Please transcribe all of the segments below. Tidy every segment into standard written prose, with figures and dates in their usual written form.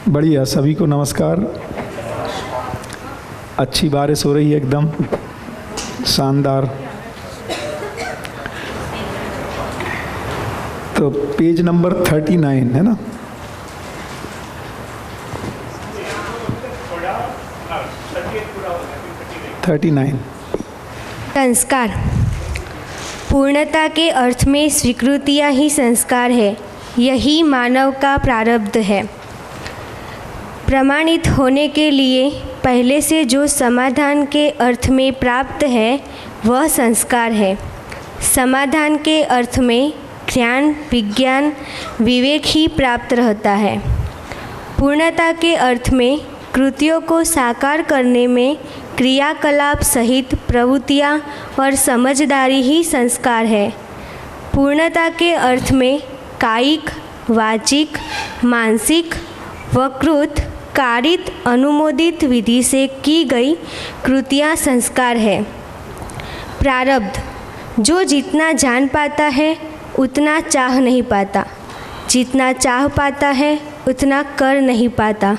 बढ़िया, सभी को नमस्कार। अच्छी बारिश हो रही है, एकदम शानदार। तो पेज नंबर 39 है ना? संस्कार। पूर्णता के अर्थ में स्वीकृतियाँ ही संस्कार है। यही मानव का प्रारब्ध है। प्रमाणित होने के लिए पहले से जो समाधान के अर्थ में प्राप्त है वह संस्कार है। समाधान के अर्थ में ज्ञान, विज्ञान, विवेक ही प्राप्त रहता है। पूर्णता के अर्थ में कृतियों को साकार करने में क्रियाकलाप सहित प्रवृत्तियाँ और समझदारी ही संस्कार है। पूर्णता के अर्थ में कायिक, वाचिक, मानसिक, वकृत, कारित, अनुमोदित विधि से की गई कृतियाँ संस्कार है। प्रारब्ध। जो जितना जान पाता है उतना चाह नहीं पाता, जितना चाह पाता है उतना कर नहीं पाता,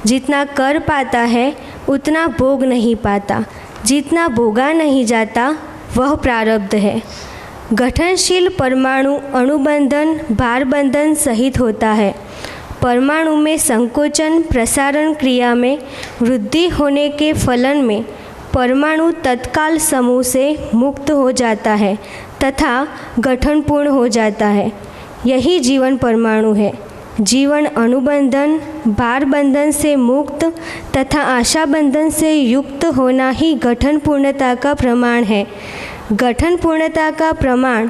जितना कर पाता है उतना भोग नहीं पाता, जितना भोगा नहीं जाता वह प्रारब्ध है। गठनशील परमाणु अणुबंधन, भारबंधन सहित होता है। परमाणु में संकोचन प्रसारण क्रिया में वृद्धि होने के फलन में परमाणु तत्काल समूह से मुक्त हो जाता है तथा गठन पूर्ण हो जाता है। यही जीवन परमाणु है। जीवन अणुबंधन, भारबंधन से मुक्त तथा आशाबंधन से युक्त होना ही गठन पूर्णता का प्रमाण है। गठन पूर्णता का प्रमाण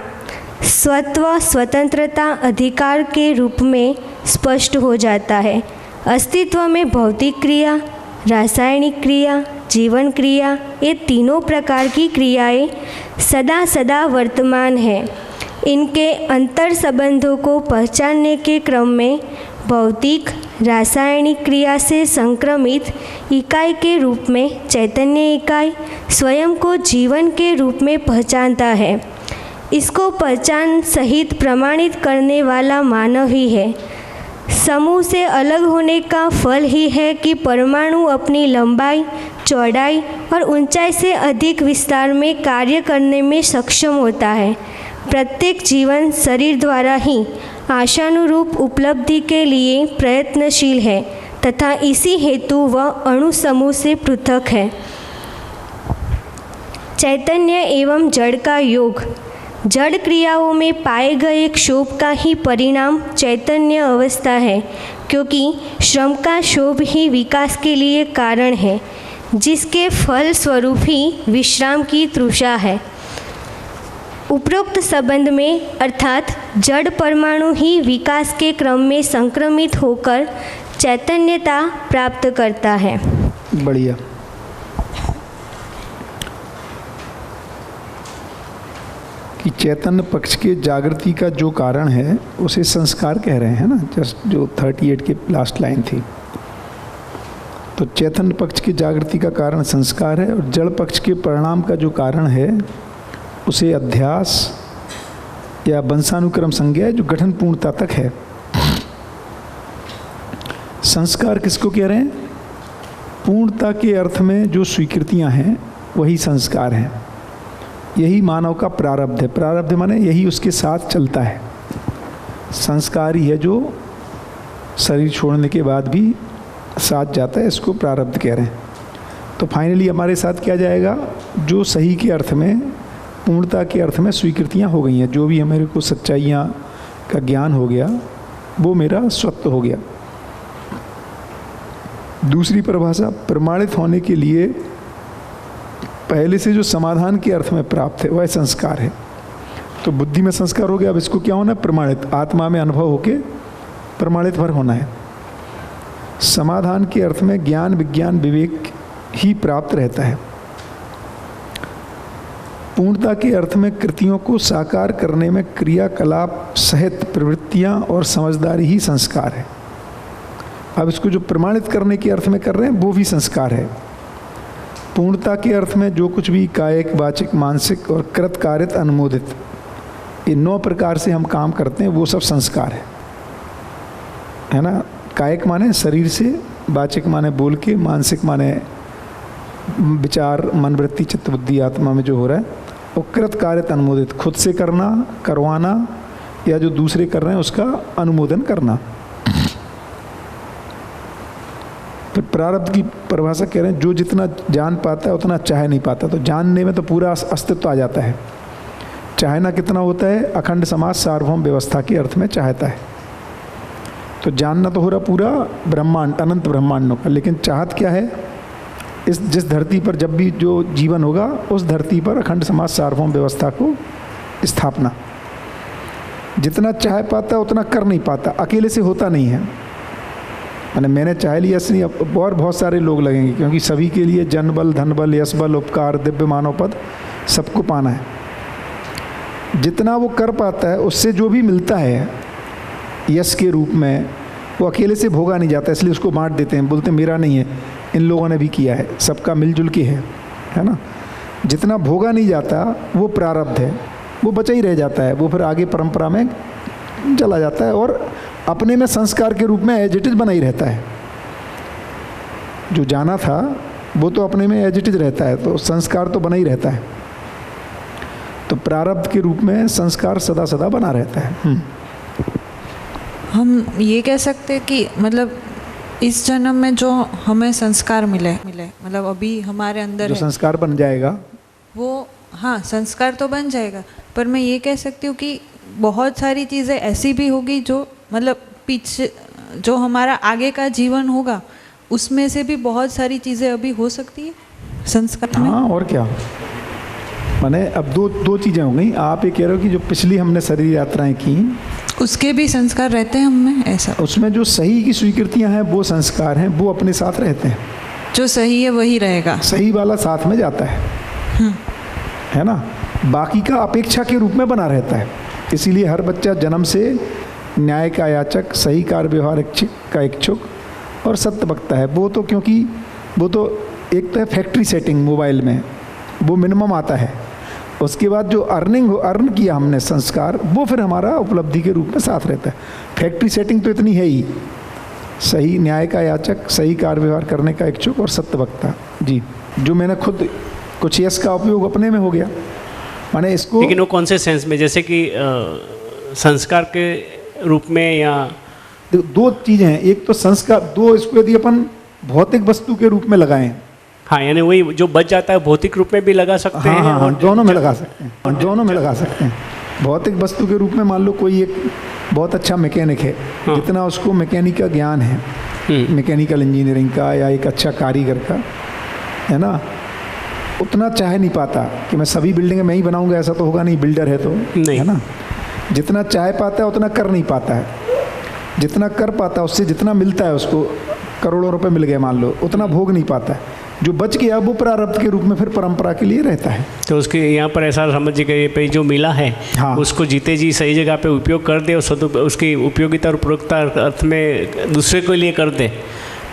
स्वत्व, स्वतंत्रता, अधिकार के रूप में स्पष्ट हो जाता है। अस्तित्व में भौतिक क्रिया, रासायनिक क्रिया, जीवन क्रिया, ये तीनों प्रकार की क्रियाएं सदा सदा वर्तमान है। इनके अंतर संबंधों को पहचानने के क्रम में भौतिक, रासायनिक क्रिया से संक्रमित इकाई के रूप में चैतन्य इकाई स्वयं को जीवन के रूप में पहचानता है। इसको पहचान सहित प्रमाणित करने वाला मानव ही है। समूह से अलग होने का फल ही है कि परमाणु अपनी लंबाई, चौड़ाई और ऊंचाई से अधिक विस्तार में कार्य करने में सक्षम होता है। प्रत्येक जीवन शरीर द्वारा ही आशानुरूप उपलब्धि के लिए प्रयत्नशील है तथा इसी हेतु वह अणु समूह से पृथक है। चैतन्य एवं जड़ का योग। जड़ क्रियाओं में पाए गए क्षोभ का ही परिणाम चैतन्य अवस्था है, क्योंकि श्रम का क्षोभ ही विकास के लिए कारण है, जिसके फल स्वरूप ही विश्राम की तृषा है। उपरोक्त संबंध में अर्थात जड़ परमाणु ही विकास के क्रम में संक्रमित होकर चैतन्यता प्राप्त करता है। बढ़िया। कि चैतन्य पक्ष के जागृति का जो कारण है उसे संस्कार कह रहे हैं ना, जस्ट जो 38 के लास्ट लाइन थी। तो चैतन्य पक्ष की जागृति का कारण संस्कार है और जड़ पक्ष के परिणाम का जो कारण है उसे अध्यास या वंशानुक्रम संज्ञा है, जो गठन पूर्णता तक है। संस्कार किसको कह रहे हैं? पूर्णता के अर्थ में जो स्वीकृतियां हैं वही संस्कार हैं। यही मानव का प्रारब्ध है। प्रारब्ध माने यही उसके साथ चलता है। संस्कार ही है जो शरीर छोड़ने के बाद भी साथ जाता है, इसको प्रारब्ध कह रहे हैं। तो फाइनली हमारे साथ क्या जाएगा? जो सही के अर्थ में, पूर्णता के अर्थ में स्वीकृतियाँ हो गई हैं, जो भी मेरे को सच्चाइयाँ का ज्ञान हो गया वो मेरा स्वत्व हो गया। दूसरी परिभाषा, प्रमाणित होने के लिए पहले से जो समाधान के अर्थ में प्राप्त है वह संस्कार है। तो बुद्धि में संस्कार हो गया, अब इसको क्या होना है? प्रमाणित, आत्मा में अनुभव होके प्रमाणित भर होना है। समाधान के अर्थ में ज्ञान, विज्ञान, विवेक ही प्राप्त रहता है। पूर्णता के अर्थ में कृतियों को साकार करने में क्रियाकलाप सहित प्रवृत्तियां और समझदारी ही संस्कार है। अब इसको जो प्रमाणित करने के अर्थ में कर रहे हैं वो भी संस्कार है। पूर्णता के अर्थ में जो कुछ भी कायिक, वाचिक, मानसिक और कृतकारित, अनुमोदित, ये 9 प्रकार से हम काम करते हैं वो सब संस्कार है ना। कायिक माने शरीर से, वाचिक माने बोल के, मानसिक माने विचार, मन, वृत्ति, चित्त, बुद्धि, आत्मा में जो हो रहा है, और कृत कार्य अनुमोदित, खुद से करना, करवाना, या जो दूसरे कर रहे हैं उसका अनुमोदन करना। फिर प्रारब्ध की परिभाषा कह रहे हैं जो जितना जान पाता है उतना चाह नहीं पाता। तो जानने में तो पूरा अस्तित्व आ जाता है। चाहना कितना होता है? अखंड समाज सार्वभौम व्यवस्था के अर्थ में चाहता है। तो जानना तो हो रहा पूरा ब्रह्मांड, अनंत ब्रह्मांडों का, लेकिन चाहत क्या है? जिस धरती पर जब भी जो जीवन होगा उस धरती पर अखंड समाज सार्वभौम व्यवस्था को स्थापना। जितना चाह पाता है उतना कर नहीं पाता, अकेले से होता नहीं है। मैंने चाह लिया इसलिए और बहुत सारे लोग लगेंगे, क्योंकि सभी के लिए जन बल, धन बल, यश बल, उपकार, दिव्य मानव पद सबको पाना है। जितना वो कर पाता है उससे जो भी मिलता है यश के रूप में, वो अकेले से भोगा नहीं जाता, इसलिए उसको बांट देते हैं, बोलते मेरा नहीं है, इन लोगों ने भी किया है, सबका मिलजुल के है ना। जितना भोगा नहीं जाता वो प्रारब्ध है, वो बचा ही रह जाता है, वो फिर आगे परंपरा में चला जाता है और अपने में संस्कार के रूप में एज इट इज बना ही रहता है। जो जाना था वो तो अपने में एज इट इज रहता है, तो संस्कार तो बना ही रहता है। तो प्रारब्ध के रूप में संस्कार सदा सदा बना रहता है। हम ये कह सकते हैं कि मतलब इस जन्म में जो हमें संस्कार मिले मतलब अभी हमारे अंदर जो संस्कार बन जाएगा वो, हाँ संस्कार तो बन जाएगा, पर मैं ये कह सकती हूँ कि बहुत सारी चीज़ें ऐसी भी होगी जो मतलब पीछे जो हमारा आगे का जीवन होगा उसमें से भी बहुत सारी चीज़ें अभी हो सकती है संस्कार में। हाँ, और क्या। माने अब दो चीज़ें हो गई। आप ये कह रहे हो कि जो पिछली हमने शरीर यात्राएं की उसके भी संस्कार रहते हैं हमें, ऐसा उसमें जो सही की स्वीकृतियां हैं वो संस्कार हैं, वो अपने साथ रहते हैं। जो सही है वही रहेगा, सही वाला साथ में जाता है, है ना। बाकी का अपेक्षा के रूप में बना रहता है। इसीलिए हर बच्चा जन्म से न्याय का याचक, सही कार्य व्यवहार का इच्छुक और सत्य वक्ता है। वो तो क्योंकि वो तो एक तो है फैक्ट्री सेटिंग मोबाइल में, वो मिनिमम आता है। उसके बाद जो अर्न किया हमने संस्कार, वो फिर हमारा उपलब्धि के रूप में साथ रहता है। फैक्ट्री सेटिंग तो इतनी है ही, सही न्याय का याचक, सही कार्य व्यवहार करने का इच्छुक और सत्य वक्ता। जी, जो मैंने खुद कुछ यश का उपयोग अपने में हो गया, माने इसको। लेकिन वो कौन से सेंस में? जैसे कि संस्कार के रूप में, या दो चीज़ें हैं। एक तो संस्कार, दो इसको यदि अपन भौतिक वस्तु के रूप में लगाएं, हाँ, यानी वही जो बच जाता है भौतिक रूप में भी लगा सकते हैं। हाँ, दोनों में लगा सकते हैं, दोनों में लगा सकते हैं। भौतिक वस्तु के रूप में मान लो कोई एक बहुत अच्छा मैकेनिक है, जितना उसको मैकेनिक का ज्ञान है, मैकेनिकल इंजीनियरिंग का, या एक अच्छा कारीगर का, है ना, उतना चाह नहीं पाता कि मैं सभी बिल्डिंगें मैं ही बनाऊंगा, ऐसा तो होगा नहीं, बिल्डर है तो नहीं, है ना। जितना चाह पाता है उतना कर नहीं पाता है। जितना कर पाता है उससे जितना मिलता है, उसको करोड़ों रुपए मिल गए मान लो, उतना भोग नहीं पाता है। जो बच गया वो प्रारब्ध के रूप में फिर परंपरा के लिए रहता है। तो उसके यहाँ पर ऐसा समझिए कि पे जो मिला है, हाँ, उसको जीते जी सही जगह पे उपयोग कर दे और उसकी उपयोगिता और उपयोगिता अर्थ में दूसरे के लिए कर दे,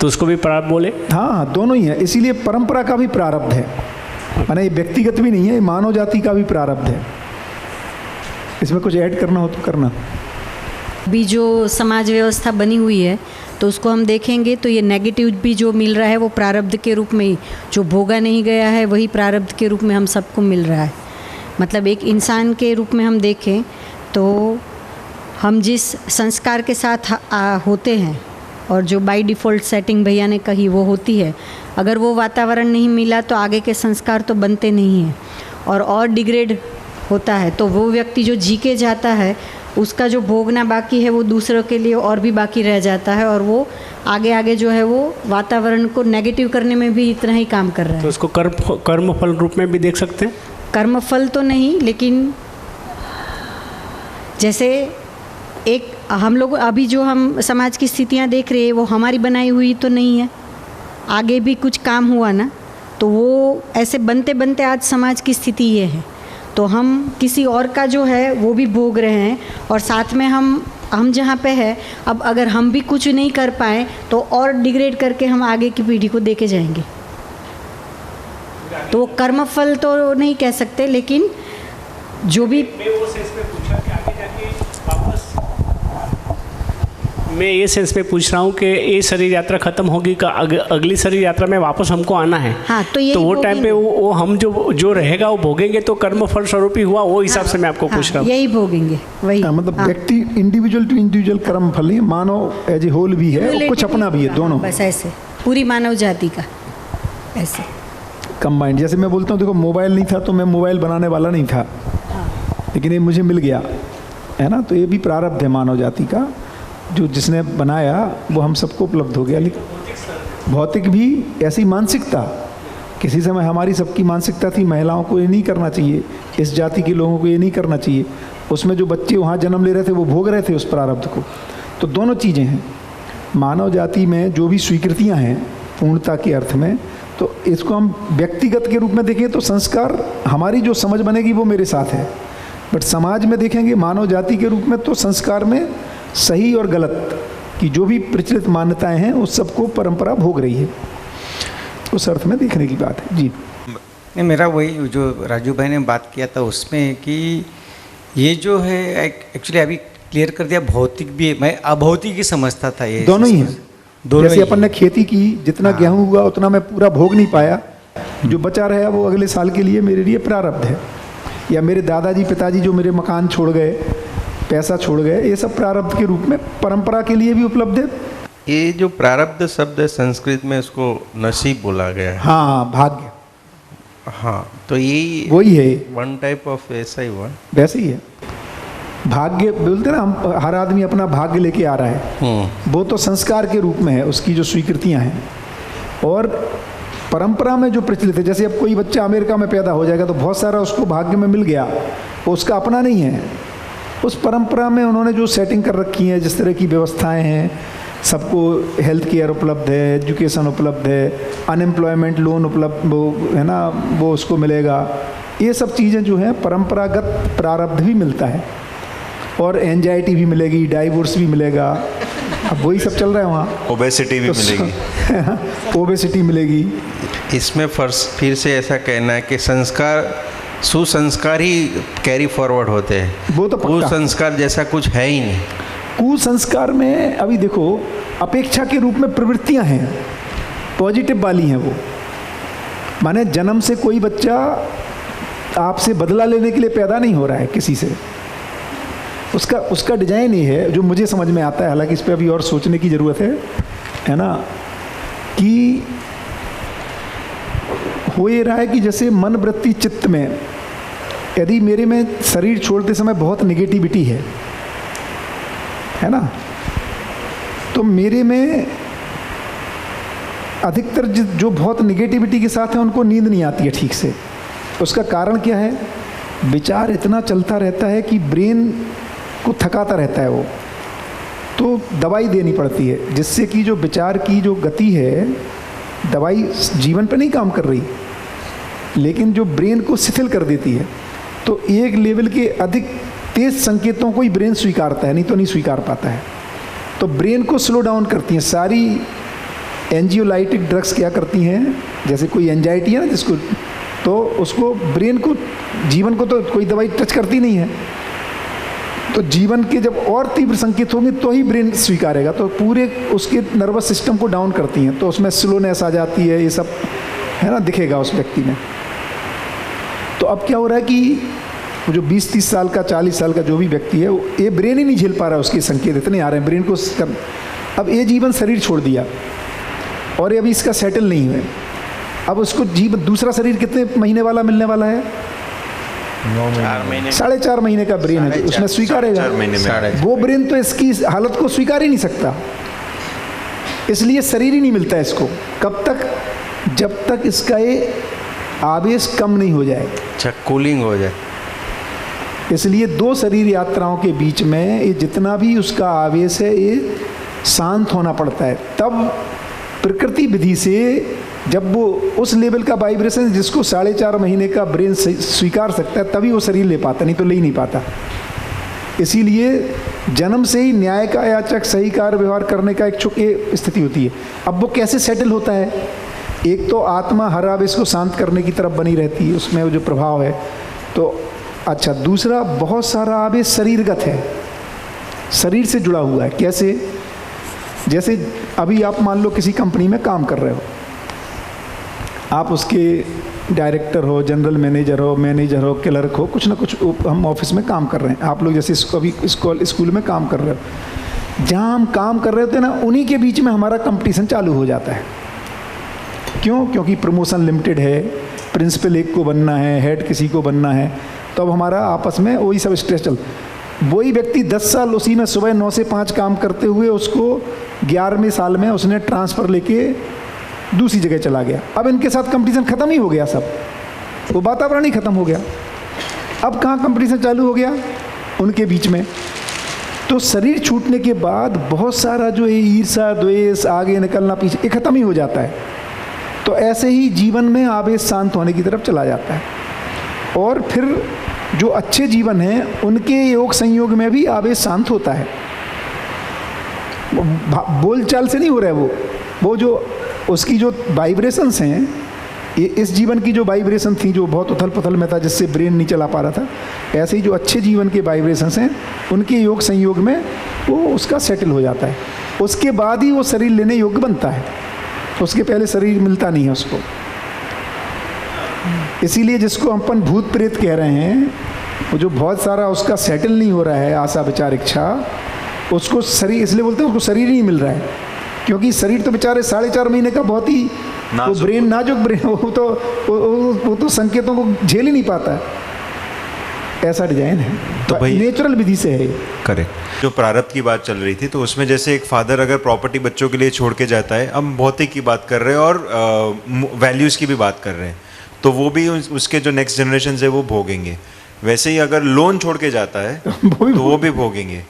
तो उसको भी प्रारब्ध बोले। हाँ, दोनों ही है। इसीलिए परंपरा का भी प्रारब्ध है, माने ये व्यक्तिगत भी नहीं है, मानव जाति का भी प्रारब्ध है। इसमें कुछ ऐड करना हो तो करना। अभी जो समाज व्यवस्था बनी हुई है तो उसको हम देखेंगे तो ये नेगेटिव भी जो मिल रहा है वो प्रारब्ध के रूप में ही, जो भोगा नहीं गया है वही प्रारब्ध के रूप में हम सबको मिल रहा है। मतलब एक इंसान के रूप में हम देखें तो हम जिस संस्कार के साथ होते हैं और जो बाय डिफ़ॉल्ट सेटिंग भैया ने कही वो होती है, अगर वो वातावरण नहीं मिला तो आगे के संस्कार तो बनते नहीं हैं और डिग्रेड होता है। तो वो व्यक्ति जो जी के जाता है उसका जो भोगना बाकी है वो दूसरों के लिए और भी बाकी रह जाता है, और वो आगे जो है वो वातावरण को नेगेटिव करने में भी इतना ही काम कर रहा है। तो उसको कर्म फल रूप में भी देख सकते हैं। कर्म फल तो नहीं, लेकिन जैसे एक हम लोग अभी जो हम समाज की स्थितियाँ देख रहे हैं वो हमारी बनाई हुई तो नहीं है, आगे भी कुछ काम हुआ ना, तो वो ऐसे बनते बनते आज समाज की स्थिति ये है। तो हम किसी और का जो है वो भी भोग रहे हैं, और साथ में हम जहाँ पे है, अब अगर हम भी कुछ नहीं कर पाए तो और डिग्रेड करके हम आगे की पीढ़ी को देके जाएंगे। तो वो कर्मफल तो नहीं कह सकते, लेकिन जो भी मैं वो सेंस में पूछा कि आगे जाके वापस मैं ये सेंस में पूछ रहा हूँ कि ये शरीर यात्रा खत्म होगी का अगली शरीर यात्रा में वापस हमको आना है। हाँ, तो यही वो टाइम पे भोगेंगे। वो हम जो रहेगा वो भोगेंगे, तो कर्म फल स्वरूप ही हुआ, वो हिसाब से मैं आपको पूछ रहा हूँ। यही भोगेंगे वही। मतलब व्यक्ति इंडिविजुअल टू इंडिविजुअल कर्म फल ही, मानव एज ए होल भी है और कुछ अपना भी है, दोनों बस ऐसे पूरी मानव जाति का ऐसे कंबाइंड। जैसे मैं बोलता हूँ देखो मोबाइल नहीं था तो मैं मोबाइल बनाने वाला नहीं था, लेकिन ये मुझे मिल गया, है ना। तो ये भी प्रारब्ध है मानव जाति का, जो जिसने बनाया वो हम सबको उपलब्ध हो गया। लेकिन भौतिक भी ऐसी मानसिकता, किसी समय हमारी सबकी मानसिकता थी महिलाओं को ये नहीं करना चाहिए, इस जाति के लोगों को ये नहीं करना चाहिए। उसमें जो बच्चे वहाँ जन्म ले रहे थे वो भोग रहे थे उस प्रारब्ध को। तो दोनों चीज़ें हैं मानव जाति में, जो भी स्वीकृतियाँ हैं पूर्णता के अर्थ में। तो इसको हम व्यक्तिगत के रूप में देखें तो संस्कार, हमारी जो समझ बनेगी वो मेरे साथ है, बट समाज में देखेंगे मानव जाति के रूप में तो संस्कार में सही और गलत की जो भी प्रचलित मान्यताएं हैं उस सबको परंपरा भोग रही है, उस अर्थ में देखने की बात है। जी नहीं, मेरा वही जो राजू भाई ने बात किया था उसमें कि ये जो है एक्चुअली अभी क्लियर कर दिया, भौतिक भी है, मैं अभौतिक ही समझता था। ये दोनों ही हैं। दोनों जैसे ही अपन ने खेती की, जितना गेहूं हुआ उतना मैं पूरा भोग नहीं पाया, जो बचा रहा वो अगले साल के लिए मेरे लिए प्रारब्ध है। या मेरे दादाजी पिताजी जो मेरे मकान छोड़ गए, पैसा छोड़ गए, ये सब प्रारब्ध के रूप में परंपरा के लिए भी उपलब्ध है। ये जो प्रारब्ध शब्द है संस्कृत में उसको नसीब बोला गया है। हाँ, भाग्य, हाँ, तो यही वही है, वन टाइप ऑफ ऐसा ही हुआ। वैसे ही है। भाग्य बोलते ना, हम हर आदमी अपना भाग्य लेके आ रहा है, वो तो संस्कार के रूप में है, उसकी जो स्वीकृतियां हैं। और परंपरा में जो प्रचलित है, जैसे अब कोई बच्चा अमेरिका में पैदा हो जाएगा तो बहुत सारा उसको भाग्य में मिल गया, वो उसका अपना नहीं है। उस परंपरा में उन्होंने जो सेटिंग कर रखी है, जिस तरह की व्यवस्थाएं हैं, सबको हेल्थ केयर उपलब्ध है, एजुकेशन उपलब्ध है, अनएम्प्लॉयमेंट लोन उपलब्ध वो है ना, वो उसको मिलेगा। ये सब चीज़ें जो हैं परंपरागत प्रारब्ध भी मिलता है। और एंजाइटी भी मिलेगी, डाइवोर्स भी मिलेगा, अब वही सब चल रहा है वहाँ। ओबेसिटी भी मिलेगी। ओबेसिटी मिलेगी। इसमें फिर से ऐसा कहना है कि संस्कार, सुसंस्कार ही कैरी फॉरवर्ड होते हैं, वो तो पक्का। कुसंस्कार जैसा कुछ है ही नहीं। कुसंस्कार में अभी देखो अपेक्षा के रूप में प्रवृत्तियां हैं, पॉजिटिव वाली हैं वो। माने जन्म से कोई बच्चा आपसे बदला लेने के लिए पैदा नहीं हो रहा है किसी से, उसका डिजाइन ये है जो मुझे समझ में आता है, हालांकि इस पर अभी और सोचने की ज़रूरत है ना, कि हो ये रहा है कि जैसे मन वृत्ति चित्त में, यदि मेरे में शरीर छोड़ते समय बहुत निगेटिविटी है ना, तो मेरे में अधिकतर जो बहुत निगेटिविटी के साथ है उनको नींद नहीं आती है ठीक से। उसका कारण क्या है? विचार इतना चलता रहता है कि ब्रेन को थकाता रहता है वो, तो दवाई देनी पड़ती है, जिससे कि जो विचार की जो गति है, दवाई जीवन पे नहीं काम कर रही लेकिन जो ब्रेन को शिथिल कर देती है। तो एक लेवल के अधिक तेज संकेतों को ही ब्रेन स्वीकारता है, नहीं तो नहीं स्वीकार पाता है। तो ब्रेन को स्लो डाउन करती हैं सारी एंजियोलाइटिक ड्रग्स। क्या करती हैं? जैसे कोई एंजाइटी है ना जिसको, तो उसको ब्रेन को, जीवन को तो कोई दवाई टच करती नहीं है। तो जीवन के जब और तीव्र संकेत होंगे तो ही ब्रेन स्वीकारेगा, तो पूरे उसके नर्वस सिस्टम को डाउन करती हैं, तो उसमें स्लोनेस आ जाती है, ये सब है ना, दिखेगा उस व्यक्ति में। तो अब क्या हो रहा है कि जो 20-30 साल का, 40 साल का जो भी व्यक्ति है, ये ब्रेन ही नहीं झेल पा रहा, उसके संकेत इतने आ रहे हैं ब्रेन को अब ये जीवन शरीर छोड़ दिया और ये अभी इसका सेटल नहीं है। अब उसको जीवन दूसरा शरीर कितने महीने वाला मिलने वाला है? 4.5 महीने का ब्रेन है, उसने स्वीकारेगा। वो ब्रेन तो इसकी हालत को स्वीकार ही नहीं सकता, इसलिए शरीर ही नहीं मिलता इसको। कब तक? जब तक इसका ये आवेश कम नहीं हो जाए, अच्छा, कूलिंग हो जाए। इसलिए 2 शरीर यात्राओं के बीच में ये जितना भी उसका आवेश है ये शांत होना पड़ता है। तब प्रकृति विधि से जब वो उस लेवल का वाइब्रेशन जिसको 4.5 महीने का ब्रेन स्वीकार सकता है, तभी वो शरीर ले पाता, नहीं तो ले ही नहीं पाता। इसीलिए जन्म से ही न्याय का याचक, सही कार्य व्यवहार करने का इच्छुक स्थिति होती है। अब वो कैसे सेटल होता है? एक तो आत्मा हर आवेश को शांत करने की तरफ बनी रहती है, उसमें वो जो प्रभाव है। तो अच्छा, दूसरा बहुत सारा आवेश शरीरगत है, शरीर से जुड़ा हुआ है। कैसे? जैसे अभी आप मान लो किसी कंपनी में काम कर रहे हो, आप उसके डायरेक्टर हो, जनरल मैनेजर हो, क्लर्क हो, कुछ ना कुछ हम ऑफिस में काम कर रहे हैं। आप लोग जैसे अभी स्कूल में काम कर रहे हो, जहाँ हम काम कर रहे होते हैं ना, उन्हीं के बीच में हमारा कंपटीशन चालू हो जाता है। क्यों? क्योंकि प्रमोशन लिमिटेड है, प्रिंसिपल एक को बनना है, हेड किसी को बनना है, तो अब हमारा आपस में वही सब स्ट्रेस चल। वही व्यक्ति 10 साल उसी में सुबह 9 से 5 काम करते हुए उसको 11वें साल में उसने ट्रांसफ़र लेके दूसरी जगह चला गया। अब इनके साथ कंपटीशन ख़त्म ही हो गया, सब वो वातावरण ही ख़त्म हो गया। अब कहाँ कंपटीशन चालू हो गया? उनके बीच में। तो शरीर छूटने के बाद बहुत सारा जो है ईर्ष्या, द्वेष, आगे निकलना, पीछे, ये ख़त्म ही हो जाता है। तो ऐसे ही जीवन में आवेश शांत होने की तरफ चला जाता है। और फिर जो अच्छे जीवन हैं उनके योग संयोग में भी आवेश शांत होता है। बोल चाल से नहीं हो रहा है वो जो उसकी जो वाइब्रेशंस हैं, ये इस जीवन की जो वाइब्रेशन थी, जो बहुत उथल पुथल में था, जिससे ब्रेन नहीं चला पा रहा था, ऐसे ही जो अच्छे जीवन के वाइब्रेशंस हैं उनके योग संयोग में वो उसका सेटल हो जाता है। उसके बाद ही वो शरीर लेने योग्य बनता है, उसके पहले शरीर मिलता नहीं है उसको। इसीलिए जिसको अपन भूत प्रेत कह रहे हैं, वो जो बहुत सारा उसका सेटल नहीं हो रहा है, आशा विचार इच्छा, उसको शरीर इसलिए बोलते हैं उसको शरीर नहीं मिल रहा है, क्योंकि शरीर तो बेचारे 4.5 महीने का बहुत ही वो ब्रेन, नाजुक ब्रेन, वो तो संकेतों को झेल ही नहीं पाता है। ऐसा डिजाइन है, तो भाई नेचुरल विधि से है। करेक्ट। जो प्रारब्ध की बात चल रही थी, तो उसमें जैसे एक फादर अगर प्रॉपर्टी बच्चों के लिए छोड़ के जाता है, हम भौतिक की बात कर रहे हैं और वैल्यूज़ की भी बात कर रहे हैं, तो वो भी उसके जो नेक्स्ट जनरेशन है वो भोगेंगे। वैसे ही अगर लोन छोड़ के जाता है तो वो भी भोगेंगे।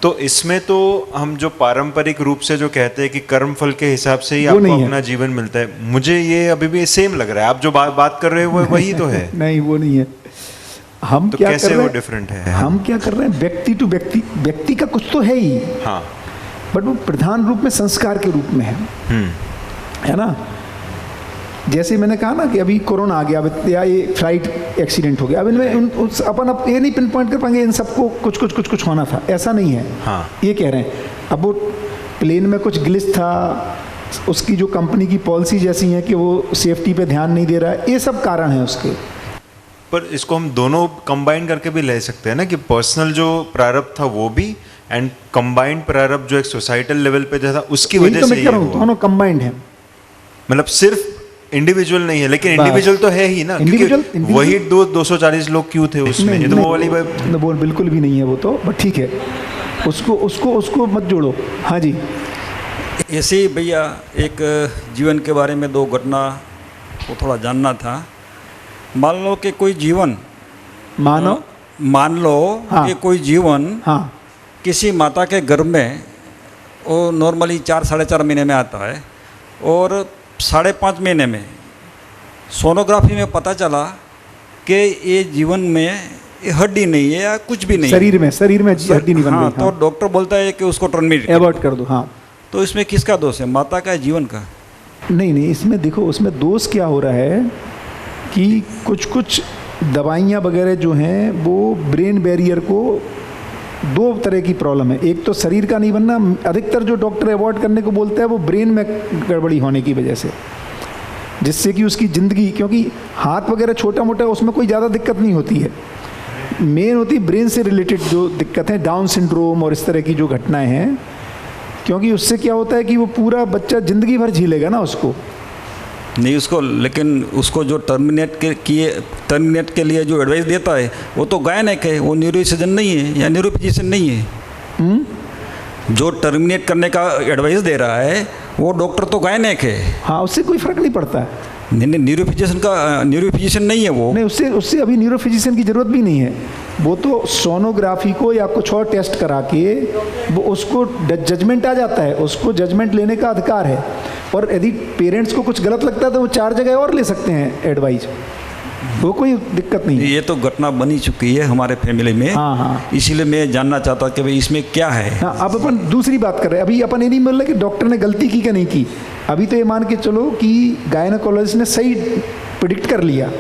तो इसमें तो हम जो पारंपरिक रूप से जो कहते हैं कि कर्म फल के हिसाब से ही आपको अपना जीवन मिलता है, मुझे ये अभी भी सेम लग रहा है। आप जो बात कर रहे हो वो वही तो है। नहीं, वो नहीं है। हम तो क्या कैसे कर रहे वो हैं? डिफरेंट है? हम क्या कर रहे हैं, व्यक्ति टू व्यक्ति, व्यक्ति का कुछ तो है ही, हाँ, बट वो प्रधान रूप में संस्कार के रूप में है ना। जैसे मैंने कहा ना कि अभी कोरोना आ गया या ये फ्लाइट एक्सीडेंट हो गया, अब इनमें अपन अब ये नहीं पिन पॉइंट कर पाएंगे इन सबको कुछ होना था, ऐसा नहीं है। हाँ, ये कह रहे हैं अब वो प्लेन में कुछ ग्लिच था, उसकी जो कंपनी की पॉलिसी जैसी है कि वो सेफ्टी पे ध्यान नहीं दे रहा है, ये सब कारण है उसके। पर इसको हम दोनों कंबाइन करके भी ले सकते हैं ना, कि पर्सनल जो प्रारब्ध था वो भी, एंड कंबाइंड प्रारब्ध जो एक सोसाइटल लेवल पे था उसकी वजह से ये हुआ। दोनों कंबाइंड है, मतलब सिर्फ इंडिविजुअल नहीं है, लेकिन इंडिविजुअल तो है ही ना, क्योंकि वही 240 लोग क्यों थे उसमें, ये तो वो वाली वो बिल्कुल भी नहीं है वो तो, बट ठीक है, उसको मत जोड़ो। हाँ जी। ऐसे ही भैया एक जीवन के बारे में 2 घटना को थोड़ा जानना था। मान लो कि कोई जीवन, मान लो हाँ, कि कोई जीवन हाँ, किसी माता के गर्भ में वो नॉर्मली 4-4.5 महीने में आता है, और 5.5 महीने में सोनोग्राफी में पता चला कि ये जीवन में ये हड्डी नहीं है या कुछ भी नहीं, शरीर में हड्डी नहीं बन रही। तो डॉक्टर बोलता है कि उसको टर्मिनेट एबॉर्ट कर दो। हाँ, तो इसमें किसका दोष है, माता का, जीवन का? नहीं, इसमें देखो, उसमें दोष क्या हो रहा है कि कुछ दवाइयाँ वगैरह जो हैं वो ब्रेन बैरियर को, 2 तरह की प्रॉब्लम है। एक तो शरीर का नहीं बनना, अधिकतर जो डॉक्टर अवॉइड करने को बोलता है वो ब्रेन में गड़बड़ी होने की वजह से, जिससे कि उसकी ज़िंदगी, क्योंकि हाथ वगैरह छोटा मोटा उसमें कोई ज़्यादा दिक्कत नहीं होती है, मेन होती है ब्रेन से रिलेटेड जो दिक्कतें, डाउन सिंड्रोम और इस तरह की जो घटनाएं हैं, क्योंकि उससे क्या होता है कि वो पूरा बच्चा ज़िंदगी भर झेलेगा ना उसको। नहीं उसको, लेकिन उसको जो टर्मिनेट के लिए जो एडवाइस देता है वो तो गायनेक है, वो न्यूरोसर्जन नहीं है या न्यूरोफिजिशियन नहीं है। जो टर्मिनेट करने का एडवाइस दे रहा है वो डॉक्टर तो गायनेक है। हाँ, उससे कोई फर्क नहीं पड़ता है। नहीं, न्यूरोफिजिशियन नहीं है वो। नहीं, उससे अभी न्यूरोफिजिशियन की ज़रूरत भी नहीं है। वो तो सोनोग्राफी को या कुछ और टेस्ट करा के वो उसको जजमेंट आ जाता है, उसको जजमेंट लेने का अधिकार है। और यदि पेरेंट्स को कुछ गलत लगता है तो वो 4 जगह और ले सकते हैं एडवाइस, वो कोई दिक्कत नहीं है। ये तो घटना बनी चुकी है हमारे फैमिली में। हाँ, इसीलिए मैं जानना चाहता कि भाई इसमें क्या है। हाँ, अब अपन दूसरी बात कर रहे हैं। अभी अपन ये नहीं बोल रहे कि डॉक्टर ने गलती की क्या नहीं की, अभी तो ये मान के चलो कि गायनेकोलॉजिस्ट ने सही प्रेडिक्ट कर लिया,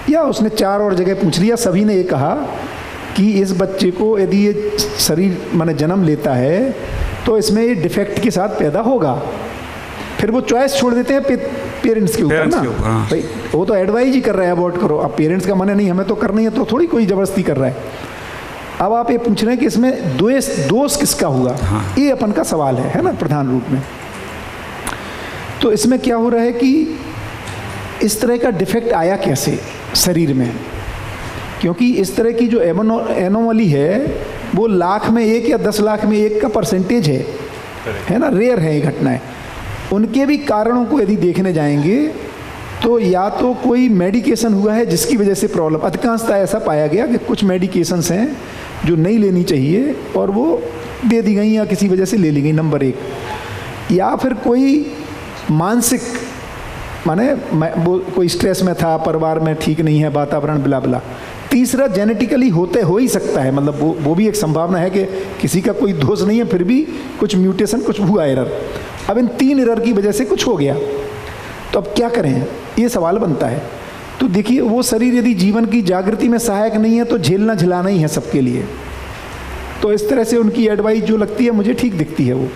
या उसने 4 और जगह पूछ लिया, सभी ने ये कहा कि इस बच्चे को यदि ये शरीर माने जन्म लेता है तो तो इसमें ये डिफेक्ट के साथ पैदा होगा। फिर वो चॉइस छोड़ देते हैं पेरेंट्स के ऊपर ना, भाई वो तो एडवाइज ही कर रहा है अबॉर्ट करो, अब पेरेंट्स का मन है नहीं हमें तो करना ही है, तो थोड़ी कोई ज़बरदस्ती कर रहा है। अब आप ये पूछ रहे हैं कि इसमें दोष किसका हुआ, ये अपन का सवाल है ना प्रधान रूप में। तो इसमें क्या हो रहा है कि इस तरह का डिफेक्ट आया कैसे शरीर में, क्योंकि इस तरह की जो एनोमली है वो लाख में एक या 10 लाख में एक का परसेंटेज है ना, रेयर है ये घटनाएं। उनके भी कारणों को यदि देखने जाएंगे तो या तो कोई मेडिकेशन हुआ है जिसकी वजह से प्रॉब्लम, अधिकांशतः ऐसा पाया गया कि कुछ मेडिकेशंस हैं जो नहीं लेनी चाहिए और वो दे दी गई या किसी वजह से ले ली गई, नंबर 1। या फिर कोई मानसिक माने वो कोई स्ट्रेस में था, परिवार में ठीक नहीं है, वातावरण बिला बिला। तीसरा जेनेटिकली हो ही सकता है, मतलब वो भी एक संभावना है कि किसी का कोई दोष नहीं है फिर भी कुछ म्यूटेशन कुछ हुआ एरर। अब इन 3 एरर की वजह से कुछ हो गया, तो अब क्या करें, ये सवाल बनता है। तो देखिए वो शरीर यदि जीवन की जागृति में सहायक नहीं है तो झेलना झिलाना ही है सबके लिए। तो इस तरह से उनकी एडवाइस जो लगती है मुझे ठीक दिखती है, वो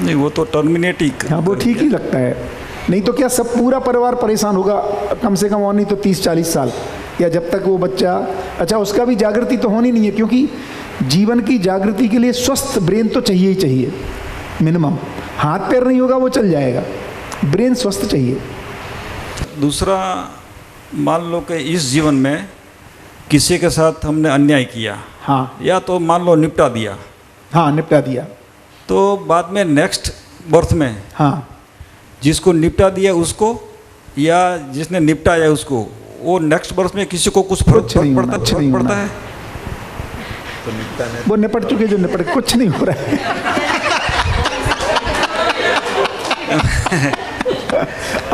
नहीं वो तो टर्मिनेट ही, हाँ वो ठीक ही लगता है। नहीं तो क्या सब पूरा परिवार परेशान होगा कम से कम, और नहीं तो 30-40 साल, या जब तक वो बच्चा, अच्छा उसका भी जागृति तो होनी नहीं है, क्योंकि जीवन की जागृति के लिए स्वस्थ ब्रेन तो चाहिए ही चाहिए मिनिमम। हाथ पैर नहीं होगा वो चल जाएगा, ब्रेन स्वस्थ चाहिए। दूसरा, मान लो कि इस जीवन में किसी के साथ हमने अन्याय किया, हाँ, या तो मान लो निपटा दिया, हाँ निपटा दिया, तो बाद में नेक्स्ट बर्थ में हाँ जिसको निपटा दिया उसको या जिसने निपटाया उसको, वो नेक्स्ट बर्थ में किसी को कुछ फर्क पड़ता है? वो निपट चुके जो निपट, कुछ नहीं हो रहा है।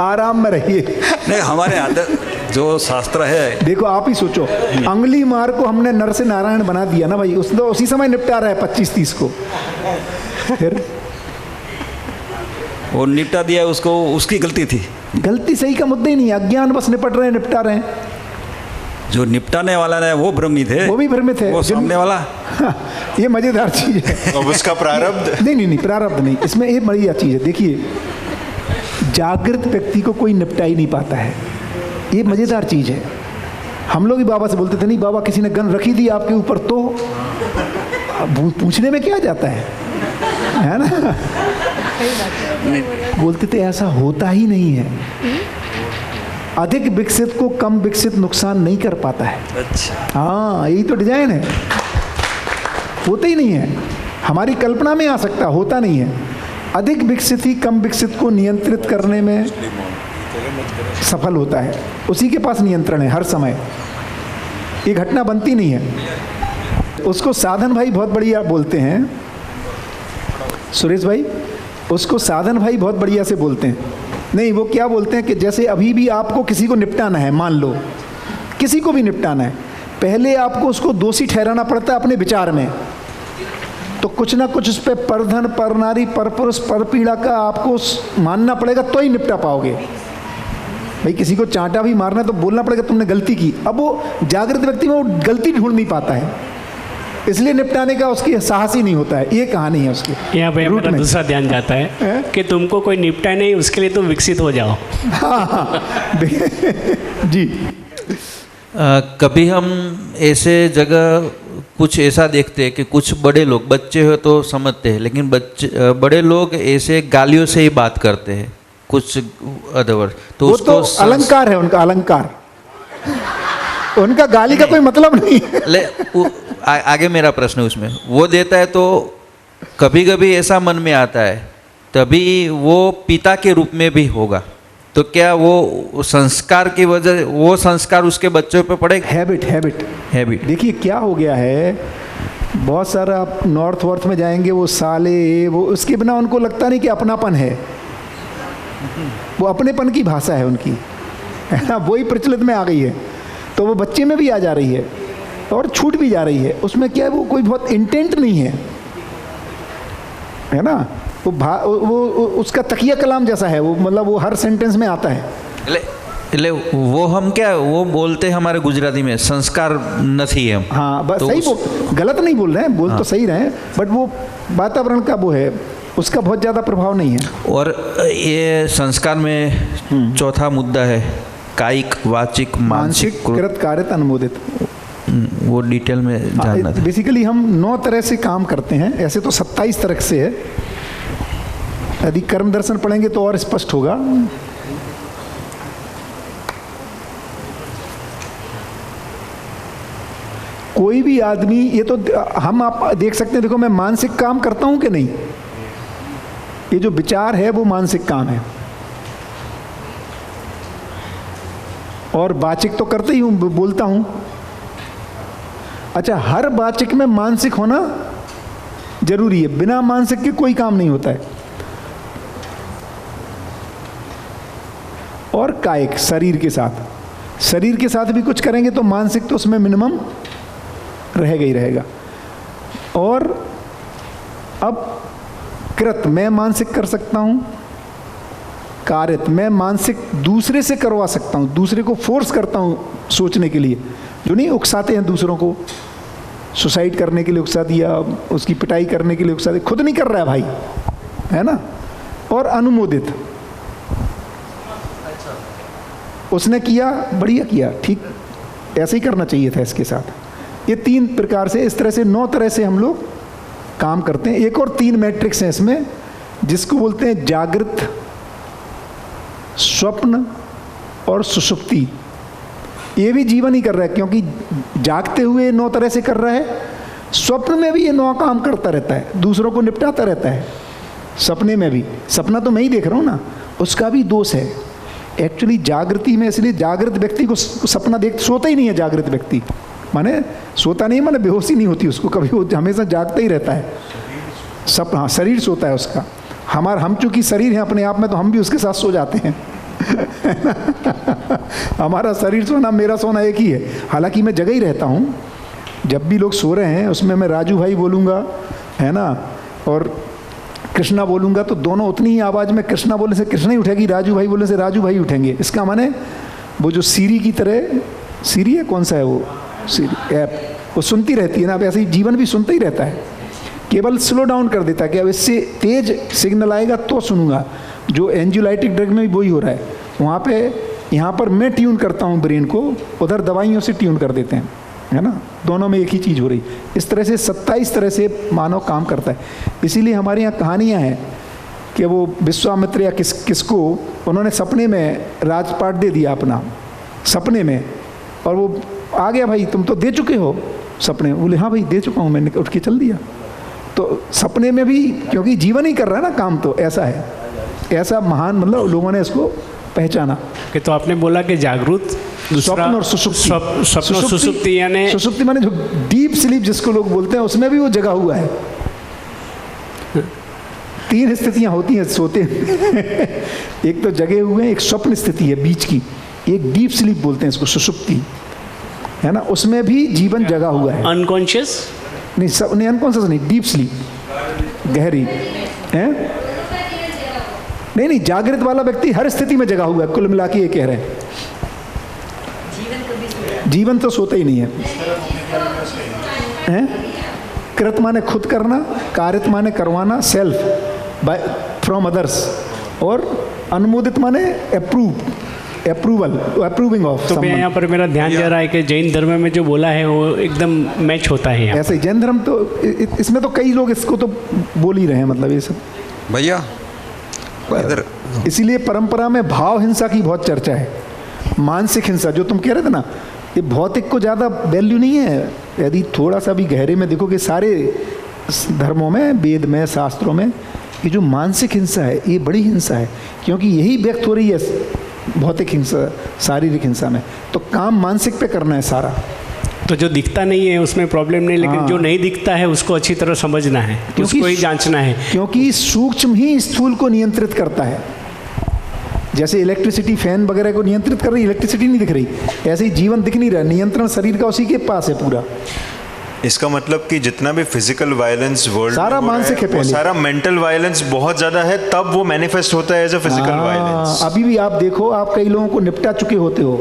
आराम में रहिए। नहीं, हमारे अंदर जो शास्त्र है, देखो आप ही सोचो, अंगुली मार को हमने नर से नारायण बना दिया ना भाई, उसने तो उसी समय निपटा रहा है 25-30 को। फिर वो निपटा दिया उसको, उसकी गलती थी। गलती सही का मुद्दा ही नहीं है, अज्ञान बस निपट रहे हैं, निपटा रहे हैं। जो निपटाने वाला है वो भ्रमित है, वो भी भ्रमित है, वो सामने वाला। हाँ, ये मजेदार चीज है। अब उसका प्रारब्ध नहीं प्रारब्ध नहीं, इसमें एक बढ़िया चीज है। देखिए जागृत व्यक्ति को कोई निपटा ही नहीं पाता है, ये मजेदार चीज है। हम लोग भी बाबा से बोलते थे, नहीं बाबा किसी ने गन रखी दी आपके ऊपर, तो पूछने में क्या जाता है ना। बोलते थे ऐसा होता ही नहीं है, अधिक विकसित को कम विकसित नुकसान नहीं कर पाता है। अच्छा, हाँ यही तो डिजाइन है, होता ही नहीं है। हमारी कल्पना में आ सकता, होता नहीं है। अधिक विकसित ही कम विकसित को नियंत्रित करने में सफल होता है, उसी के पास नियंत्रण है हर समय, ये घटना बनती नहीं है। उसको साधन भाई बहुत बढ़िया बोलते हैं, सुरेश भाई, उसको साधन भाई बहुत बढ़िया से बोलते हैं। नहीं वो क्या बोलते हैं कि जैसे अभी भी आपको किसी को निपटाना है, मान लो किसी को भी निपटाना है, पहले आपको उसको दोषी ठहराना पड़ता है अपने विचार में, तो कुछ ना कुछ उस पर परधन पर नारी पर पुरुष पर पीड़ा का आपको मानना पड़ेगा, तो ही निपटा पाओगे। भाई किसी को चांटा भी मारना है तो बोलना पड़ेगा तुमने गलती की। अब वो जागृत व्यक्ति में वो गलती ढूंढ नहीं पाता है, इसलिए निपटाने का उसकी साहस ही नहीं होता है। ये कहानी है उसकी। यहाँ पे मेरा दूसरा ध्यान जाता है कि तुमको कोई निपटा नहीं, उसके लिए तुम विकसित हो जाओ। हाँ जी। कभी हम ऐसे जगह कुछ ऐसा देखते हैं कि कुछ बड़े लोग, बच्चे हो तो समझते हैं, लेकिन बड़े लोग ऐसे गालियों से ही बात करते हैं, कुछ अदर, तो वो उसको तो अलंकार है उनका, अलंकार, उनका गाली का कोई मतलब नहीं है। आगे मेरा प्रश्न उसमें वो देता है, तो कभी कभी ऐसा मन में आता है, तभी वो पिता के रूप में भी होगा, तो क्या वो संस्कार की वजह, वो संस्कार उसके बच्चों पे पड़ेगा? हैबिट। देखिए क्या हो गया है, बहुत सारा आप नॉर्थ वॉर्थ में जाएंगे, वो साले वो उसके बिना उनको लगता नहीं कि अपनापन है, वो अपनेपन की भाषा है उनकी, है ना, वही प्रचलित में आ गई है, तो वो बच्चे में भी आ जा रही है और छूट भी जा रही है। उसमें क्या है, वो कोई बहुत इंटेंट नहीं है ना, वो उसका तकिया कलाम जैसा है वो, मतलब वो हर सेंटेंस में आता है। એટલે वो हम क्या वो बोलते हैं हमारे गुजराती में संस्कार नहीं है। हाँ बस तो सही गलत नहीं बोल रहे हैं, बोल तो सही रहे हैं, बट वो वातावरण का वो है, उसका बहुत ज़्यादा प्रभाव नहीं है। और ये संस्कार में चौथा मुद्दा है कायिक वाचिक मानसिक कृत कार्यत अनुमोदित। वो डिटेल में जानना था। बेसिकली हम 9 तरह से काम करते हैं, ऐसे तो 27 तरह से है, यदि कर्म दर्शन पढ़ेंगे तो और स्पष्ट होगा। कोई भी आदमी, ये तो हम आप देख सकते हैं, देखो मैं मानसिक काम करता हूं कि नहीं, ये जो विचार है वो मानसिक काम है, और वाचिक तो करते ही हूं, बोलता हूं। अच्छा, हर वाचिक में मानसिक होना जरूरी है, बिना मानसिक के कोई काम नहीं होता है। और कायिक शरीर के साथ भी कुछ करेंगे तो मानसिक तो उसमें मिनिमम रहेगा ही रहेगा। और अब कृत मैं मानसिक कर सकता हूं, कारित मैं मानसिक दूसरे से करवा सकता हूं, दूसरे को फोर्स करता हूं सोचने के लिए, जो नहीं उकसाते हैं दूसरों को, सुसाइड करने के लिए उकसा दिया, उसकी पिटाई करने के लिए उकसा दिया, खुद नहीं कर रहा है भाई, है ना। और अनुमोदित, उसने किया, बढ़िया किया, ठीक ऐसे ही करना चाहिए था इसके साथ। ये 3 प्रकार से, इस तरह से 9 तरह से हम लोग काम करते हैं। एक और 3 मैट्रिक्स हैं इसमें, जिसको बोलते हैं जागृत, स्वप्न और सुषुप्ति। ये भी जीवन ही कर रहा है, क्योंकि जागते हुए 9 तरह से कर रहा है, स्वप्न में भी ये 9 काम करता रहता है, दूसरों को निपटाता रहता है। सपने में भी, सपना तो मैं ही देख रहा हूँ ना, उसका भी दोष है एक्चुअली जागृति में। इसलिए जागृत व्यक्ति को सपना देख, सोता ही नहीं है जागृत व्यक्ति, माने सोता नहीं, माने बेहोशी नहीं होती उसको कभी, वो हमेशा जागता ही रहता है। हाँ, शरीर सोता है उसका। हम चूंकि शरीर है अपने आप में, तो हम भी उसके साथ सो जाते हैं हमारा शरीर सोना, मेरा सोना एक ही है। हालांकि मैं जगह ही रहता हूँ, जब भी लोग सो रहे हैं उसमें मैं राजू भाई बोलूँगा, है ना, और कृष्णा बोलूँगा, तो दोनों उतनी ही आवाज़ में, कृष्णा बोलने से कृष्णा ही उठेगी, राजू भाई बोलने से राजू भाई उठेंगे। इसका माने वो जो सीरी की तरह, सीरी है, कौन सा है वो सीरी ऐप, वो सुनती रहती है ना। अब ऐसे ही जीवन भी सुनता ही रहता है, केवल स्लो डाउन कर देता है कि अब इससे तेज सिग्नल आएगा तो सुनूंगा। जो एंजियोलाइटिक ड्रग में भी वही हो रहा है, वहाँ पे, यहाँ पर मैं ट्यून करता हूँ ब्रेन को, उधर दवाइयों से ट्यून कर देते हैं, है ना। दोनों में एक ही चीज़ हो रही। इस तरह से 27 तरह से मानव काम करता है। इसीलिए हमारे यहाँ कहानियाँ हैं कि वो विश्वामित्र या किसको उन्होंने सपने में राजपाट दे दिया अपना, सपने में, और वो आ गया, भाई तुम तो दे चुके हो सपने, बोले हाँ भाई दे चुका हूँ, मैंने उठ के चल दिया। तो सपने में भी, क्योंकि जीवन ही कर रहा है ना काम, तो ऐसा है, ऐसा महान, मतलब लोगों ने इसको पहचाना। कि तो आपने बोला कि जागृत, स्वप्न और सुषुप्ति। स्वप्न और सुषुप्ति, यानी सुषुप्ति माने जो डीप स्लीप जिसको लोग बोलते हैं, उसमें भी वो जगा हुआ है। 3 स्थितियां होती हैं सोते एक तो जगे हुए हैं, एक स्वप्न स्थिति है बीच की, एक डीप स्लीप बोलते हैं इसको, सुषुप्ति, है ना। उसमें भी जीवन जगा हुआ है। अनकॉन्शियस नहीं, अनकॉन्शियस नहीं, डीप स्लीप, गहरी है। नहीं, जागृत वाला व्यक्ति हर स्थिति में जगा हुआ है, कुल मिला के ये कह रहे हैं। जीवन तो सोता ही नहीं है। कृत माने खुद करना, कारित माने करवाना, सेल्फ बाय फ्रॉम अदर्स, और अनुमोदित माने अप्रूविंग ऑफ। तो यहाँ पर मेरा ध्यान जा रहा है कि जैन धर्म में जो बोला है वो एकदम मैच होता है यहाँ। ऐसे जैन धर्म तो इसमें तो कई लोग इसको तो बोल ही रहे हैं, मतलब ये सब भैया इधर। इसीलिए परंपरा में भाव हिंसा की बहुत चर्चा है। मानसिक हिंसा जो तुम कह रहे थे ना, ये भौतिक को ज़्यादा वैल्यू नहीं है। यदि थोड़ा सा भी गहरे में देखोगे, सारे धर्मों में, वेद में, शास्त्रों में, ये जो मानसिक हिंसा है ये बड़ी हिंसा है, क्योंकि यही व्यक्त हो रही है भौतिक हिंसा, शारीरिक हिंसा में। तो काम मानसिक पे करना है सारा। तो जो दिखता नहीं है उसमें प्रॉब्लम नहीं, लेकिन जो नहीं दिखता है उसको अच्छी तरह समझना है, उसको ही जांचना है, क्योंकि सूक्ष्म ही स्थूल को नियंत्रित करता है। जैसे इलेक्ट्रिसिटी फैन वगैरह को नियंत्रित कर रही, इलेक्ट्रिसिटी नहीं दिख रही, ऐसे ही जीवन दिख नहीं रहा, नियंत्रण शरीर का उसी के पास है पूरा। इसका मतलब कि जितना भी फिजिकल वायलेंस वर्ल्ड सारा मानसिक है पहले, सारा मेंटल वायलेंस बहुत ज्यादा है, तब वो मैनिफेस्ट होता है एज अ फिजिकल वायलेंस। अभी भी आप देखो, आप कई लोगों को निपटा चुके होते हो।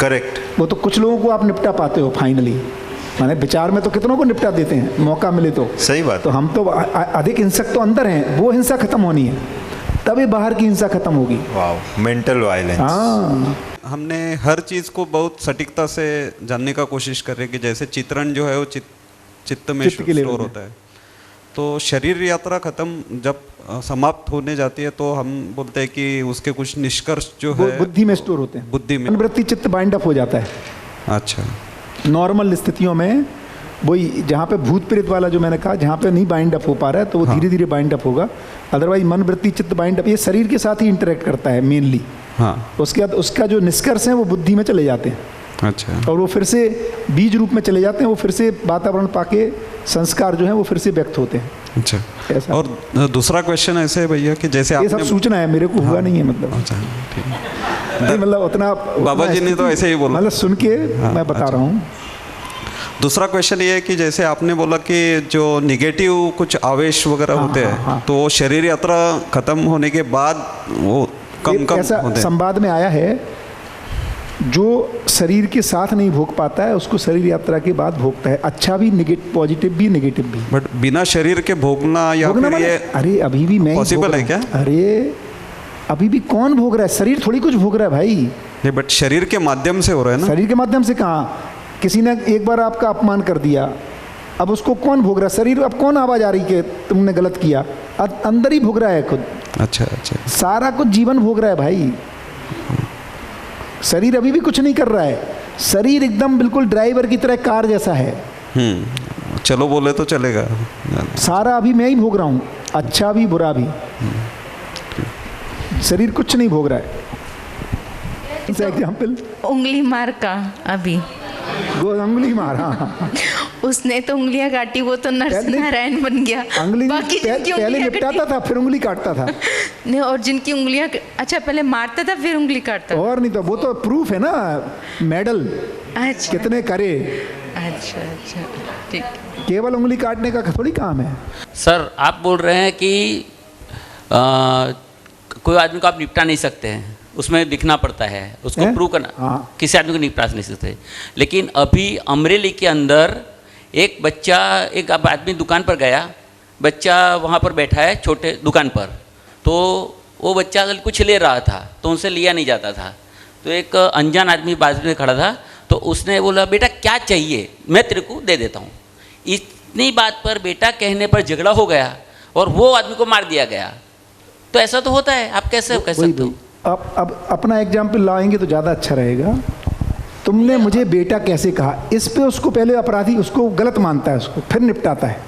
करेक्ट। वो तो कुछ लोगों को आप निपटा पाते हो फाइनली, माने विचार में तो कितनों को निपटा देते हैं मौका मिले तो। सही बात। तो हम तो अधिक हिंसक तो अंदर हैं, वो हिंसा खत्म होनी है तभी बाहर की हिंसा खत्म होगी। वाह, मेंटल वायलेंस। हाँ, हमने हर चीज़ को बहुत सटीकता से जानने का कोशिश कर रहे हैं कि जैसे चित्रण जो है वो चित्त में स्टोर होता है। तो शरीर यात्रा खत्म जब समाप्त होने जाती है तो हम बोलते हैं कि उसके कुछ निष्कर्ष जो है बुद्धि में स्टोर होते हैं, बुद्धि में मनवृत्ति चित्त बाइंड अप हो जाता है। अच्छा, नॉर्मल स्थितियों में वही जहाँ पे भूत प्रेत वाला जो मैंने कहा, जहाँ पे नहीं बाइंड अप हो पा रहा है तो वो धीरे धीरे बाइंड अप होगा। अदरवाइज मन वृत्ति चित्त बाइंड अप ये शरीर के साथ ही इंटरेक्ट करता है मेनली। हाँ, उसके बाद उसका जो निष्कर्ष है वो बुद्धि में चले जाते हैं। अच्छा, और वो फिर से बीज रूप में चले जाते हैं, वो फिर से वातावरण पाके संस्कार जो है वो फिर से व्यक्त होते हैं। अच्छा, ऐसा। और दूसरा क्वेश्चन ऐसे है भैया कि जैसे ये सब सूचना है, मेरे को हुआ नहीं है मतलब। अच्छा, ठीक नहीं, मतलब उतना बाबा जी ने तो ऐसे ही बोला, मतलब सुन के मैं बता रहा हूँ। दूसरा क्वेश्चन ये है कि जैसे आपने बोला कि जो निगेटिव कुछ आवेश वगैरह होते हैं तो शरीर यात्रा खत्म होने के बाद वो कम ऐसा होते हैं। संवाद में आया है, जो शरीर के साथ नहीं भोग पाता है उसको शरीर यात्रा के बाद भोगता है, अच्छा भी पॉजिटिव भी नेगेटिव भी। बट बिना शरीर के भोगना या भोगना फिर ये अरे अभी भी मैं पॉसिबल है क्या? अरे अभी भी कौन भोग रहा है? शरीर थोड़ी कुछ भोग रहा है भाई। नहीं, बट शरीर के माध्यम से हो रहा है ना। शरीर के माध्यम से कहाँ? किसी ने एक बार आपका अपमान कर दिया, अब उसको कौन भोग रहा है? शरीर। अब कौन आवाज आ रही कि तुमने गलत किया? अंदर ही भोग रहा है खुद। अच्छा अच्छा, सारा कुछ जीवन भोग रहा है भाई। शरीर अभी भी कुछ नहीं कर रहा है, शरीर एकदम बिल्कुल ड्राइवर की तरह कार जैसा है। चलो बोले तो चलेगा। सारा अभी मैं ही भोग रहा हूँ, अच्छा भी बुरा भी। शरीर कुछ नहीं भोग रहा है। एग्जाम्पल उंगली मार का, अभी वो उंगली मार, हाँ उसने तो उंगलियां काटी, वो तो नरसिंह बन गया। बाकी पहले निपटाता था फिर उंगली काटता था। नहीं, और जिनकी उंगलियां, अच्छा पहले मारता था फिर उंगली काटता था। और नहीं तो वो तो प्रूफ है ना, मेडल। अच्छा, कितने करे। अच्छा अच्छा, ठीक। केवल उंगली काटने का थोड़ी काम है। सर आप बोल रहे हैं कि कोई आदमी को आप निपटा नहीं सकते हैं, उसमें दिखना पड़ता है, उसको प्रूव करना। किसी आदमी को निपटा नहीं सकते। लेकिन अभी अमरेली के अंदर एक बच्चा, एक आदमी दुकान पर गया, बच्चा वहाँ पर बैठा है छोटे दुकान पर, तो वो बच्चा कुछ ले रहा था तो उनसे लिया नहीं जाता था। तो एक अनजान आदमी बाजू में खड़ा था, तो उसने बोला बेटा क्या चाहिए, मैं तेरे को दे देता हूँ। इतनी बात पर बेटा कहने पर झगड़ा हो गया और वो आदमी को मार दिया गया। तो ऐसा तो होता है, आप कैसे कह सकते हो? अब अपना एग्जाम्पल लाएंगे तो ज़्यादा अच्छा रहेगा। तुमने मुझे बेटा कैसे कहा, इस पे उसको पहले अपराधी उसको गलत मानता है, उसको फिर निपटाता है।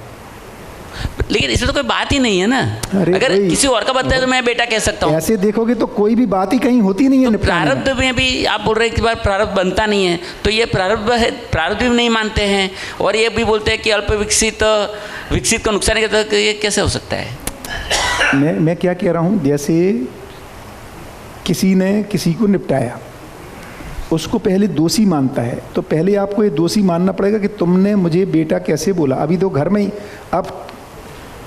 लेकिन इसमें तो कोई बात ही नहीं है ना। अगर किसी और का बताए तो मैं बेटा कह सकता हूँ। ऐसे देखोगे तो कोई भी बात ही कहीं होती नहीं है। तो प्रारब्ध में भी आप बोल रहे हैं कि बार प्रारब्ध बनता नहीं है, तो ये प्रारब्ध है, प्रारब्ध भी नहीं मानते हैं और ये भी बोलते हैं कि अल्प विकसित को नुकसान करता है। ये कैसे हो सकता है? मैं क्या कह रहा हूँ, जैसे किसी ने किसी को निपटाया, उसको पहले दोषी मानता है, तो पहले आपको ये दोषी मानना पड़ेगा कि तुमने मुझे बेटा कैसे बोला। अभी तो घर में ही आप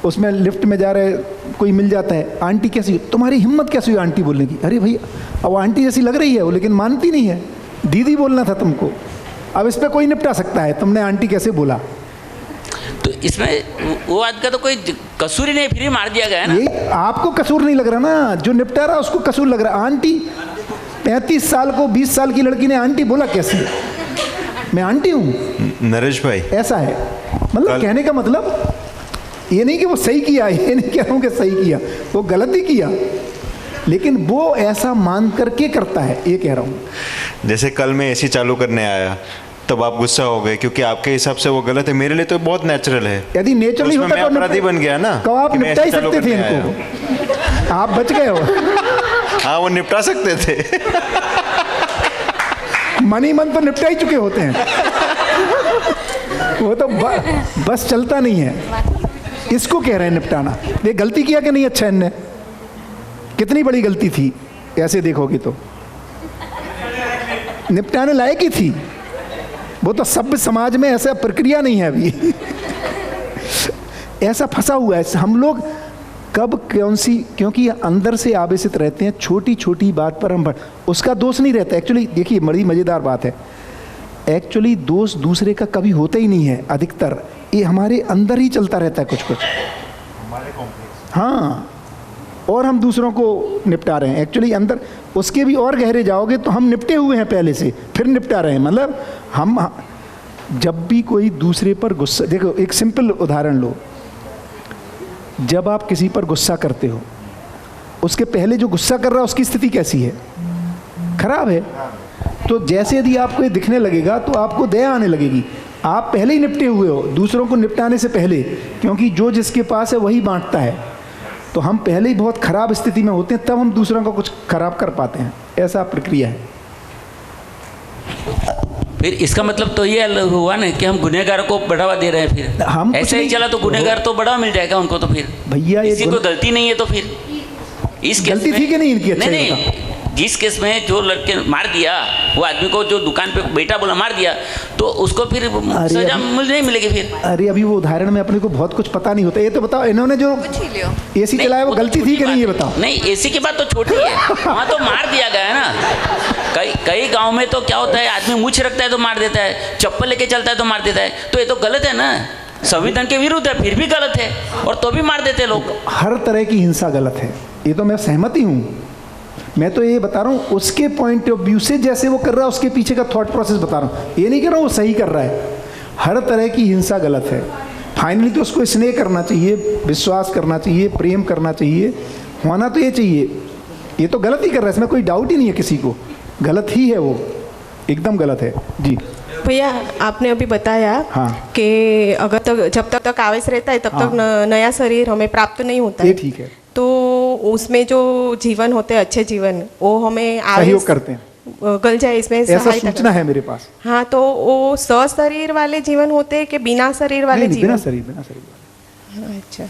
उसमें लिफ्ट में जा रहे, कोई मिल जाता है, आंटी कैसी, तुम्हारी हिम्मत कैसी हुई आंटी बोलने की? अरे भाई अब आंटी जैसी लग रही है वो, लेकिन मानती नहीं है, दीदी बोलना था तुमको। अब इस पर कोई निपटा सकता है, तुमने आंटी कैसे बोला। तो इसमें वो आदमी का तो कोई कसूर ही नहीं, फिर ही मार दिया गया ना। ये आपको कसूर नहीं लग रहा ना, जो निपटा रहा उसको कसूर लग रहा। आंटी 35 साल को 20 साल की लड़की ने आंटी बोला कैसे? मैं आंटी हूँ नरेश भाई, ऐसा है। मतलब कहने का मतलब ये नहीं कि वो सही किया, ये नहीं कह रहा हूँ कि सही किया, वो गलत ही किया, लेकिन वो ऐसा मान करके करता है, ये कह रहा हूँ। जैसे कल मैं एसी चालू करने आया तब आप गुस्सा हो गए क्योंकि आपके हिसाब से वो गलत है, मेरे लिए तो बहुत नेचुरल है। यदि नेचुरली होता तो अपराधी बन गया ना। तो आप निपटा ही सकते थे इनको, आप बच गए हो। हाँ वो निपटा सकते थे। मन ही मन तो निपटा ही चुके होते हैं, वो तो बस चलता नहीं है। इसको कह रहे हैं निपटाना। ये गलती किया कि नहीं? अच्छा, इनने कितनी बड़ी गलती थी, ऐसे देखोगे तो निपटाने लायक ही थी, वो तो सभ्य समाज में ऐसा प्रक्रिया नहीं है अभी। ऐसा फंसा हुआ है हम लोग। कब कौन सी, क्योंकि अंदर से आवेशित रहते हैं, छोटी छोटी बात पर हम उसका दोष नहीं रहता। एक्चुअली देखिए बड़ी मज़ेदार बात है, एक्चुअली दोष दूसरे का कभी होता ही नहीं है, अधिकतर ये हमारे अंदर ही चलता रहता है कुछ कुछ। हाँ, और हम दूसरों को निपटा रहे हैं एक्चुअली अंदर। उसके भी और गहरे जाओगे तो हम निपटे हुए हैं पहले से, फिर निपटा रहे हैं। मतलब हम जब भी कोई दूसरे पर गुस्सा, देखो एक सिंपल उदाहरण लो, जब आप किसी पर गुस्सा करते हो, उसके पहले जो गुस्सा कर रहा है उसकी स्थिति कैसी है? खराब है। तो जैसे यदि आपको ये दिखने लगेगा तो आपको दया आने लगेगी। आप पहले ही निपटे हुए हो दूसरों को निपटाने से पहले, क्योंकि जो जिसके पास है वही बांटता है। तो हम पहले ही बहुत खराब स्थिति में होते हैं, तब हम दूसरों का कुछ खराब कर पाते हैं। ऐसा प्रक्रिया है। फिर इसका मतलब तो ये हुआ ना कि हम गुनहगारों को बढ़ावा दे रहे हैं। फिर हम ऐसे ही चला तो गुनहगार तो बढ़ावा मिल जाएगा उनको। तो फिर भैया इसी कोई गलती नहीं है तो फिर इस गलती थी कि नहीं इनकी? नहीं, जिस केस में जो लड़के मार दिया, वो आदमी को जो दुकान पे बेटा बोला मार दिया, तो उसको फिर सजा नहीं मिलेगी फिर। अरे अभी वो उदाहरण में अपने को बहुत कुछ पता नहीं होता। ये तो बताओ, इन्होंने जो एसी चलाया वो गलती थी कि नहीं, ये बताओ। नहीं, एसी की बात तो छोटी है, वहाँ तो मार दिया गया है ना। कई गाँव में तो क्या होता है, आदमी मूछ रखता है तो मार देता है, चप्पल लेके चलता है तो मार देता है। तो ये तो गलत है ना, संविधान के विरुद्ध है, फिर भी गलत है, और तो भी मार देते लोग। हर तरह की हिंसा गलत है, ये तो मैं सहमत ही हूँ। मैं तो ये बता रहा हूँ उसके पॉइंट ऑफ व्यू से, जैसे वो कर रहा है उसके पीछे का थॉट प्रोसेस बता रहा हूँ। ये नहीं कह रहा हूँ वो सही कर रहा है। हर तरह की हिंसा गलत है। फाइनली तो उसको स्नेह करना चाहिए, विश्वास करना चाहिए, प्रेम करना चाहिए, होना तो ये चाहिए। ये तो गलत ही कर रहा है, इसमें कोई डाउट ही नहीं है किसी को। गलत ही है वो, एकदम गलत है जी। भैया आपने अभी बताया कि अगर तक जब तक आवेश रहता है तब तक नया शरीर हमें प्राप्त नहीं होता है। ठीक है। तो उसमें जो जीवन होते हैं अच्छे जीवन, वो हमें सहयोग करते हैं, गल जाए इसमें ऐसा सूचना है मेरे पास। हाँ, तो वो सशरीर वाले जीवन होते हैं कि बिना शरीर वाले जीवन? बिना शरीर। अच्छा,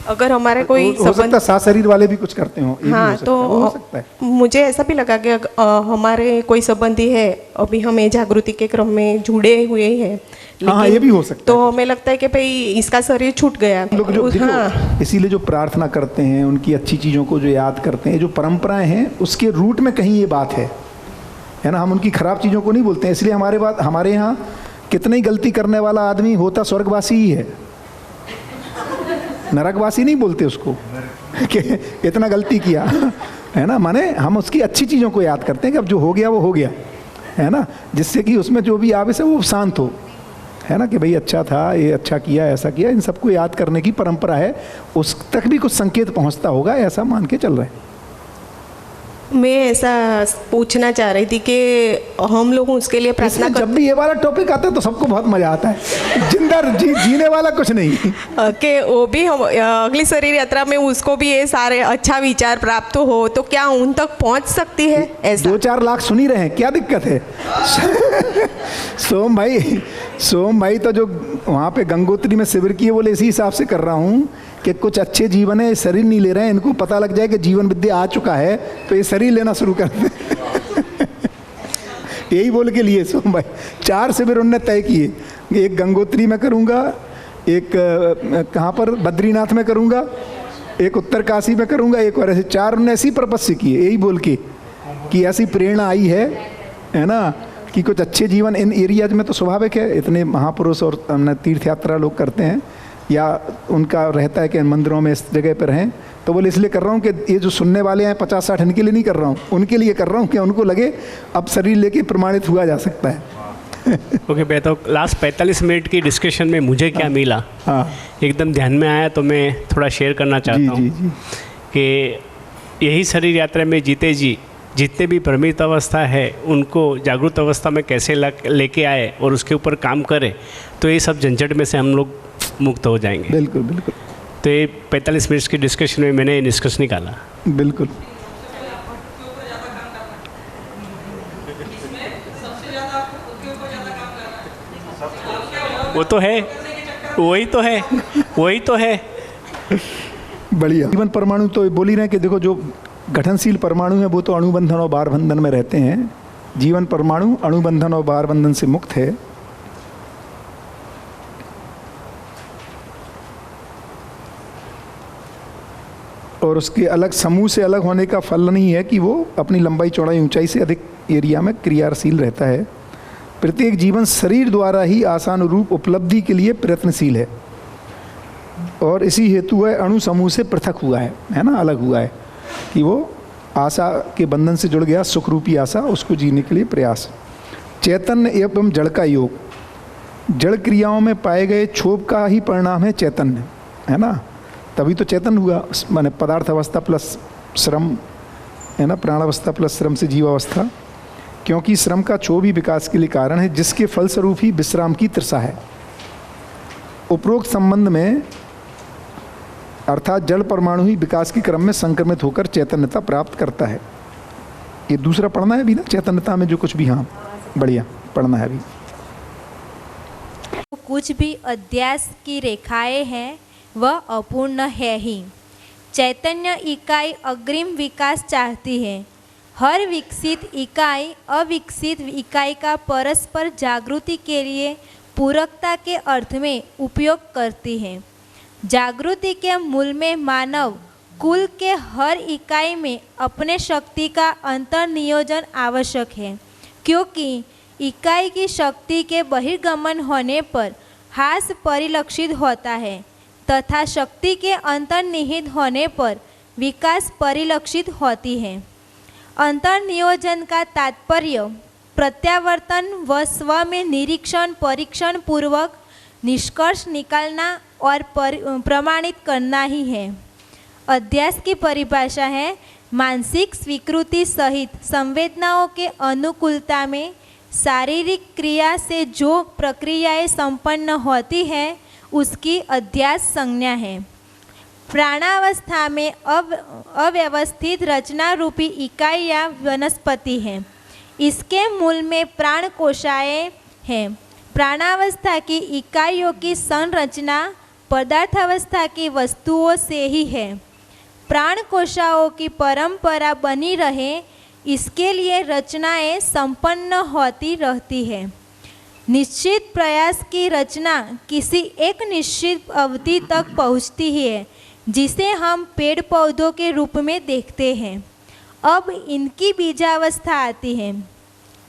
अगर हमारे कोई हो सकता है साथ शरीर वाले भी कुछ करते हो। हाँ, तो मुझे ऐसा भी लगा कि हमारे कोई संबंधी है, अभी हमें जागृति के क्रम में जुड़े हुए हैं, हाँ, ये भी हो सकता है। तो हमें लगता है कि भाई इसका शरीर छूट गया। लोग जो इसीलिए जो प्रार्थना करते हैं, उनकी अच्छी चीज़ों को जो याद करते हैं, जो परंपराएं हैं, उसके रूट में कहीं ये बात है ना। हम उनकी खराब चीज़ों को नहीं बोलते हैं। इसलिए हमारे यहाँ कितनी ही गलती करने वाला आदमी होता स्वर्गवासी ही है, नरकवासी नहीं बोलते उसको कि इतना गलती किया, है ना। माने हम उसकी अच्छी चीज़ों को याद करते हैं कि अब जो हो गया वो हो गया, है ना, जिससे कि उसमें जो भी आवेश है वो शांत हो, है ना, कि भाई अच्छा था, ये अच्छा किया, ऐसा किया। इन सबको याद करने की परंपरा है, उस तक भी कुछ संकेत पहुंचता होगा, ऐसा मान के चल रहे हैं। मैं ऐसा पूछना चाह रही थी कि हम लोग उसके लिए प्रार्थना जब भी ये वाला टॉपिक आता है तो सबको बहुत मजा आता है। जिंदा जीने वाला कुछ नहीं कि वो भी हम अगली शरीर यात्रा में उसको भी ये सारे अच्छा विचार प्राप्त हो, तो क्या उन तक पहुंच सकती है? ऐसा 2-4 लाख सुन ही रहे हैं, क्या दिक्कत है? सोम भाई तो जो वहाँ पे गंगोत्री में शिविर किए, बोले इसी हिसाब से कर रहा हूँ कि कुछ अच्छे जीवन है, शरीर नहीं ले रहे हैं, इनको पता लग जाए कि जीवन विद्या आ चुका है तो ये शरीर लेना शुरू कर दें। यही बोल के लिए सोम भाई 4 शिविर उनने तय किए, एक गंगोत्री में करूँगा, एक कहाँ पर बद्रीनाथ में करूँगा, एक उत्तर काशी में करूँगा, एक और ऐसे 4 उनने ऐसी पर्पस से किए, यही बोल के कि ऐसी प्रेरणा आई है ना, कि कुछ अच्छे जीवन इन एरियाज में तो स्वाभाविक है। इतने महापुरुष और तीर्थ यात्रा लोग करते हैं, या उनका रहता है कि मंदिरों में इस जगह पर रहें, तो बोले इसलिए कर रहा हूँ कि ये जो सुनने वाले हैं 50-60 इनके लिए नहीं कर रहा हूँ, उनके लिए कर रहा हूँ कि उनको लगे अब शरीर लेके प्रमाणित हुआ जा सकता है। ओके भैया, तो लास्ट 45 मिनट की डिस्कशन में मुझे क्या मिला, एकदम ध्यान में आया तो मैं थोड़ा शेयर करना चाहता हूँ कि यही शरीर यात्रा में जीते जी जितने भी भ्रमित अवस्था है उनको जागरूक अवस्था में कैसे लेके आए और उसके ऊपर काम करें, तो ये सब झंझट में से हम लोग मुक्त हो जाएंगे। बिल्कुल बिल्कुल। तो ये 45 मिनट की डिस्कशन में मैंने ये निष्कर्ष निकाला। बिल्कुल। वो तो है, वही तो है। बढ़िया। जीवन परमाणु तो बोल ही रहे हैं कि देखो जो गठनशील परमाणु है वो तो अणुबंधन और बार बंधन में रहते हैं, जीवन परमाणु अणुबंधन और बाहर बंधन से मुक्त है। और उसके अलग समूह से अलग होने का फल नहीं है कि वो अपनी लंबाई चौड़ाई ऊंचाई से अधिक एरिया में क्रियाशील रहता है। प्रत्येक जीवन शरीर द्वारा ही आशानुरूप उपलब्धि के लिए प्रयत्नशील है और इसी हेतु वह अणु समूह से पृथक हुआ है ना, अलग हुआ है कि वो आशा के बंधन से जुड़ गया, सुख रूपी आशा, उसको जीने के लिए प्रयास। चैतन्य एवं जड़ का योग, जड़ क्रियाओं में पाए गए क्षोभ का ही परिणाम है चैतन्य, है ना, तभी तो चैतन्य हुआ। माने पदार्थ अवस्था प्लस श्रम, है ना, प्राणावस्था प्लस श्रम से जीवावस्था, क्योंकि श्रम का क्षोभ ही विकास के लिए कारण है, जिसके फलस्वरूप ही विश्राम की तृषा है। उपरोक्त संबंध में अर्थात जड़ परमाणु ही विकास के क्रम में संक्रमित होकर चैतन्यता प्राप्त करता है। ये दूसरा पढ़ना है अभी ना, चैतन्यता में जो कुछ भी, हाँ बढ़िया पढ़ना है अभी। कुछ भी अध्यास की रेखाएं हैं वह अपूर्ण है ही। चैतन्य इकाई अग्रिम विकास चाहती है। हर विकसित इकाई अविकसित इकाई का परस्पर जागृति के लिए पूरकता के अर्थ में उपयोग करती है। जागृति के मूल में मानव कुल के हर इकाई में अपने शक्ति का अंतर्नियोजन आवश्यक है, क्योंकि इकाई की शक्ति के बहिर्गमन होने पर ह्रास परिलक्षित होता है तथा शक्ति के अंतर्निहित होने पर विकास परिलक्षित होती है। अंतर्नियोजन का तात्पर्य प्रत्यावर्तन व स्व में निरीक्षण परीक्षण पूर्वक निष्कर्ष निकालना और प्रमाणित करना ही है। अध्यास की परिभाषा है मानसिक स्वीकृति सहित संवेदनाओं के अनुकूलता में शारीरिक क्रिया से जो प्रक्रियाएं संपन्न होती हैं उसकी अध्यास संज्ञा है। प्राणावस्था में अव्यवस्थित रचना रूपी इकाई या वनस्पति है। इसके मूल में प्राण कोशाएं हैं। प्राणावस्था की इकाइयों की संरचना पदार्थावस्था की वस्तुओं से ही है। प्राण कोशाओं की परंपरा बनी रहे इसके लिए रचनाएं संपन्न होती रहती है। निश्चित प्रयास की रचना किसी एक निश्चित अवधि तक पहुंचती है, जिसे हम पेड़ पौधों के रूप में देखते हैं। अब इनकी बीजावस्था आती है।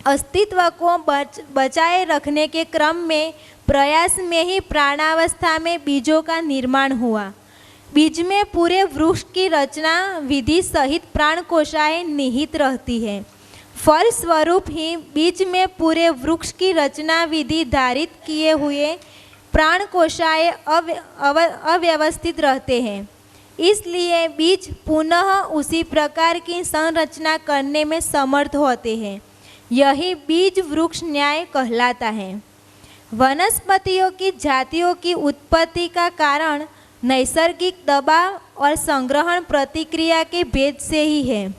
अस्तित्व को बचाए रखने के क्रम में प्रयास में ही प्राणावस्था में बीजों का निर्माण हुआ। बीज में पूरे वृक्ष की रचना विधि सहित प्राण कोशाएं निहित रहती है। फल स्वरूप ही बीज में पूरे वृक्ष की रचना विधि धारित किए हुए प्राण कोशाएं अव्यवस्थित रहते हैं। इसलिए बीज पुनः उसी प्रकार की संरचना करने में समर्थ होते हैं। यही बीज वृक्ष न्याय कहलाता है। वनस्पतियों की जातियों की उत्पत्ति का कारण नैसर्गिक दबाव और संग्रहण प्रतिक्रिया के भेद से ही है।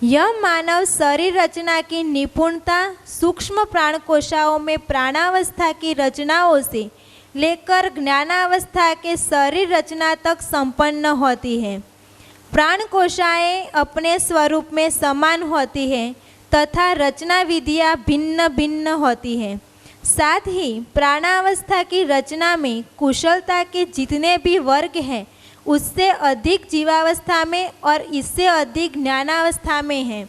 यह मानव शरीर रचना की निपुणता सूक्ष्म प्राणकोशाओं में प्राणावस्था की रचनाओं से लेकर ज्ञानावस्था के शरीर रचना तक संपन्न होती है। प्राणकोशाएं अपने स्वरूप में समान होती हैं तथा रचना विधियाँ भिन्न भिन्न होती हैं। साथ ही प्राणावस्था की रचना में कुशलता के जितने भी वर्ग हैं उससे अधिक जीवावस्था में और इससे अधिक ज्ञानावस्था में है,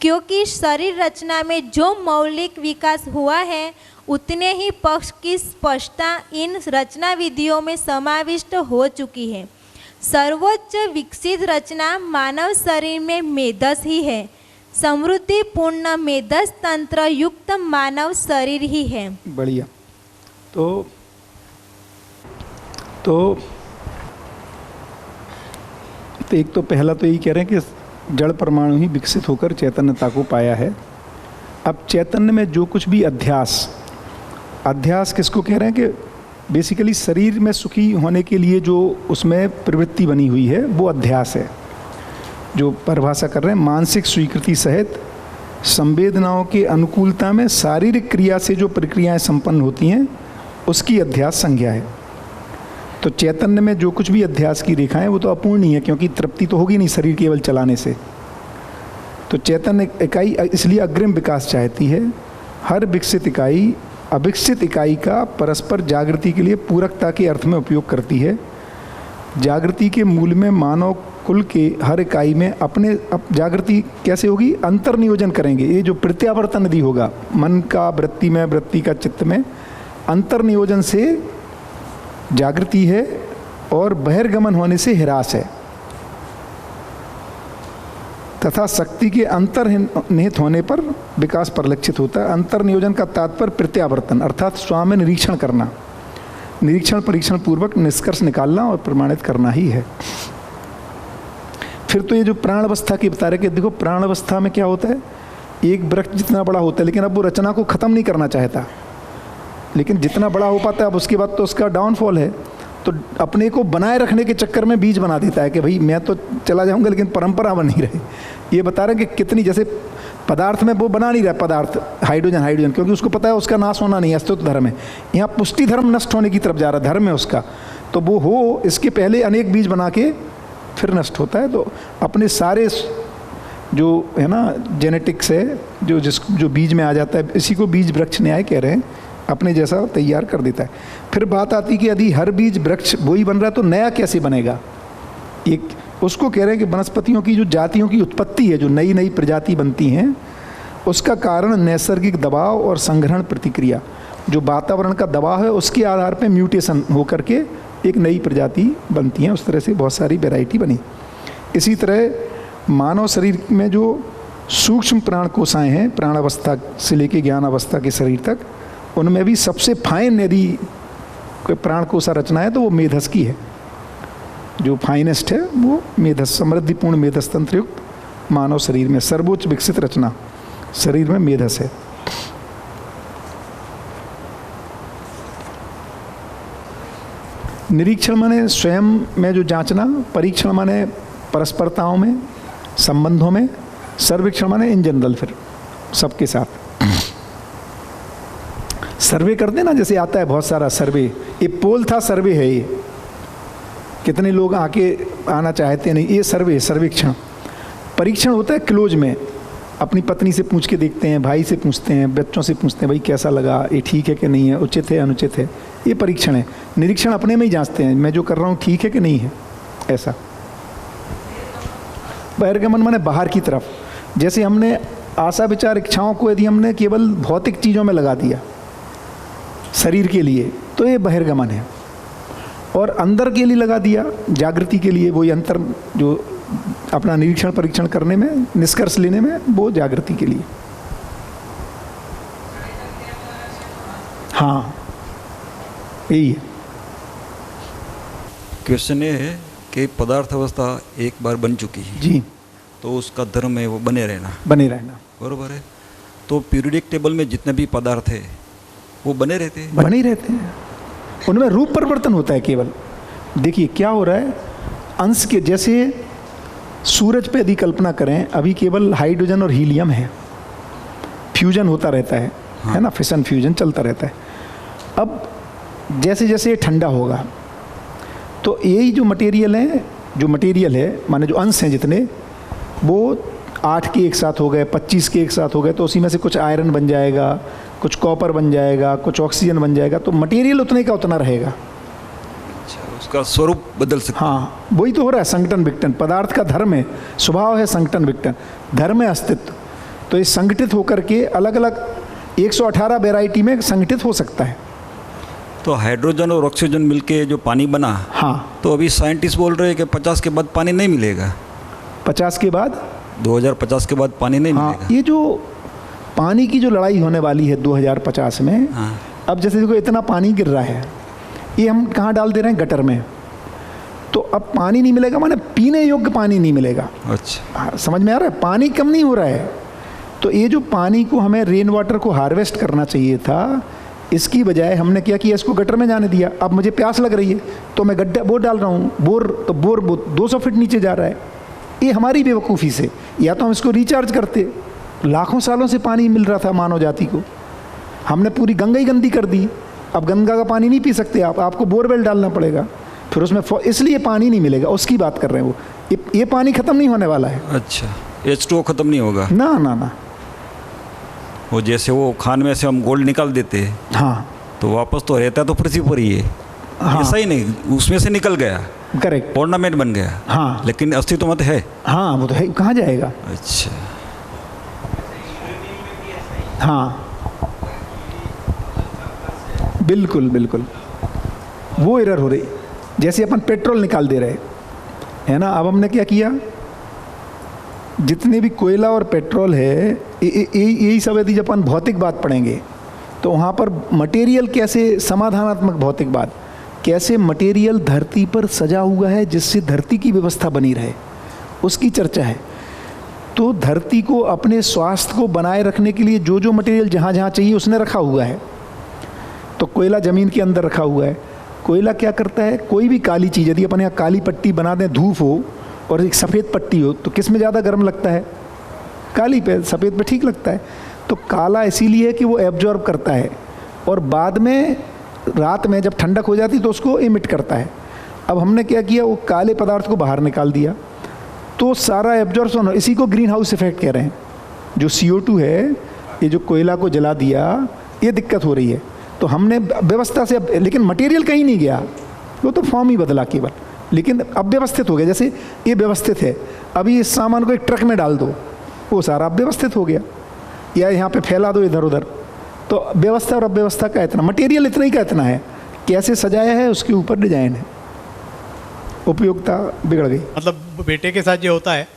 क्योंकि शरीर रचना में जो मौलिक विकास हुआ है उतने ही पक्ष की स्पष्टता इन रचना विधियों में समाविष्ट हो चुकी है। सर्वोच्च विकसित रचना मानव शरीर में मेधस ही है। समृद्धि पूर्ण मेधस तंत्र युक्त मानव शरीर ही है। बढ़िया। तो एक तो पहला तो यही कह रहे हैं कि जड़ परमाणु ही विकसित होकर चैतन्यता को पाया है। अब चैतन्य में जो कुछ भी अध्यास किसको कह रहे हैं कि बेसिकली शरीर में सुखी होने के लिए जो उसमें प्रवृत्ति बनी हुई है वो अध्यास है। जो परिभाषा कर रहे हैं मानसिक स्वीकृति सहित संवेदनाओं के अनुकूलता में शारीरिक क्रिया से जो प्रक्रियाएं संपन्न होती हैं उसकी अध्यास संज्ञा है। तो चैतन्य में जो कुछ भी अध्यास की रेखाएं वो तो अपूर्ण ही है, क्योंकि तृप्ति तो होगी नहीं शरीर केवल चलाने से। तो चैतन्य इकाई इसलिए अग्रिम विकास चाहती है। हर विकसित इकाई अविकसित इकाई का परस्पर जागृति के लिए पूरकता के अर्थ में उपयोग करती है। जागृति के मूल में मानव कुल के हर इकाई में अपने जागृति कैसे होगी? अंतर्नियोजन करेंगे। ये जो प्रत्यावर्तन यदि होगा मन का वृत्ति में, वृत्ति का चित्त में, अंतर्नियोजन से जागृति है और बहिर्गमन होने से ह्रास है। तथा शक्ति के अंतर्निहित होने पर विकास परिलक्षित होता है। अंतर्नियोजन का तात्पर्य प्रत्यावर्तन अर्थात स्वयं निरीक्षण करना, निरीक्षण परीक्षण पूर्वक निष्कर्ष निकालना और प्रमाणित करना ही है। फिर तो ये जो प्राण अवस्था की बता रहे कि देखो प्राण अवस्था में क्या होता है, एक वृक्ष जितना बड़ा होता है लेकिन अब वो रचना को ख़त्म नहीं करना चाहता, लेकिन जितना बड़ा हो पाता है अब उसके बाद तो उसका डाउनफॉल है। तो अपने को बनाए रखने के चक्कर में बीज बना देता है कि भाई मैं तो चला जाऊंगा लेकिन परंपरा बन नहीं रही। ये बता रहे हैं कि कितनी, जैसे पदार्थ में वो बना नहीं रहा पदार्थ हाइड्रोजन, क्योंकि उसको पता है उसका नाश होना नहीं है, अस्तित्व धर्म है। यहाँ पुष्टि धर्म नष्ट होने की तरफ जा रहा है, धर्म है उसका, तो वो हो इसके पहले अनेक बीज बना के फिर नष्ट होता है। तो अपने सारे जो है ना जेनेटिक्स है जो बीज में आ जाता है, इसी को बीज वृक्ष न्याय कह रहे हैं, अपने जैसा तैयार कर देता है। फिर बात आती कि यदि हर बीज वृक्ष वही बन रहा है तो नया कैसे बनेगा? एक उसको कह रहे हैं कि वनस्पतियों की जो जातियों की उत्पत्ति है, जो नई नई प्रजाति बनती हैं, उसका कारण नैसर्गिक दबाव और संग्रहण प्रतिक्रिया, जो वातावरण का दबाव है उसके आधार पर म्यूटेशन होकर के एक नई प्रजाति बनती हैं। उस तरह से बहुत सारी वैरायटी बनी। इसी तरह मानव शरीर में जो सूक्ष्म प्राण कोशाएँ हैं, प्राण अवस्था से लेकर ज्ञान अवस्था के शरीर तक, उनमें भी सबसे फाइन यदि कोई प्राण कोशा रचना है तो वो मेधस की है। जो फाइनेस्ट है वो मेधस, समृद्धिपूर्ण मेधस तंत्र युक्त मानव शरीर में सर्वोच्च विकसित रचना शरीर में मेधस है। निरीक्षण माने स्वयं में जो जांचना, परीक्षण माने परस्परताओं में, संबंधों में, सर्वेक्षण माने इन जनरल फिर सबके साथ। सर्वे करते ना, जैसे आता है बहुत सारा सर्वे, ये पोल था सर्वे है, ये कितने लोग आना चाहते नहीं, ये सर्वे सर्वेक्षण। परीक्षण होता है क्लोज में, अपनी पत्नी से पूछ के देखते हैं, भाई से पूछते हैं, बच्चों से पूछते हैं भाई कैसा लगा, ये ठीक है कि नहीं है, उचित है अनुचित है, ये परीक्षण है। निरीक्षण अपने में ही जांचते हैं मैं जो कर रहा हूँ ठीक है कि नहीं है, ऐसा। बहिर्गमन माने बाहर की तरफ, जैसे हमने आशा विचार इच्छाओं को यदि हमने केवल भौतिक चीज़ों में लगा दिया शरीर के लिए तो ये बहिर्गमन है, और अंदर के लिए लगा दिया जागृति के लिए, वही अंतर जो अपना निरीक्षण परीक्षण करने में, निष्कर्ष लेने में, वो जागृति के लिए। हाँ यही है। क्वेश्चन ये है कि पदार्थ अवस्था एक बार बन चुकी है जी, तो उसका धर्म है वो बने रहना, बरोबर है। तो पीरियडिक टेबल में जितने भी पदार्थ है वो बने रहते हैं, बने ही रहते हैं, उनमें रूप परिवर्तन होता है केवल। देखिए क्या हो रहा है, अंश के जैसे सूरज पे यदि कल्पना करें, अभी केवल हाइड्रोजन और हीलियम है, फ्यूजन होता रहता है, हाँ। है ना, फिशन फ्यूजन चलता रहता है। अब जैसे जैसे ठंडा होगा तो यही जो मटेरियल है माने जो अंश हैं जितने, वो 8 के एक साथ हो गए, 25 के एक साथ हो गए, तो उसी में से कुछ आयरन बन जाएगा, कुछ कॉपर बन जाएगा, कुछ ऑक्सीजन बन जाएगा, तो मटेरियल उतने का उतना रहेगा। अच्छा, उसका स्वरूप बदल सकता है। हाँ वही तो हो रहा है, संगठन विघटन। पदार्थ का धर्म है, स्वभाव है संगठन विघटन, धर्म है अस्तित्व। तो ये संगठित होकर के अलग अलग 118 वैरायटी में संगठित हो सकता है। तो हाइड्रोजन और ऑक्सीजन मिलके जो पानी बना, हाँ, तो अभी साइंटिस्ट बोल रहे हैं कि 50 के बाद पानी नहीं मिलेगा। 50 के बाद 2050 के बाद पानी नहीं मिलेगा। ये जो पानी की जो लड़ाई होने वाली है 2050 में, अब जैसे देखो इतना पानी गिर रहा है, ये हम कहाँ डाल दे रहे हैं, गटर में। तो अब पानी नहीं मिलेगा माने पीने योग्य पानी नहीं मिलेगा। अच्छा, समझ में आ रहा है, पानी कम नहीं हो रहा है। तो ये जो पानी को हमें रेन वाटर को हार्वेस्ट करना चाहिए था, इसकी बजाय हमने क्या किया, इसको गटर में जाने दिया। अब मुझे प्यास लग रही है तो मैं गड्ढा बोर डाल रहा हूँ, बोर 200 फीट नीचे जा रहा है। ये हमारी बेवकूफ़ी से, या तो हम इसको रिचार्ज करते, लाखों सालों से पानी मिल रहा था मानव जाति को, हमने पूरी गंगा ही गंदी कर दी। अब गंगा का पानी नहीं पी सकते आपको बोरवेल डालना पड़ेगा, फिर उसमें इसलिए पानी नहीं मिलेगा, उसकी बात कर रहे हैं वो। ये पानी ख़त्म नहीं होने वाला है। अच्छा, H2O खत्म नहीं होगा ना ना ना। वो जैसे वो खान में से हम गोल्ड निकाल देते हैं, हाँ, तो वापस तो रहता तो पृथ्वी पर ही है। हाँ, ऐसा ही नहीं, उसमें से निकल गया, करेक्ट, ऑर्नामेंट बन गया, हाँ, लेकिन अस्तित्व मत है। हाँ, वो तो है, कहाँ जाएगा। अच्छा, हाँ, बिल्कुल बिल्कुल, वो एरर हो रही। जैसे अपन पेट्रोल निकाल दे रहे है ना, अब हमने क्या किया, जितने भी कोयला और पेट्रोल है, यही सब यदि जब अपन भौतिक बात पढ़ेंगे तो वहाँ पर मटेरियल कैसे, समाधानात्मक भौतिक बात, कैसे मटेरियल धरती पर सजा हुआ है जिससे धरती की व्यवस्था बनी रहे, उसकी चर्चा है। तो धरती को अपने स्वास्थ्य को बनाए रखने के लिए जो जो मटेरियल जहाँ जहाँ चाहिए उसने रखा हुआ है। तो कोयला ज़मीन के अंदर रखा हुआ है। कोयला क्या करता है, कोई भी काली चीज़, यदि अपन यहाँ काली पट्टी बना दें, धूप हो और एक सफ़ेद पट्टी हो, तो किस में ज़्यादा गर्म लगता है, काली पे, सफ़ेद पे ठीक लगता है। तो काला इसीलिए कि वो एब्जॉर्ब करता है और बाद में रात में जब ठंडक हो जाती तो उसको इमिट करता है। अब हमने क्या किया, वो काले पदार्थ को बाहर निकाल दिया, तो सारा एब्जॉर्प्शन, इसी को ग्रीन हाउस इफेक्ट कह रहे हैं। जो CO2 है, ये जो कोयला को जला दिया, ये दिक्कत हो रही है। तो हमने व्यवस्था से, लेकिन मटेरियल कहीं नहीं गया, वो तो फॉर्म ही बदला केवल, लेकिन अब व्यवस्थित हो गया। जैसे ये व्यवस्थित है, अभी इस सामान को एक ट्रक में डाल दो, वो सारा अब व्यवस्थित हो गया, या यहाँ पे फैला दो इधर उधर। तो व्यवस्था और अव्यवस्था का इतना, मटेरियल इतना ही का इतना है, कैसे सजाया है उसके ऊपर डिजाइन है, उपयोगिता बिगड़ गई। मतलब बेटे के साथ ये होता है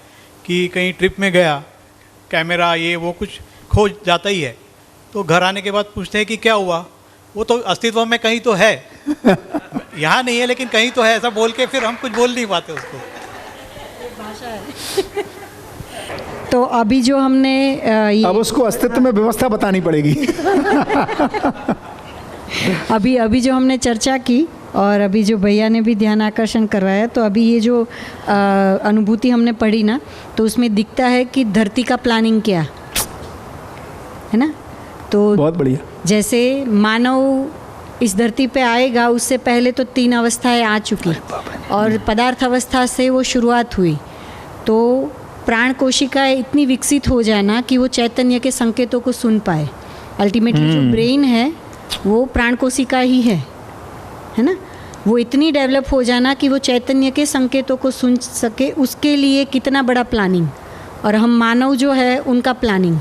कि कहीं ट्रिप में गया, कैमरा ये वो कुछ खो जाता ही है, तो घर आने के बाद पूछते हैं कि क्या हुआ, वो तो अस्तित्व में कहीं तो है यहाँ नहीं है लेकिन कहीं तो है, ऐसा बोल के फिर हम कुछ बोल नहीं पाते उसको। भाषा है। तो अभी जो हमने अब उसको अस्तित्व में व्यवस्था बतानी पड़ेगी अभी जो हमने चर्चा की और अभी जो भैया ने भी ध्यान आकर्षण करवाया, तो अभी ये जो अनुभूति हमने पढ़ी ना, तो उसमें दिखता है कि धरती का प्लानिंग क्या है ना। तो बहुत बढ़िया, जैसे मानव इस धरती पे आएगा, उससे पहले तो 3 अवस्थाएं आ चुकी और पदार्थ अवस्था से वो शुरुआत हुई। तो प्राण कोशिकाएं इतनी विकसित हो जाना कि वो चैतन्य के संकेतों को सुन पाए। अल्टीमेटली जो ब्रेन है वो प्राण कोशिका ही है ना। वो इतनी डेवलप हो जाना कि वो चैतन्य के संकेतों को सुन सके, उसके लिए कितना बड़ा प्लानिंग, और हम मानव जो है उनका प्लानिंग,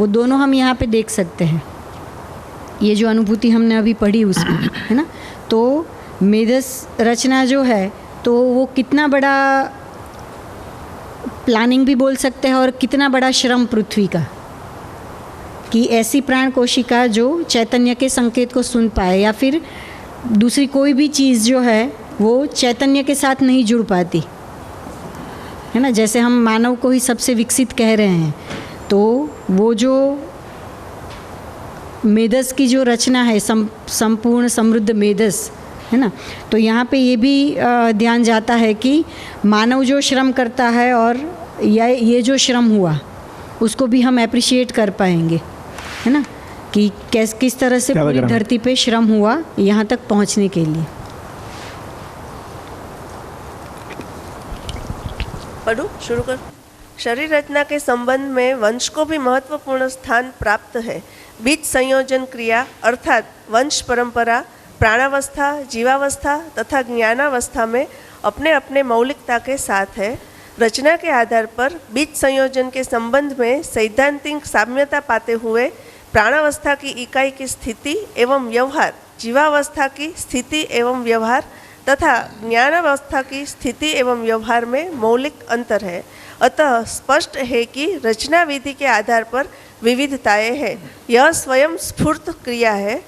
वो दोनों हम यहाँ पे देख सकते हैं। ये जो अनुभूति हमने अभी पढ़ी उसमें है ना। तो मेधस रचना जो है, तो वो कितना बड़ा प्लानिंग भी बोल सकते हैं और कितना बड़ा श्रम पृथ्वी का, कि ऐसी प्राण कोशिका जो चैतन्य के संकेत को सुन पाए, या फिर दूसरी कोई भी चीज़ जो है वो चैतन्य के साथ नहीं जुड़ पाती है ना। जैसे हम मानव को ही सबसे विकसित कह रहे हैं, तो वो जो मेधस की जो रचना है, संपूर्ण समृद्ध मेधस है ना, तो यहाँ पे ये भी ध्यान जाता है कि मानव जो श्रम करता है और ये जो श्रम हुआ उसको भी हम एप्रिशिएट कर पाएंगे है ना, कि किस तरह से पूरी धरती पे श्रम हुआ यहाँ तक पहुँचने के लिए। पढ़ूं, शुरू कर। शरीर रचना के संबंध में वंश को भी महत्वपूर्ण स्थान प्राप्त है। बीज संयोजन क्रिया अर्थात वंश परंपरा प्राणावस्था, जीवावस्था तथा ज्ञानावस्था में अपने अपने मौलिकता के साथ है। रचना के आधार पर बीज संयोजन के संबंध में सैद्धांतिक साम्यता पाते हुए प्राणावस्था की इकाई की स्थिति एवं व्यवहार, जीवावस्था की स्थिति एवं व्यवहार तथा ज्ञानावस्था की स्थिति एवं व्यवहार में मौलिक अंतर है। अतः स्पष्ट है कि रचना विधि के आधार पर विविधताएं हैं। यह स्वयं स्फूर्त क्रिया है।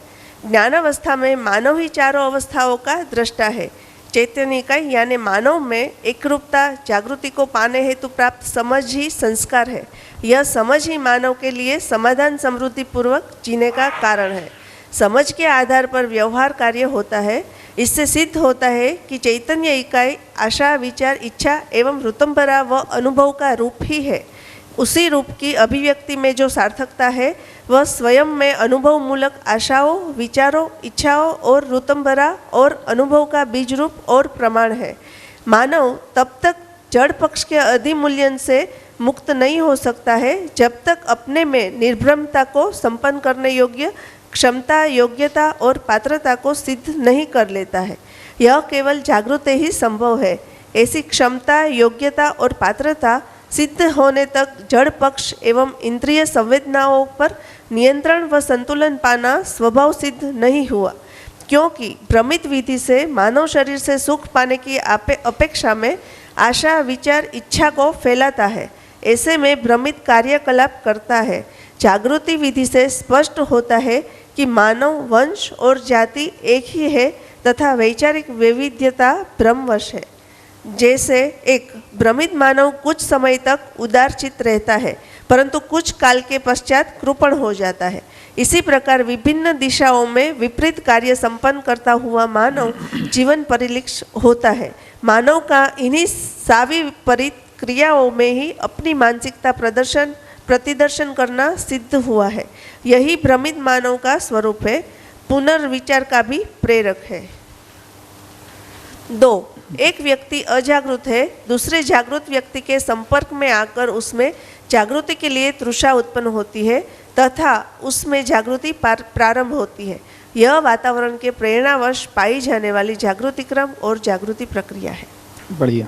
ज्ञानावस्था में मानव ही चारों अवस्थाओं का दृष्टा है। चैतन्य इकाई यानी मानव में एकरूपता जागृति को पाने हेतु प्राप्त समझ ही संस्कार है। यह समझ ही मानव के लिए समाधान समृद्धि पूर्वक जीने का कारण है। समझ के आधार पर व्यवहार कार्य होता है। इससे सिद्ध होता है कि चैतन्य इकाई आशा, विचार, इच्छा एवं ऋतंभरा व अनुभव का रूप ही है। उसी रूप की अभिव्यक्ति में जो सार्थकता है वह स्वयं में अनुभव मूलक आशाओं, विचारों, इच्छाओं और ऋतंभरा और अनुभव का बीज रूप और प्रमाण है। मानव तब तक जड़ पक्ष के अधिमूल्यन से मुक्त नहीं हो सकता है जब तक अपने में निर्भ्रमता को संपन्न करने योग्य क्षमता, योग्यता और पात्रता को सिद्ध नहीं कर लेता है। यह केवल जागृत ही संभव है। ऐसी क्षमता, योग्यता और पात्रता सिद्ध होने तक जड़ पक्ष एवं इंद्रिय संवेदनाओं पर नियंत्रण व संतुलन पाना स्वभाव सिद्ध नहीं हुआ, क्योंकि भ्रमित विधि से मानव शरीर से सुख पाने की अपेक्षा में आशा, विचार, इच्छा को फैलाता है। ऐसे में भ्रमित कार्यकलाप करता है। जागृति विधि से स्पष्ट होता है कि मानव वंश और जाति एक ही है तथा वैचारिक वैविध्यता भ्रमवश है। जैसे एक भ्रमित मानव कुछ समय तक उदारचित रहता है, परंतु कुछ काल के पश्चात कृपण हो जाता है। इसी प्रकार विभिन्न दिशाओं में विपरीत कार्य संपन्न करता हुआ मानव जीवन परिलक्ष्य होता है। मानव का इन्हीं साविपरीत क्रियाओं में ही अपनी मानसिकता प्रतिदर्शन करना सिद्ध हुआ है। यही भ्रमित मानव का स्वरूप है, पुनर्विचार का भी प्रेरक है। 2. एक व्यक्ति अजागृत है, दूसरे जागृत व्यक्ति के संपर्क में आकर उसमें जागृति के लिए तृषा उत्पन्न होती है तथा उसमें जागृति प्रारंभ होती है। यह वातावरण के प्रेरणावश पाई जाने वाली जागृति क्रम और जागृति प्रक्रिया है। बढ़िया।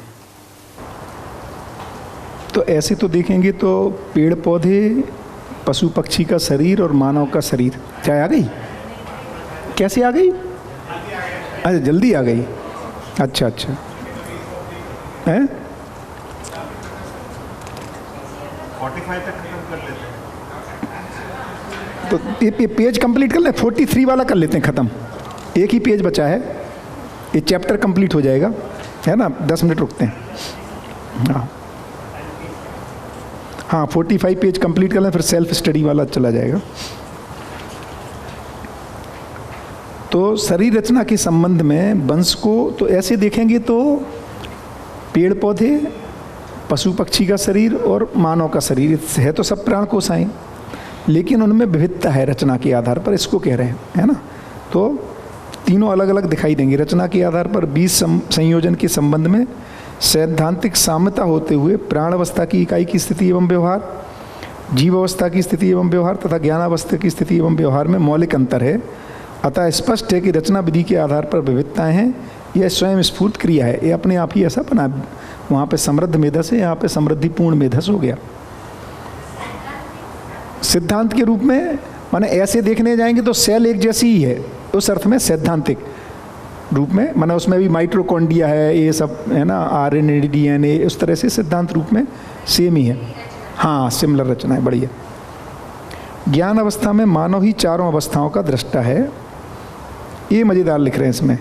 तो ऐसे तो देखेंगे तो पेड़ पौधे, पशु पक्षी का शरीर और मानव का शरीर, क्या आ गई? कैसे आ गई? अच्छा, जल्दी आ गई। अच्छा अच्छा है। 45 तक खत्म कर लेते हैं। तो ये पेज कंप्लीट कर लें, 43 वाला कर लेते हैं ख़त्म। एक ही पेज बचा है, ये चैप्टर कंप्लीट हो जाएगा, है ना। 10 मिनट रुकते हैं। हाँ 45 पेज कंप्लीट कर लें, फिर सेल्फ स्टडी वाला चला जाएगा। तो शरीर रचना के संबंध में वंश को तो ऐसे देखेंगे तो पेड़ पौधे, पशु पक्षी का शरीर और मानव का शरीर है, तो सब प्राण कोशाएं, लेकिन उनमें विविधता है रचना के आधार पर, इसको कह रहे हैं, है ना। तो तीनों अलग अलग दिखाई देंगे रचना के आधार पर। बीज संयोजन के संबंध में सैद्धांतिक साम्यता होते हुए प्राण अवस्था की इकाई की स्थिति एवं व्यवहार, जीव अवस्था की स्थिति एवं व्यवहार तथा ज्ञानावस्था की स्थिति एवं व्यवहार में मौलिक अंतर है। अतः स्पष्ट है कि रचना विधि के आधार पर विविधताएं हैं। यह स्वयं स्फूर्त क्रिया है, ये अपने आप ही ऐसा बना। वहाँ पे समृद्ध मेधस है, यहाँ पे समृद्धिपूर्ण मेधस हो गया। सिद्धांत के रूप में माने ऐसे देखने जाएंगे तो सेल एक जैसी ही है, उस अर्थ में सैद्धांतिक रूप में, माने उसमें भी माइटोकॉन्ड्रिया है, ये सब है ना, RNA DNA, उस तरह से सिद्धांत रूप में सेम ही है। हाँ सिमिलर रचना है, बढ़िया। ज्ञान अवस्था में मानव ही चारों अवस्थाओं का दृष्टा है। ये मज़ेदार लिख रहे हैं इसमें।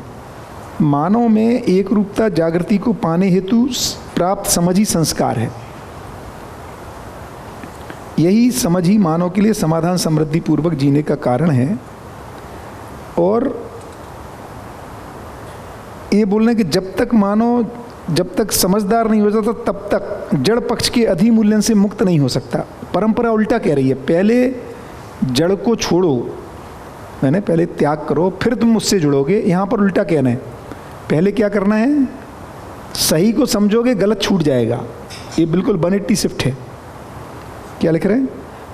मानव में एक रूपता जागृति को पाने हेतु प्राप्त समझ ही संस्कार है। यही समझ ही मानव के लिए समाधान समृद्धि पूर्वक जीने का कारण है। और ये बोल रहे हैं कि जब तक समझदार नहीं हो जाता तब तक जड़ पक्ष के अधिमूल्यन से मुक्त नहीं हो सकता। परंपरा उल्टा कह रही है, पहले जड़ को छोड़ो, मैंने पहले त्याग करो फिर तुम मुझसे जुड़ोगे। यहाँ पर उल्टा कहना है, पहले क्या करना है, सही को समझोगे गलत छूट जाएगा। ये बिल्कुल 180 शिफ्ट है। क्या लिख रहे हैं?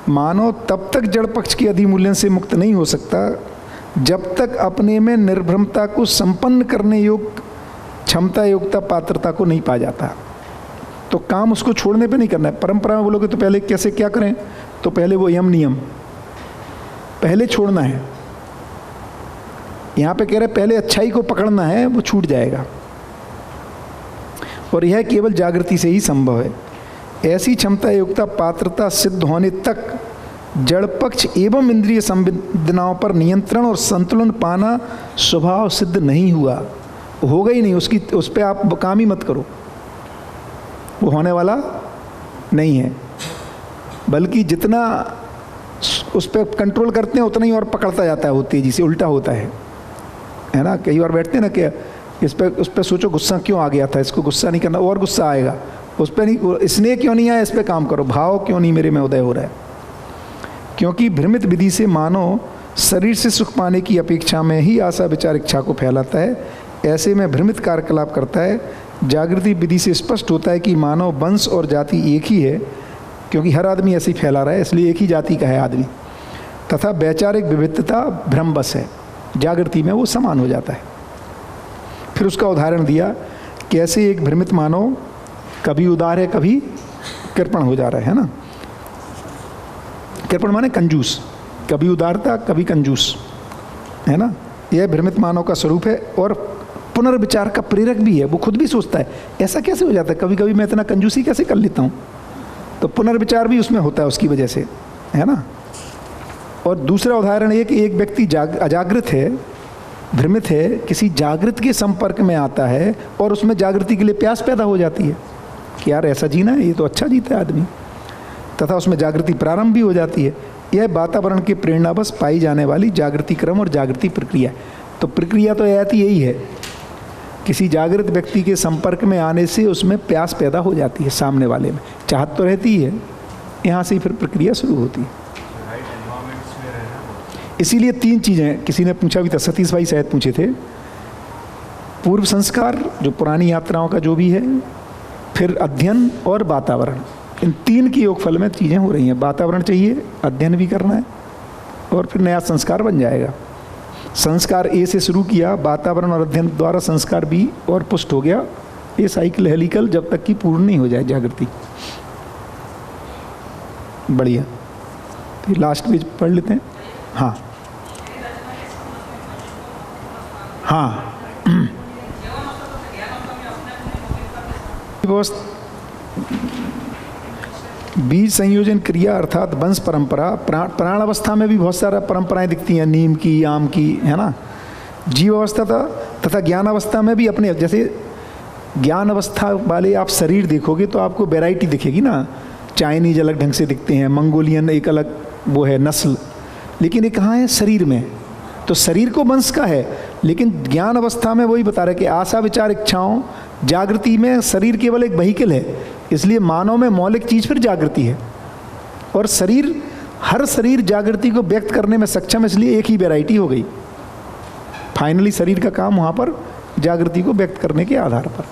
मानव तब तक जड़ पक्ष के अधिमूल्यन से मुक्त नहीं हो सकता जब तक अपने में निर्भ्रमता को संपन्न करने योग्य क्षमता, योग्यता, पात्रता को नहीं पा जाता। तो काम उसको छोड़ने पे नहीं करना है। परंपरा में बोलोगे तो पहले कैसे क्या करें, तो पहले वो यम नियम पहले छोड़ना है। यहाँ पे कह रहे पहले अच्छाई को पकड़ना है, वो छूट जाएगा। और यह केवल जागृति से ही संभव है। ऐसी क्षमता, योग्यता, पात्रता सिद्ध होने तक जड़ पक्ष एवं इंद्रिय संवेदनाओं पर नियंत्रण और संतुलन पाना स्वभाव सिद्ध नहीं हुआ, होगा ही नहीं। उस पर आप काम ही मत करो, वो होने वाला नहीं है। बल्कि जितना उस पर कंट्रोल करते हैं उतना ही और पकड़ता जाता है, वो तेजी से उल्टा होता है ना। कई बार बैठते हैं ना कि उस पर सोचो गुस्सा क्यों आ गया था, इसको गुस्सा नहीं करना, और गुस्सा आएगा। उस पर नहीं, स्नेह क्यों नहीं आया, इस पर काम करो। भाव क्यों नहीं मेरे में उदय हो रहा है? क्योंकि भ्रमित विधि से मानव शरीर से सुख पाने की अपेक्षा में ही आशा, विचार, इच्छा को फैलाता है। ऐसे में भ्रमित कार्यकलाप करता है। जागृति विधि से स्पष्ट होता है कि मानव वंश और जाति एक ही है, क्योंकि हर आदमी ऐसे ही फैला रहा है, इसलिए एक ही जाति का है आदमी। तथा वैचारिक विविधता भ्रमवश है, जागृति में वो समान हो जाता है। फिर उसका उदाहरण दिया, कैसे एक भ्रमित मानव कभी उदार है कभी कृपण हो जा रहा है ना। कृपण माने कंजूस, कभी उदारता कभी कंजूस, है ना। यह भ्रमित मानव का स्वरूप है और पुनर्विचार का प्रेरक भी है। वो खुद भी सोचता है ऐसा कैसे हो जाता है, कभी कभी मैं इतना कंजूसी कैसे कर लेता हूँ, तो पुनर्विचार भी उसमें होता है उसकी वजह से, है ना। और दूसरा उदाहरण ये कि एक व्यक्ति अजागृत है, भ्रमित है, किसी जागृत के संपर्क में आता है और उसमें जागृति के लिए प्यास पैदा हो जाती है कि यार ऐसा जीना है, ये तो अच्छा जीता है आदमी, तथा उसमें जागृति प्रारंभ भी हो जाती है। यह वातावरण के प्रेरणावश पाई जाने वाली जागृति क्रम और जागृति प्रक्रिया। तो प्रक्रिया तो यही है, किसी जागृत व्यक्ति के संपर्क में आने से उसमें प्यास पैदा हो जाती है, सामने वाले में चाहत तो रहती है, यहाँ से फिर प्रक्रिया शुरू होती है। इसीलिए 3 चीज़ें किसी ने पूछा भी था, सतीश भाई शायद पूछे थे, पूर्व संस्कार जो पुरानी यात्राओं का जो भी है, फिर अध्ययन और वातावरण, इन 3 की योगफल में चीज़ें हो रही हैं। वातावरण चाहिए, अध्ययन भी करना है और फिर नया संस्कार बन जाएगा। संस्कार ए से शुरू किया, वातावरण और अध्ययन द्वारा संस्कार बी और पुष्ट हो गया। ये साइकिल हेलिकल जब तक कि पूर्ण नहीं हो जाए जागृति। बढ़िया, तो लास्ट पेज पढ़ लेते हैं। हाँ हाँ बीज संयोजन क्रिया अर्थात वंश परंपरा। प्राण अवस्था में भी बहुत सारा परंपराएं दिखती हैं, नीम की, आम की, है ना। जीव अवस्था तथा ज्ञान अवस्था में भी अपने, जैसे ज्ञान अवस्था वाले आप शरीर देखोगे तो आपको वैरायटी दिखेगी ना, चाइनीज अलग ढंग से दिखते हैं, मंगोलियन एक अलग वो है नस्ल, लेकिन ये कहाँ है, शरीर में। तो शरीर को वंश का है, लेकिन ज्ञान अवस्था में वही बता रहे कि आशा विचार इच्छाओं, जागृति में शरीर केवल एक व्हीकल है, इसलिए मानव में मौलिक चीज़ फिर जागृति है। और शरीर, हर शरीर जागृति को व्यक्त करने में सक्षम है, इसलिए एक ही वैरायटी हो गई। फाइनली शरीर का काम वहाँ पर जागृति को व्यक्त करने के आधार पर,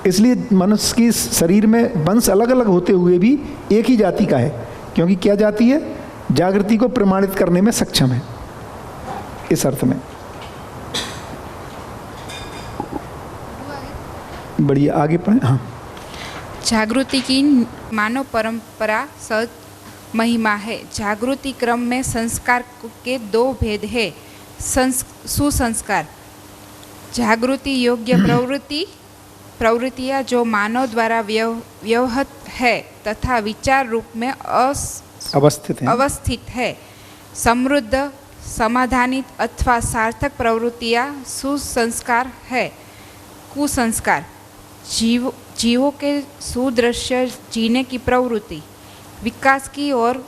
इसलिए मनुष्य की शरीर में वंश अलग अलग होते हुए भी एक ही जाति का है, क्योंकि क्या जाति है, जागृति को प्रमाणित करने में सक्षम है, इस अर्थ में। बढ़िया, आगे पढ़ें। हाँ, जागृति की मानव परंपरा सहज महिमा है। जागृति क्रम में संस्कार के 2 भेद है। सुसंस्कार, जागृति योग्य प्रवृत्तियाँ जो मानव द्वारा व्यवहत है तथा विचार रूप में अवस्थित है। समृद्ध, समाधानित अथवा सार्थक प्रवृत्तियाँ सुसंस्कार है। कुसंस्कार, जीवों के सुदृश्य जीने की प्रवृत्ति, विकास की ओर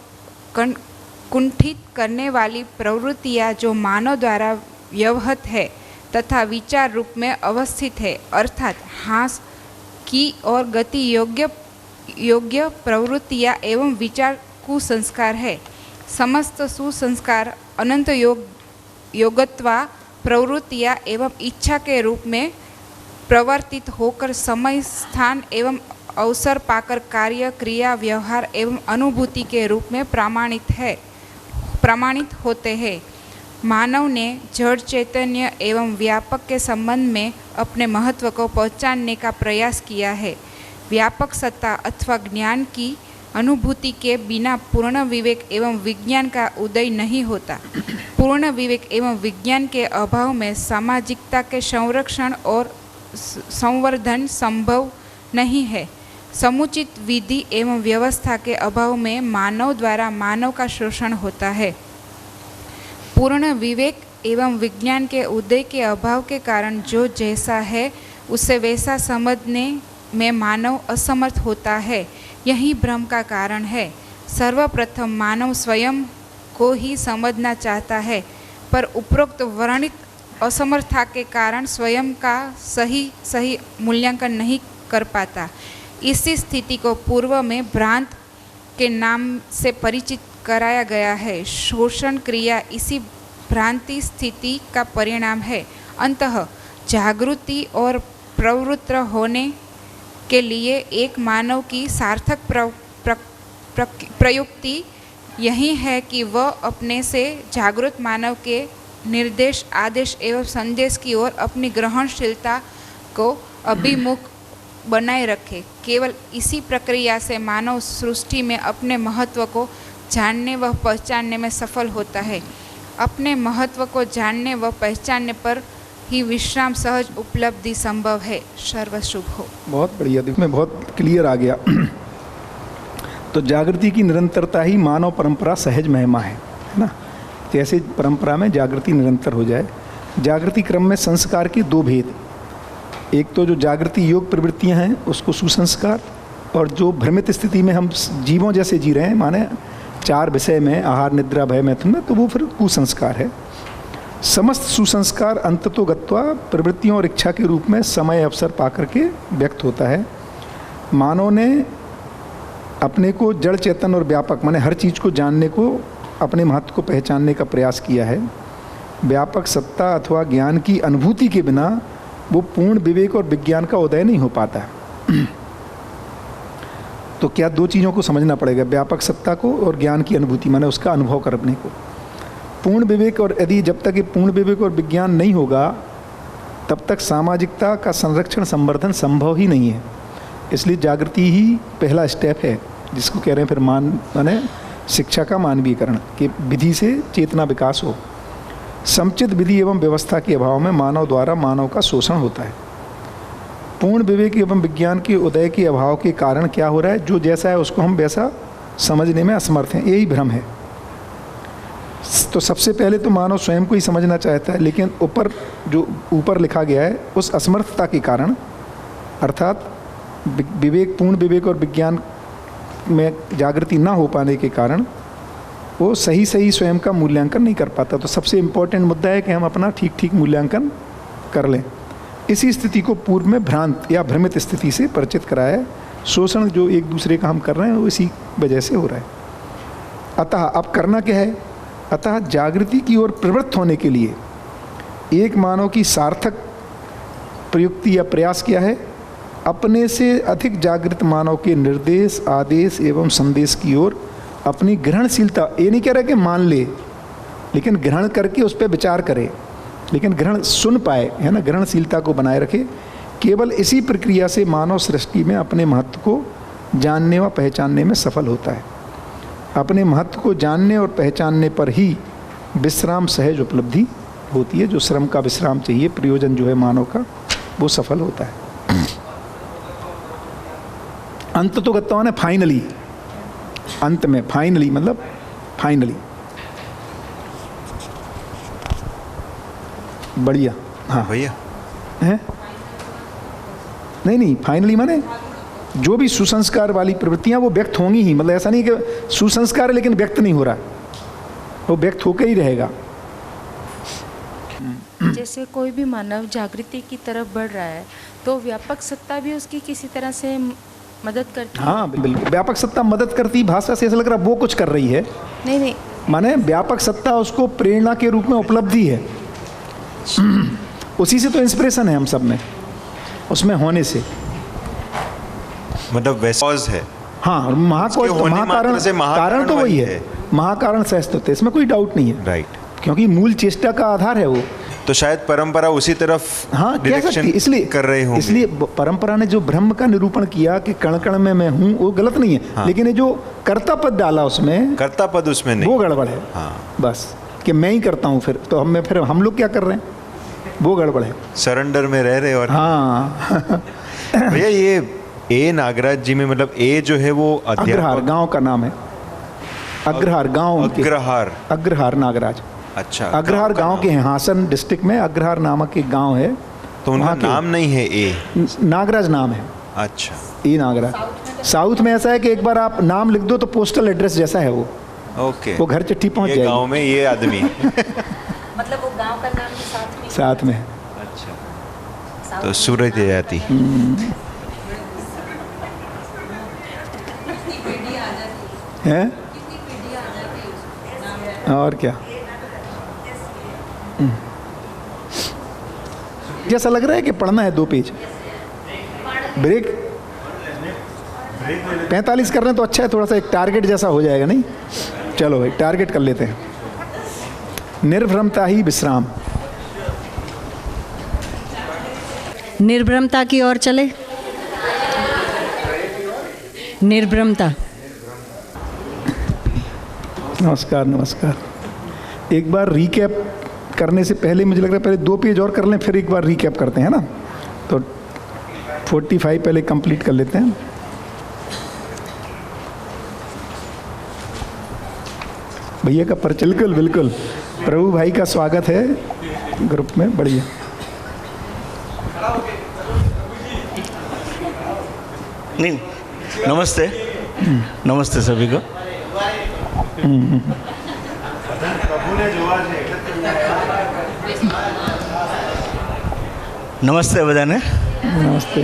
कुंठित करने वाली प्रवृत्तियाँ जो मानव द्वारा व्यवहत है तथा विचार रूप में अवस्थित है, अर्थात ह्रास की और गति योग्य प्रवृत्तियाँ एवं विचार कुसंस्कार है। समस्त सुसंस्कार अनंत योगत्वा प्रवृत्तियाँ एवं इच्छा के रूप में प्रवर्तित होकर समय, स्थान एवं अवसर पाकर कार्य, क्रिया, व्यवहार एवं अनुभूति के रूप में प्रमाणित होते हैं। मानव ने जड़ चैतन्य एवं व्यापक के संबंध में अपने महत्व को पहचानने का प्रयास किया है। व्यापक सत्ता अथवा ज्ञान की अनुभूति के बिना पूर्ण विवेक एवं विज्ञान का उदय नहीं होता। पूर्ण विवेक एवं विज्ञान के अभाव में सामाजिकता के संरक्षण और संवर्धन संभव नहीं है। समुचित विधि एवं व्यवस्था के अभाव में मानव द्वारा मानव का शोषण होता है। पूर्ण विवेक एवं विज्ञान के उदय के अभाव के कारण जो जैसा है उसे वैसा समझने में मानव असमर्थ होता है। यही भ्रम का कारण है। सर्वप्रथम मानव स्वयं को ही समझना चाहता है, पर उपरोक्त वर्णित असमर्थता के कारण स्वयं का सही मूल्यांकन नहीं कर पाता। इसी स्थिति को पूर्व में भ्रांत के नाम से परिचित कराया गया है। शोषण क्रिया इसी भ्रांति स्थिति का परिणाम है। अंततः जागृति और प्रवृत्त होने के लिए एक मानव की सार्थक प्रयुक्ति यही है कि वह अपने से जागृत मानव के निर्देश, आदेश एवं संदेश की ओर अपनी ग्रहणशीलता को अभिमुख बनाए रखे। केवल इसी प्रक्रिया से मानव सृष्टि में अपने महत्व को जानने व पहचानने में सफल होता है। अपने महत्व को जानने व पहचानने पर ही विश्राम सहज उपलब्धि संभव है। सर्वशुभ हो। बहुत बढ़िया, में बहुत क्लियर आ गया। तो जागृति की निरंतरता ही मानव परंपरा सहज महिमा है ना। जैसे परंपरा में जागृति निरंतर हो जाए। जागृति क्रम में संस्कार के दो भेद, एक तो जो जागृति योग प्रवृत्तियां हैं उसको सुसंस्कार, और जो भ्रमित स्थिति में हम जीवों जैसे जी रहे हैं, माने 4 विषय में आहार निद्रा भय मैथुन में, तो वो फिर कुसंस्कार है। समस्त सुसंस्कार अंततो गत्वा प्रवृत्तियों और इच्छा के रूप में समय अवसर पाकर के व्यक्त होता है। मानव ने अपने को जड़ चेतन और व्यापक माने हर चीज़ को जानने को, अपने महत्व को पहचानने का प्रयास किया है। व्यापक सत्ता अथवा ज्ञान की अनुभूति के बिना वो पूर्ण विवेक और विज्ञान का उदय नहीं हो पाता। तो क्या दो चीज़ों को समझना पड़ेगा, व्यापक सत्ता को और ज्ञान की अनुभूति माने उसका अनुभव करने को। पूर्ण विवेक, और यदि जब तक ये पूर्ण विवेक और विज्ञान नहीं होगा तब तक सामाजिकता का संरक्षण संवर्धन संभव ही नहीं है। इसलिए जागृति ही पहला स्टेप है, जिसको कह रहे हैं फिर माने शिक्षा का मानवीयकरण, कि विधि से चेतना विकास हो। समुचित विधि एवं व्यवस्था के अभाव में मानव द्वारा मानव का शोषण होता है। पूर्ण विवेक एवं विज्ञान के उदय के अभाव के कारण क्या हो रहा है, जो जैसा है उसको हम वैसा समझने में असमर्थ हैं, यही भ्रम है। तो सबसे पहले तो मानव स्वयं को ही समझना चाहता है, लेकिन ऊपर लिखा गया है उस असमर्थता के कारण, अर्थात विवेक, पूर्ण विवेक और विज्ञान में जागृति ना हो पाने के कारण वो सही स्वयं का मूल्यांकन नहीं कर पाता। तो सबसे इम्पोर्टेंट मुद्दा है कि हम अपना ठीक मूल्यांकन कर लें। इसी स्थिति को पूर्व में भ्रांत या भ्रमित स्थिति से परिचित कराया है। शोषण जो एक दूसरे का हम कर रहे हैं वो इसी वजह से हो रहा है। अतः अब करना क्या है, अतः जागृति की ओर प्रवृत्त होने के लिए एक मानव की सार्थक प्रयुक्ति या प्रयास क्या है, अपने से अधिक जागृत मानव के निर्देश, आदेश एवं संदेश की ओर अपनी ग्रहणशीलता, ये नहीं कह रहा कि मान ले, लेकिन ग्रहण करके उस पर विचार करे, लेकिन ग्रहण सुन पाए, है ना, ग्रहणशीलता को बनाए रखे। केवल इसी प्रक्रिया से मानव सृष्टि में अपने महत्व को जानने व पहचानने में सफल होता है। अपने महत्व को जानने और पहचानने पर ही विश्राम सहज उपलब्धि होती है। जो श्रम का विश्राम चाहिए, प्रयोजन जो है मानव का, वो सफल होता है। अंत तो गत्वा ने फाइनली, अंत में फाइनली मतलब फाइनली। बढ़िया, हाँ भैया है, नहीं फाइनली माने जो भी सुसंस्कार वाली प्रवृत्तियां वो व्यक्त होंगी ही। मतलब ऐसा नहीं कि सुसंस्कार है लेकिन व्यक्त नहीं हो रहा, वो व्यक्त होकर ही रहेगा। जैसे कोई भी मानव जागृति की तरफ बढ़ रहा है तो व्यापक सत्ता भी उसकी किसी तरह से मदद करती है। हाँ बिल्कुल, व्यापक सत्ता मदद करती। भाषा से ऐसा लग रहा है वो कुछ कर रही है, नहीं माने व्यापक सत्ता उसको प्रेरणा के रूप में उपलब्धि है। उसी से तो इंस्पिरेशन है हम सब में, उसमें होने से, मतलब वैसे है। हाँ, कारण तो वही है, महाकारण सहस्त्र, इसमें कोई डाउट नहीं है। राइट, क्योंकि मूल चेष्टा का आधार है वो। तो शायद परंपरा उसी तरफ हाँ डायरेक्शन इसलिए कर रहे होंगे। इसलिए परंपरा ने जो ब्रह्म का निरूपण किया कि कण कण में मैं हूँ, वो गलत नहीं है। हाँ। लेकिन ये जो कर्ता पद डाला उसमें, कर्ता पद उसमें नहीं, वो गड़बड़ है। हाँ। बस कि मैं ही करता हूँ, फिर तो हम लोग क्या कर रहे हैं, वो गड़बड़ है। सरेंडर में रह रहे। और हाँ भैया ये ए नागराज जी में, मतलब ए जो है वो अग्रहार गांव का नाम है। अग्रहार गांव, अग्रहार नागराज। अच्छा, अग्रहार गांव के हैं, हासन डिस्ट्रिक्ट में अग्रहार नामक एक गांव है। तो उनका नाम नहीं है ए, नागराज नाम है। अच्छा, ए नागराज। साउथ में ऐसा है कि एक बार आप नाम लिख दो तो पोस्टल एड्रेस जैसा है वो। ओके, वो घर चिट्ठी पहुंच जाएगी। गांव में ये आदमी मतलब वो गांव का नाम साथ में। अच्छा, तो सूरत आ जाती है। और क्या, जैसा लग रहा है कि पढ़ना है 2 पेज ब्रेक। 45 कर रहे हैं तो अच्छा है, थोड़ा सा एक टारगेट जैसा हो जाएगा नहीं। चलो एक टारगेट कर लेते हैं। निर्भ्रमता ही विश्राम। निर्भ्रमता की ओर चले। निर्भ्रमता। नमस्कार नमस्कार। एक बार रिकैप करने से पहले मुझे लग रहा है पहले 2 पेज और कर लें, फिर एक बार रिकैप करते हैं ना। तो 45 पहले कंप्लीट कर लेते हैं। भैया का बिल्कुल बिल्कुल प्रभु भाई का स्वागत है ग्रुप में। बढ़िया। नहीं, नमस्ते। नमस्ते सभी को। नमस्ते बधाने। नमस्ते।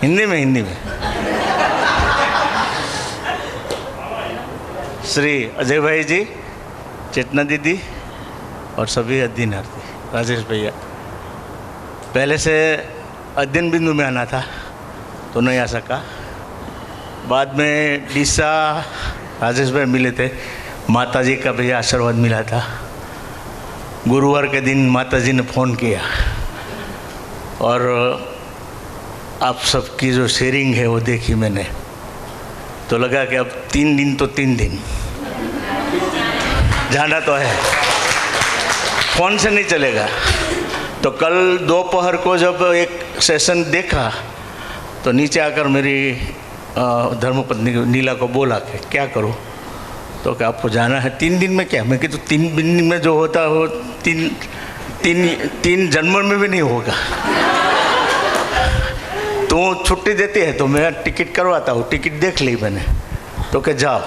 हिंदी में श्री अजय भाई जी, चेतना दीदी और सभी अध्ययनार्थी, राजेश भैया। पहले से अध्ययन बिंदु में आना था तो नहीं आ सका। बाद में डीसा राजेश भाई मिले थे, माता जी का भी आशीर्वाद मिला था। गुरुवार के दिन माता जी ने फ़ोन किया और आप सबकी जो शेयरिंग है वो देखी मैंने, तो लगा कि अब 3 दिन तो 3 दिन जाना तो है, फ़ोन से नहीं चलेगा। तो कल दोपहर को जब एक सेशन देखा तो नीचे आकर मेरी धर्मपत्नी नीला को बोला कि क्या करूं, तो क्या आपको जाना है 3 दिन में? क्या मैं कि तो 3 दिन में जो होता है वो तीन जन्मों में भी नहीं होगा। तो छुट्टी देती है तो मैं टिकट करवाता हूँ। टिकट देख ली मैंने, तो क्या जाओ।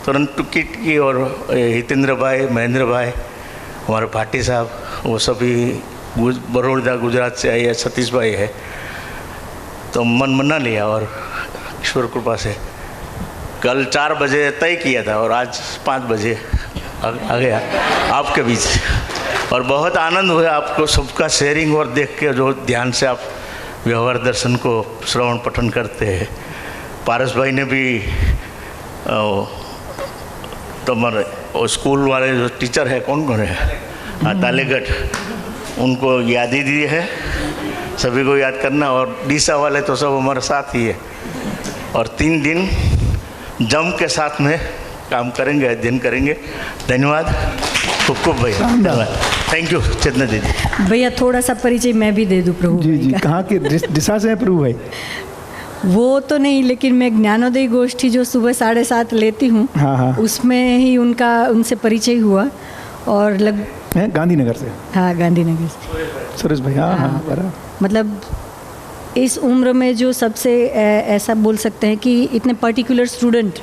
तुरंत टिकट की और हितेंद्र भाई, महेंद्र भाई, हमारे भाटी साहब, वो सभी बड़ौदा गुजरात से आए, सतीश भाई है, तो मन मना लिया और ईश्वर कृपा से कल 4 बजे तय किया था और आज 5 बजे आ गया आपके बीच। और बहुत आनंद हुआ आपको सबका शेयरिंग और देख के, जो ध्यान से आप व्यवहार दर्शन को श्रवण पठन करते हैं। पारस भाई ने भी तुम्हारे स्कूल वाले जो टीचर है, कौन है, तालेगढ़, उनको याद ही दी है, सभी को याद करना। और डीसा वाले तो सब हमारे साथ ही है। और 3 दिन जम के साथ में काम करेंगे, अध्ययन करेंगे। धन्यवाद खूब भैया, धन्यवाद। थैंक यू चेतना दीदी। भैया थोड़ा सा परिचय मैं भी दे दूँ प्रभु। जी कहाँ के दिशा से है प्रभु भाई? वो तो नहीं, लेकिन मैं ज्ञानोदय गोष्ठी जो सुबह 7:30 लेती हूँ, हाँ। उसमें ही उनसे परिचय हुआ। और गांधीनगर से। हाँ, गांधीनगर से सुरेश भाई। हाँ बराबर। मतलब इस उम्र में जो सबसे ऐसा बोल सकते हैं कि इतने पर्टिकुलर स्टूडेंट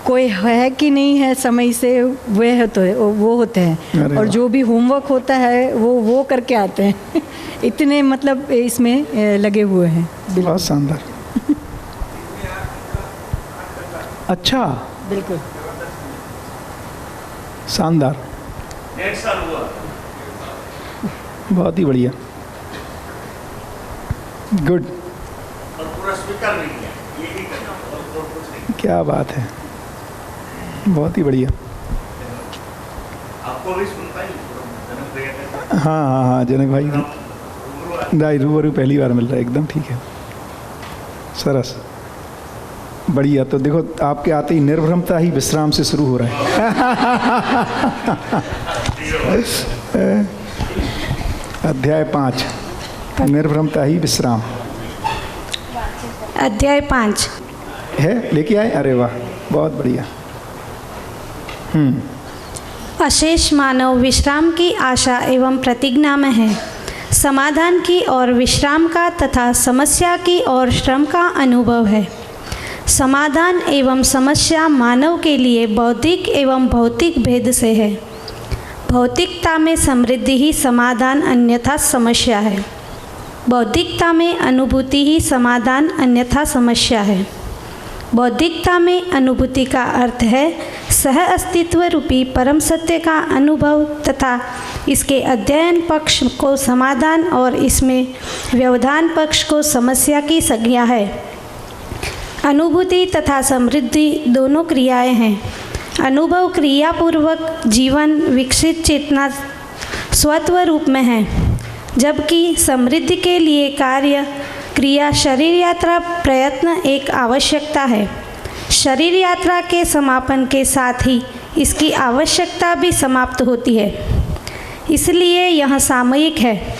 कोई है कि नहीं है, समय से वो होते हैं। और जो भी होमवर्क होता है वो करके आते हैं। इतने मतलब इसमें लगे हुए हैं। बहुत शानदार। अच्छा, बिल्कुल शानदार, 1.5 साल हुआ। बहुत ही बढ़िया, गुड। और पूरा स्वीकार नहीं किया, यही करना और कुछ नहीं। क्या बात है, बहुत ही बढ़िया। आपको भी सुनता ही। हाँ, जनक भाई रूबरू पहली बार मिल रहा है, एकदम ठीक है, सरस, बढ़िया। तो देखो आपके आते ही निर्भ्रमता ही विश्राम से शुरू हो रहा है। अध्याय 5, निर्भ्रमता ही विश्राम। अध्याय 5 है, लेके आए? अरे वाह, बहुत बढ़िया। अशेष मानव विश्राम की आशा एवं प्रतिज्ञा में है। समाधान की और विश्राम का तथा समस्या की और श्रम का अनुभव है। समाधान एवं समस्या मानव के लिए बौद्धिक एवं भौतिक भेद से है। भौतिकता में समृद्धि ही समाधान अन्यथा समस्या है। बौद्धिकता में अनुभूति ही समाधान अन्यथा समस्या है। बौद्धिकता में अनुभूति का अर्थ है सह अस्तित्व रूपी परम सत्य का अनुभव तथा इसके अध्ययन पक्ष को समाधान और इसमें व्यवधान पक्ष को समस्या की संज्ञा है। अनुभूति तथा समृद्धि दोनों क्रियाएं हैं। अनुभव क्रियापूर्वक जीवन विकसित चेतना स्वत्व रूप में है, जबकि समृद्धि के लिए कार्य क्रिया शरीर यात्रा प्रयत्न एक आवश्यकता है। शरीर यात्रा के समापन के साथ ही इसकी आवश्यकता भी समाप्त होती है, इसलिए यह सामयिक है।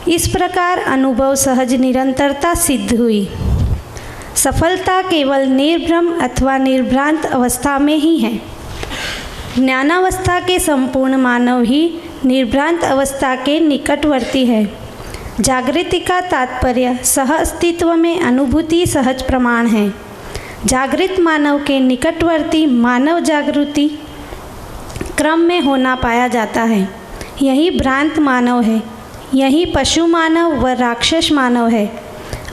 इस प्रकार अनुभव सहज निरंतरता सिद्ध हुई। सफलता केवल निर्भ्रम अथवा निर्भ्रांत अवस्था में ही है। ज्ञानावस्था के संपूर्ण मानव ही निर्भ्रांत अवस्था के निकटवर्ती है। जागृति का तात्पर्य सह अस्तित्व में अनुभूति सहज प्रमाण है। जागृत मानव के निकटवर्ती मानव जागृति क्रम में होना पाया जाता है। यही भ्रांत मानव है, यही पशु मानव व राक्षस मानव है।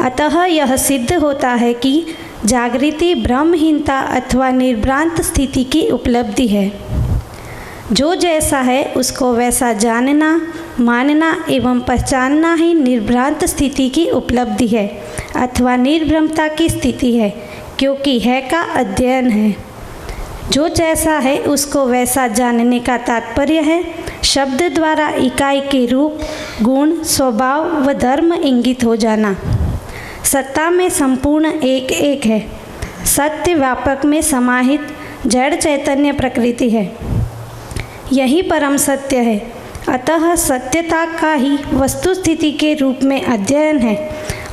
अतः यह सिद्ध होता है कि जागृति ब्रह्महीनता अथवा निर्भ्रांत स्थिति की उपलब्धि है। जो जैसा है उसको वैसा जानना, मानना एवं पहचानना ही निर्भ्रांत स्थिति की उपलब्धि है अथवा निर्भ्रमता की स्थिति है, क्योंकि है का अध्ययन है। जो जैसा है उसको वैसा जानने का तात्पर्य है शब्द द्वारा इकाई के रूप, गुण, स्वभाव व धर्म इंगित हो जाना। सत्ता में संपूर्ण एक एक है। सत्य व्यापक में समाहित जड़ चैतन्य प्रकृति है। यही परम सत्य है। अतः सत्यता का ही वस्तु स्थिति के रूप में अध्ययन है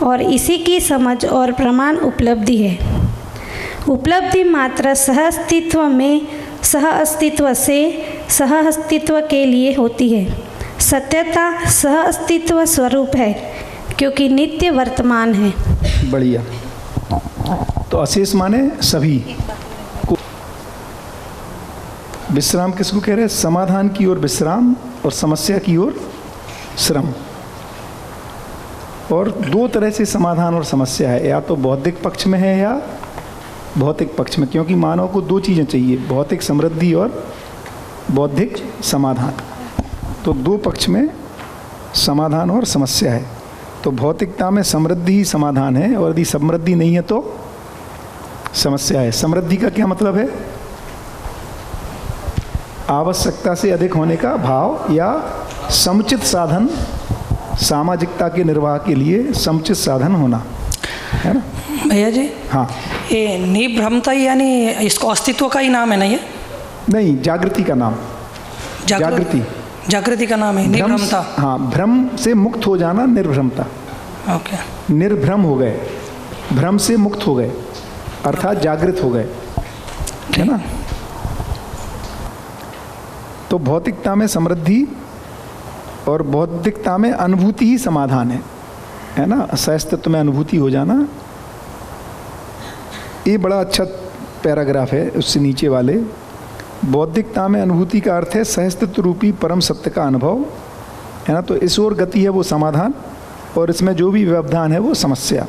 और इसी की समझ और प्रमाण उपलब्धि है। उपलब्धि मात्र सह अस्तित्व में सह अस्तित्व से सह अस्तित्व के लिए होती है। सत्यता सह अस्तित्व स्वरूप है, क्योंकि नित्य वर्तमान है। बढ़िया। तो अशेष माने सभी को। विश्राम किसको कह रहे हैं? समाधान की ओर विश्राम और समस्या की ओर श्रम। और दो तरह से समाधान और समस्या है, या तो बौद्धिक पक्ष में है या भौतिक पक्ष में, क्योंकि मानव को दो चीज़ें चाहिए, भौतिक समृद्धि और बौद्धिक समाधान। तो दो पक्ष में समाधान और समस्या है। तो भौतिकता में समृद्धि ही समाधान है, और यदि समृद्धि नहीं है तो समस्या है। समृद्धि का क्या मतलब है? आवश्यकता से अधिक होने का भाव या समुचित साधन, सामाजिकता के निर्वाह के लिए समुचित साधन होना, है ना भैया जी? हाँ। ये निर्भ्रमता यानी इसको अस्तित्व का ही नाम है ना ये? नहीं, जागृति का नाम। जागृति का नाम है निर्भ्रमता। हाँ, भ्रम से मुक्त हो जाना निर्भ्रमता। ओके। निर्भ्रम हो गए, भ्रम से मुक्त हो गए, अर्थात जागृत हो गए, है ना। तो भौतिकता में समृद्धि और बौद्धिकता में अनुभूति ही समाधान है ना। सहस्तित्व में अनुभूति हो जाना, ये बड़ा अच्छा पैराग्राफ है उससे नीचे वाले। बौद्धिकता में अनुभूति का अर्थ है सहस्तित्व रूपी परम सत्य का अनुभव, है ना। तो इस ओर गति है वो समाधान, और इसमें जो भी व्यवधान है वो समस्या।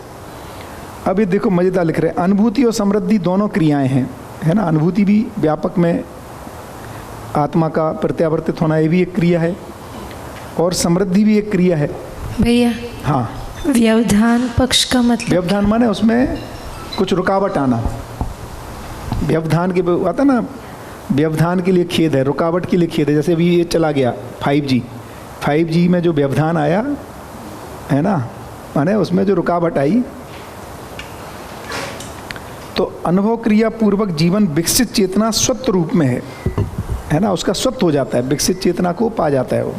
अब ये देखो मजेदार लिख रहे हैं, अनुभूति और समृद्धि दोनों क्रियाएं हैं, है ना। अनुभूति भी व्यापक में आत्मा का प्रत्यावर्तित होना, ये भी एक क्रिया है, और समृद्धि भी एक क्रिया है। भैया हाँ, व्यवधान पक्ष का मतलब? व्यवधान माने उसमें कुछ रुकावट आना। व्यवधान के आता ना, व्यवधान के लिए खेद है, रुकावट के लिए खेद है। जैसे अभी ये चला गया 5G में जो व्यवधान आया है ना, माने उसमें जो रुकावट आई। तो अनुभव क्रिया पूर्वक जीवन विकसित चेतना स्वत्व रूप में है ना, उसका स्वत्व हो जाता है, विकसित चेतना को पा जाता है वो।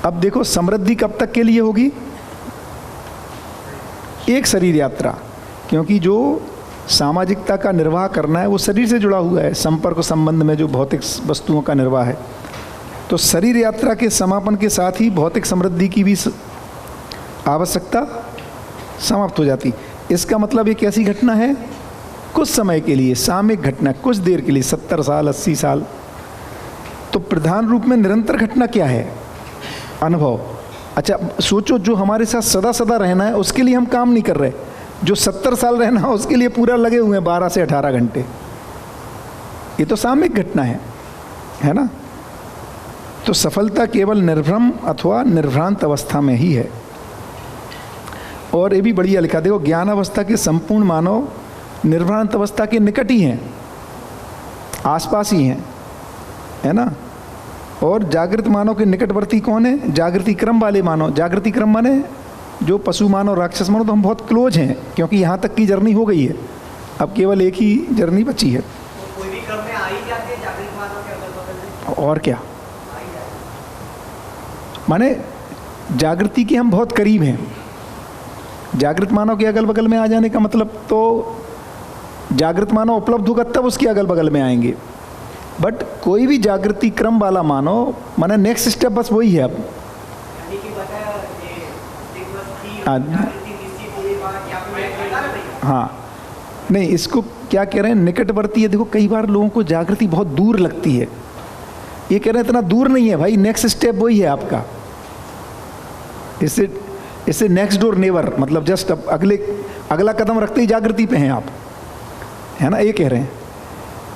अब देखो समृद्धि कब तक के लिए होगी? एक शरीर यात्रा, क्योंकि जो सामाजिकता का निर्वाह करना है वो शरीर से जुड़ा हुआ है, संपर्क संबंध में जो भौतिक वस्तुओं का निर्वाह है। तो शरीर यात्रा के समापन के साथ ही भौतिक समृद्धि की भी आवश्यकता समाप्त हो जाती। इसका मतलब एक ऐसी घटना है कुछ समय के लिए, सामयिक घटना, कुछ देर के लिए, 70 साल 80 साल। तो प्रधान रूप में निरंतर घटना क्या है? अनुभव। अच्छा सोचो, जो हमारे साथ सदा सदा रहना है उसके लिए हम काम नहीं कर रहे, जो 70 साल रहना हो उसके लिए पूरा लगे हुए हैं 12 से 18 घंटे। ये तो सामयिक घटना है ना। तो सफलता केवल निर्भ्रम अथवा निर्भ्रांत अवस्था में ही है। और ये भी बढ़िया लिखा, देखो ज्ञान अवस्था के संपूर्ण मानव निर्भ्रांत अवस्था के निकट ही हैं, आसपास ही हैं, है ना। और जागृत मानव के निकटवर्ती कौन है? जागृति क्रम वाले मानव। जागृति क्रम माने जो पशु मानव, राक्षस मानव, तो हम बहुत क्लोज हैं, क्योंकि यहाँ तक की जर्नी हो गई है, अब केवल एक ही जर्नी बची है। कोई भी क्रम में आ ही जाते हैं जागृत मानव के अगल-बगल में। और क्या माने जागृति के हम बहुत करीब हैं। जागृत मानव के अगल बगल में आ जाने का मतलब तो जागृत मानव उपलब्ध होगा तब उसके अगल बगल में आएंगे। बट कोई भी जागृति क्रम वाला मानव माने नेक्स्ट स्टेप बस वही है। अब हाँ नहीं, इसको क्या कह रहे हैं? निकटवर्ती है। देखो कई बार लोगों को जागृति बहुत दूर लगती है, ये कह रहे हैं इतना दूर नहीं है भाई, नेक्स्ट स्टेप वही है आपका। इससे नेक्स्ट डोर नेवर, मतलब जस्ट अब अगला कदम रखते ही जागृति पे हैं आप, है ना, ये कह रहे हैं।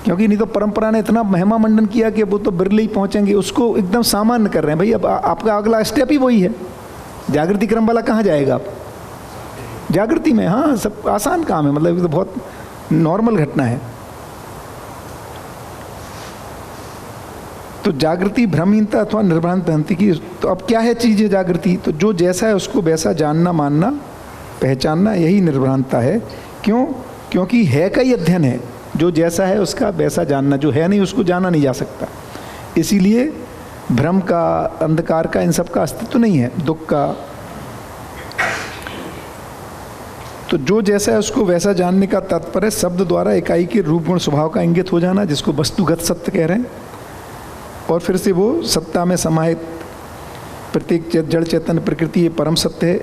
क्योंकि नहीं तो परंपरा ने इतना महिमा मंडन किया कि वो तो बिरले ही पहुंचेंगे, उसको एकदम सामान्य कर रहे हैं भाई। अब आपका अगला स्टेप ही वही है। जागृति क्रम वाला कहाँ जाएगा आप? जागृति में। हाँ, सब आसान काम है, मतलब ये तो बहुत नॉर्मल घटना है। तो जागृति भ्रमहीनता अथवा निर्भ्रांत भ्रांति की। तो अब क्या है चीज़ है जागृति? तो जो जैसा है उसको वैसा जानना, मानना, पहचानना, यही निर्भ्रांतता है। क्यों? क्योंकि है का ही अध्ययन है। जो जैसा है उसका वैसा जानना, जो है नहीं उसको जाना नहीं जा सकता। इसीलिए भ्रम का, अंधकार का, इन सब का अस्तित्व नहीं है, दुख का। तो जो जैसा है उसको वैसा जानने का तात्पर्य शब्द द्वारा इकाई के रूप गुण स्वभाव का इंगित हो जाना, जिसको वस्तुगत सत्य कह रहे हैं। और फिर से वो सत्ता में समाहित प्रत्येक जड़ चेतन प्रकृति ये परम सत्य है।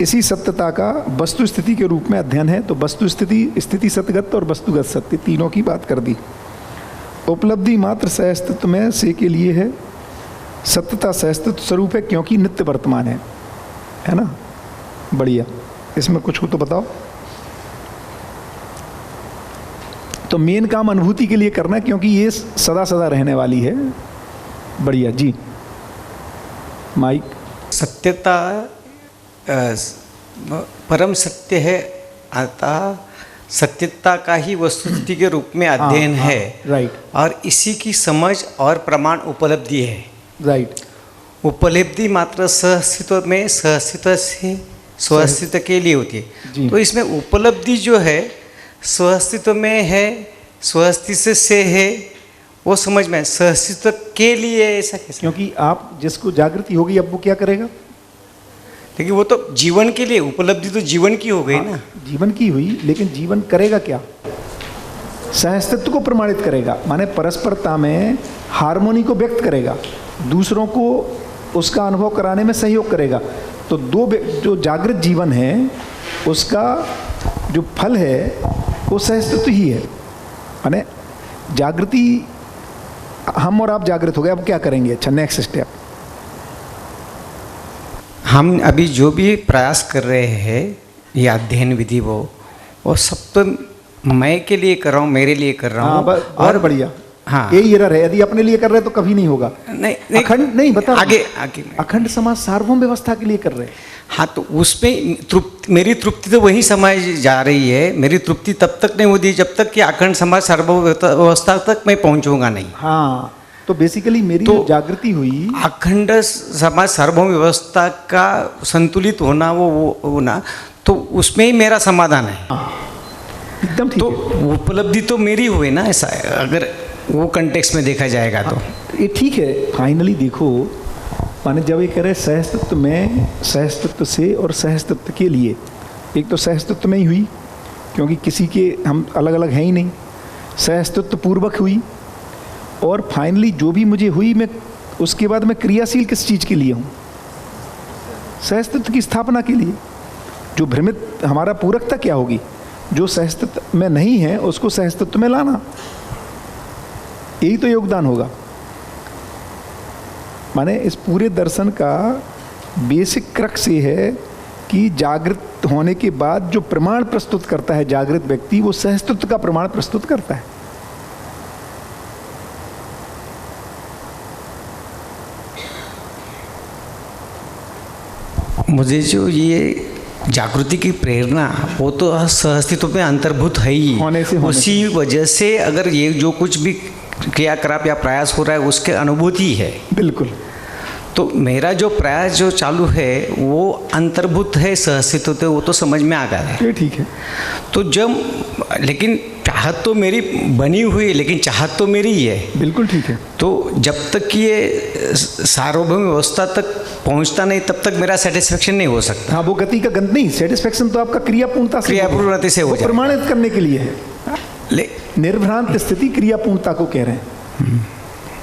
इसी सत्यता का वस्तु स्थिति के रूप में अध्ययन है। तो वस्तु स्थिति सतगत और वस्तुगत सत्य तीनों की बात कर दी। उपलब्धि मात्र सहअस्तित्व में से के लिए है। सत्यता सहअस्तित्व स्वरूप है क्योंकि नित्य वर्तमान है ना। बढ़िया, इसमें कुछ हो तो बताओ। तो मेन काम अनुभूति के लिए करना है, क्योंकि ये सदा सदा रहने वाली है। बढ़िया जी, माइक। सत्यता परम सत्य है, अतः सत्यता का ही वस्तुस्थिति के रूप में अध्ययन है। राइट। और इसी की समझ और प्रमाण उपलब्धि है। राइट। उपलब्धि मात्र सहअस्तित्व में सहअस्तित्व से स्वअस्तित्व के लिए होती है। तो इसमें उपलब्धि जो है स्वअस्तित्व में है, स्वअस्तित्व से है, वो समझ में सहअस्तित्व के लिए ऐसा कैसे? क्योंकि आप जिसको जागृति होगी अब वो क्या करेगा? लेकिन वो तो जीवन के लिए, उपलब्धि तो जीवन की हो गई ना। जीवन की हुई, लेकिन जीवन करेगा क्या? सहअस्तित्व को प्रमाणित करेगा, माने परस्परता में हार्मोनी को व्यक्त करेगा, दूसरों को उसका अनुभव कराने में सहयोग करेगा। तो जो जागृत जीवन है उसका जो फल है वो सहअस्तित्व ही है। माने जागृति, हम और आप जागृत हो गए, अब क्या करेंगे? अच्छा, नेक्स्ट स्टेप। हम अभी जो भी प्रयास कर रहे हैं, ये अध्ययन विधि वो सब तो मैं के लिए कर रहा हूँ, मेरे लिए कर रहा हूँ। और बढ़िया। हाँ, यही एरर है। यदि अपने लिए कर रहे हैं तो कभी नहीं होगा। नहीं, अखंड नहीं, बता आगे अखंड समाज सार्वभौम व्यवस्था के लिए कर रहे हैं। हाँ, तो उसमें मेरी तृप्ति तो वही समाज जा रही है। मेरी तृप्ति तब तक नहीं होती जब तक कि अखंड समाज सार्वभौम व्यवस्था तक मैं पहुँचूंगा नहीं। हाँ, तो बेसिकली मेरी तो जागृति हुई, अखंड समाज सार्वभौम व्यवस्था का संतुलित होना, वो होना, तो उसमें ही मेरा समाधान है। एकदम ठीक। तो उपलब्धि तो मेरी हुई ना, ऐसा है अगर वो कंटेक्स्ट में देखा जाएगा तो ये ठीक है। फाइनली देखो, माने जब ये कह रहे सहअस्तित्व में, सहअस्तित्व से और सहअस्तित्व के लिए, एक तो सहअस्तित्व में ही हुई क्योंकि किसी के हम अलग अलग हैं ही नहीं, सहअस्तित्व पूर्वक हुई, और फाइनली जो भी मुझे हुई, मैं उसके बाद मैं क्रियाशील किस चीज़ के लिए हूँ? सहअस्तित्व की स्थापना के लिए। जो भ्रमित हमारा पूरकता क्या होगी? जो सहअस्तित्व में नहीं है उसको सहअस्तित्व में लाना, यही तो योगदान होगा। माने इस पूरे दर्शन का बेसिक क्रक्स ये है कि जागृत होने के बाद जो प्रमाण प्रस्तुत करता है जागृत व्यक्ति, वो सहस्तित्व का प्रमाण प्रस्तुत करता है। मुझे जो ये जागृति की प्रेरणा, वो तो सहअस्तित्व में अंतर्भूत है ही, उसी वजह से अगर ये जो कुछ भी क्रियाकलाप या प्रयास हो रहा है उसके अनुभूति है। बिल्कुल। तो मेरा जो प्रयास जो चालू है वो अंतर्भूत है सहअस्तित्व पे, वो तो समझ में आ गया है। ठीक है। तो जब, लेकिन चाहत तो मेरी बनी हुई है, लेकिन चाहत तो मेरी ही है। बिल्कुल ठीक है। तो जब तक ये सार्वभौम व्यवस्था तक पहुंचता नहीं तब तक मेरा सेटिस्फेक्शन नहीं हो सकता। हाँ, वो गति का गंध नहीं, सेटिस्फेक्शन तो आपका क्रियापूर्णता से हो जाए, प्रमाणित करने के लिए है। निर्भ्रांत स्थिति क्रियापूर्णता को कह रहे हैं।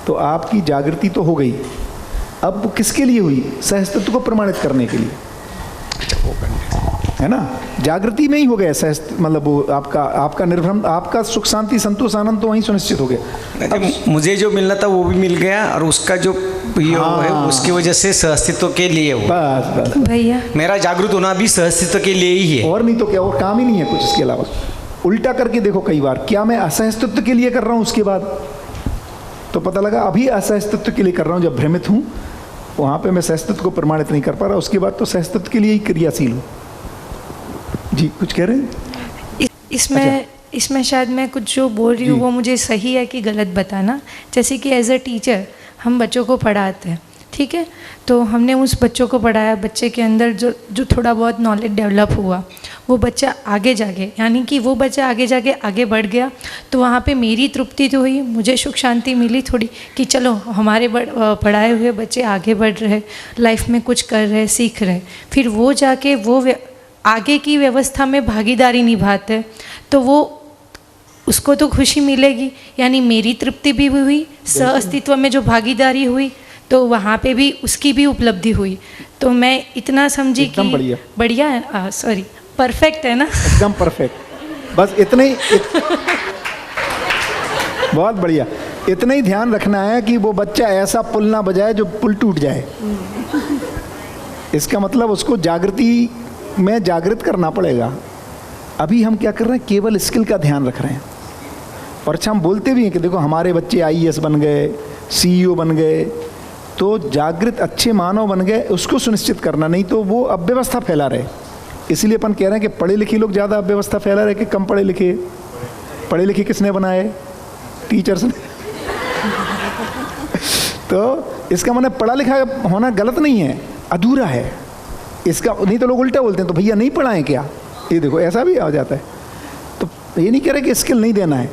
तो आपकी जागृति तो हो गई, अब वो किसके लिए हुई? सहअस्तित्व को प्रमाणित करने के लिए, है ना? जागृति में ही हो गया सहस्तित्व, मतलब वो आपका निर्भ्रम, आपका सुख शांति संतोष आनंद तो वहीं सुनिश्चित हो गया। अब मुझे जो मिलना था वो भी मिल गया, और उसका जो है उसकी वजह से सहअस्तित्व के लिए हो। बस भैया, मेरा जागृत होना भी सहअस्तित्व के लिए ही है, और नहीं तो क्या, और काम ही नहीं है कुछ इसके अलावा। उल्टा करके देखो, कई बार क्या मैं असहस्तित्व के लिए कर रहा हूँ, उसके बाद तो पता लगा अभी असहस्तित्व के लिए कर रहा हूँ। जब भ्रमित हूँ वहाँ पे मैं सहअस्तित्व को प्रमाणित नहीं कर पा रहा, उसके बाद तो सहअस्तित्व के लिए ही क्रियाशील हूँ। जी कुछ कह रहे हैं? इसमें शायद मैं कुछ जो बोल रही हूँ वो मुझे सही है कि गलत बताना। जैसे कि एज अ टीचर हम बच्चों को पढ़ाते हैं, ठीक है, तो हमने उस बच्चों को पढ़ाया, बच्चे के अंदर जो थोड़ा बहुत नॉलेज डेवलप हुआ, वो बच्चा आगे जाके, यानी कि वो बच्चा आगे जाके आगे बढ़ गया, तो वहाँ पे मेरी तृप्ति तो हुई, मुझे सुख शांति मिली थोड़ी कि चलो हमारे पढ़ाए हुए बच्चे आगे बढ़ रहे, लाइफ में कुछ कर रहे, सीख रहे। फिर वो जाके वो आगे की व्यवस्था में भागीदारी निभाते, तो वो उसको तो खुशी मिलेगी, यानी मेरी तृप्ति भी हुई, सहअस्तित्व में जो भागीदारी हुई तो वहाँ पे भी उसकी भी उपलब्धि हुई। तो मैं इतना समझी कि बढ़िया है, सॉरी परफेक्ट है ना? एकदम परफेक्ट। बस इतना ही बहुत बढ़िया। इतना ही ध्यान रखना है कि वो बच्चा ऐसा पुल ना बजाए जो पुल टूट जाए। इसका मतलब उसको जागृति में जागृत करना पड़ेगा। अभी हम क्या कर रहे हैं, केवल स्किल का ध्यान रख रहे हैं। और अच्छा हम बोलते भी हैं कि देखो हमारे बच्चे IAS बन गए, CEO बन गए, तो जागृत अच्छे मानव बन गए, उसको सुनिश्चित करना, नहीं तो वो अव्यवस्था फैला रहे। इसलिए अपन कह रहे हैं कि पढ़े लिखे लोग ज़्यादा अव्यवस्था फैला रहे कि कम पढ़े लिखे? पढ़े लिखे किसने बनाए? टीचर्स ने। तो इसका मतलब पढ़ा लिखा होना गलत नहीं है, अधूरा है इसका। नहीं तो लोग उल्टा बोलते हैं, तो भैया नहीं पढ़ाएं क्या? ये देखो ऐसा भी आ जाता है। तो ये नहीं कह रहे कि स्किल नहीं देना है,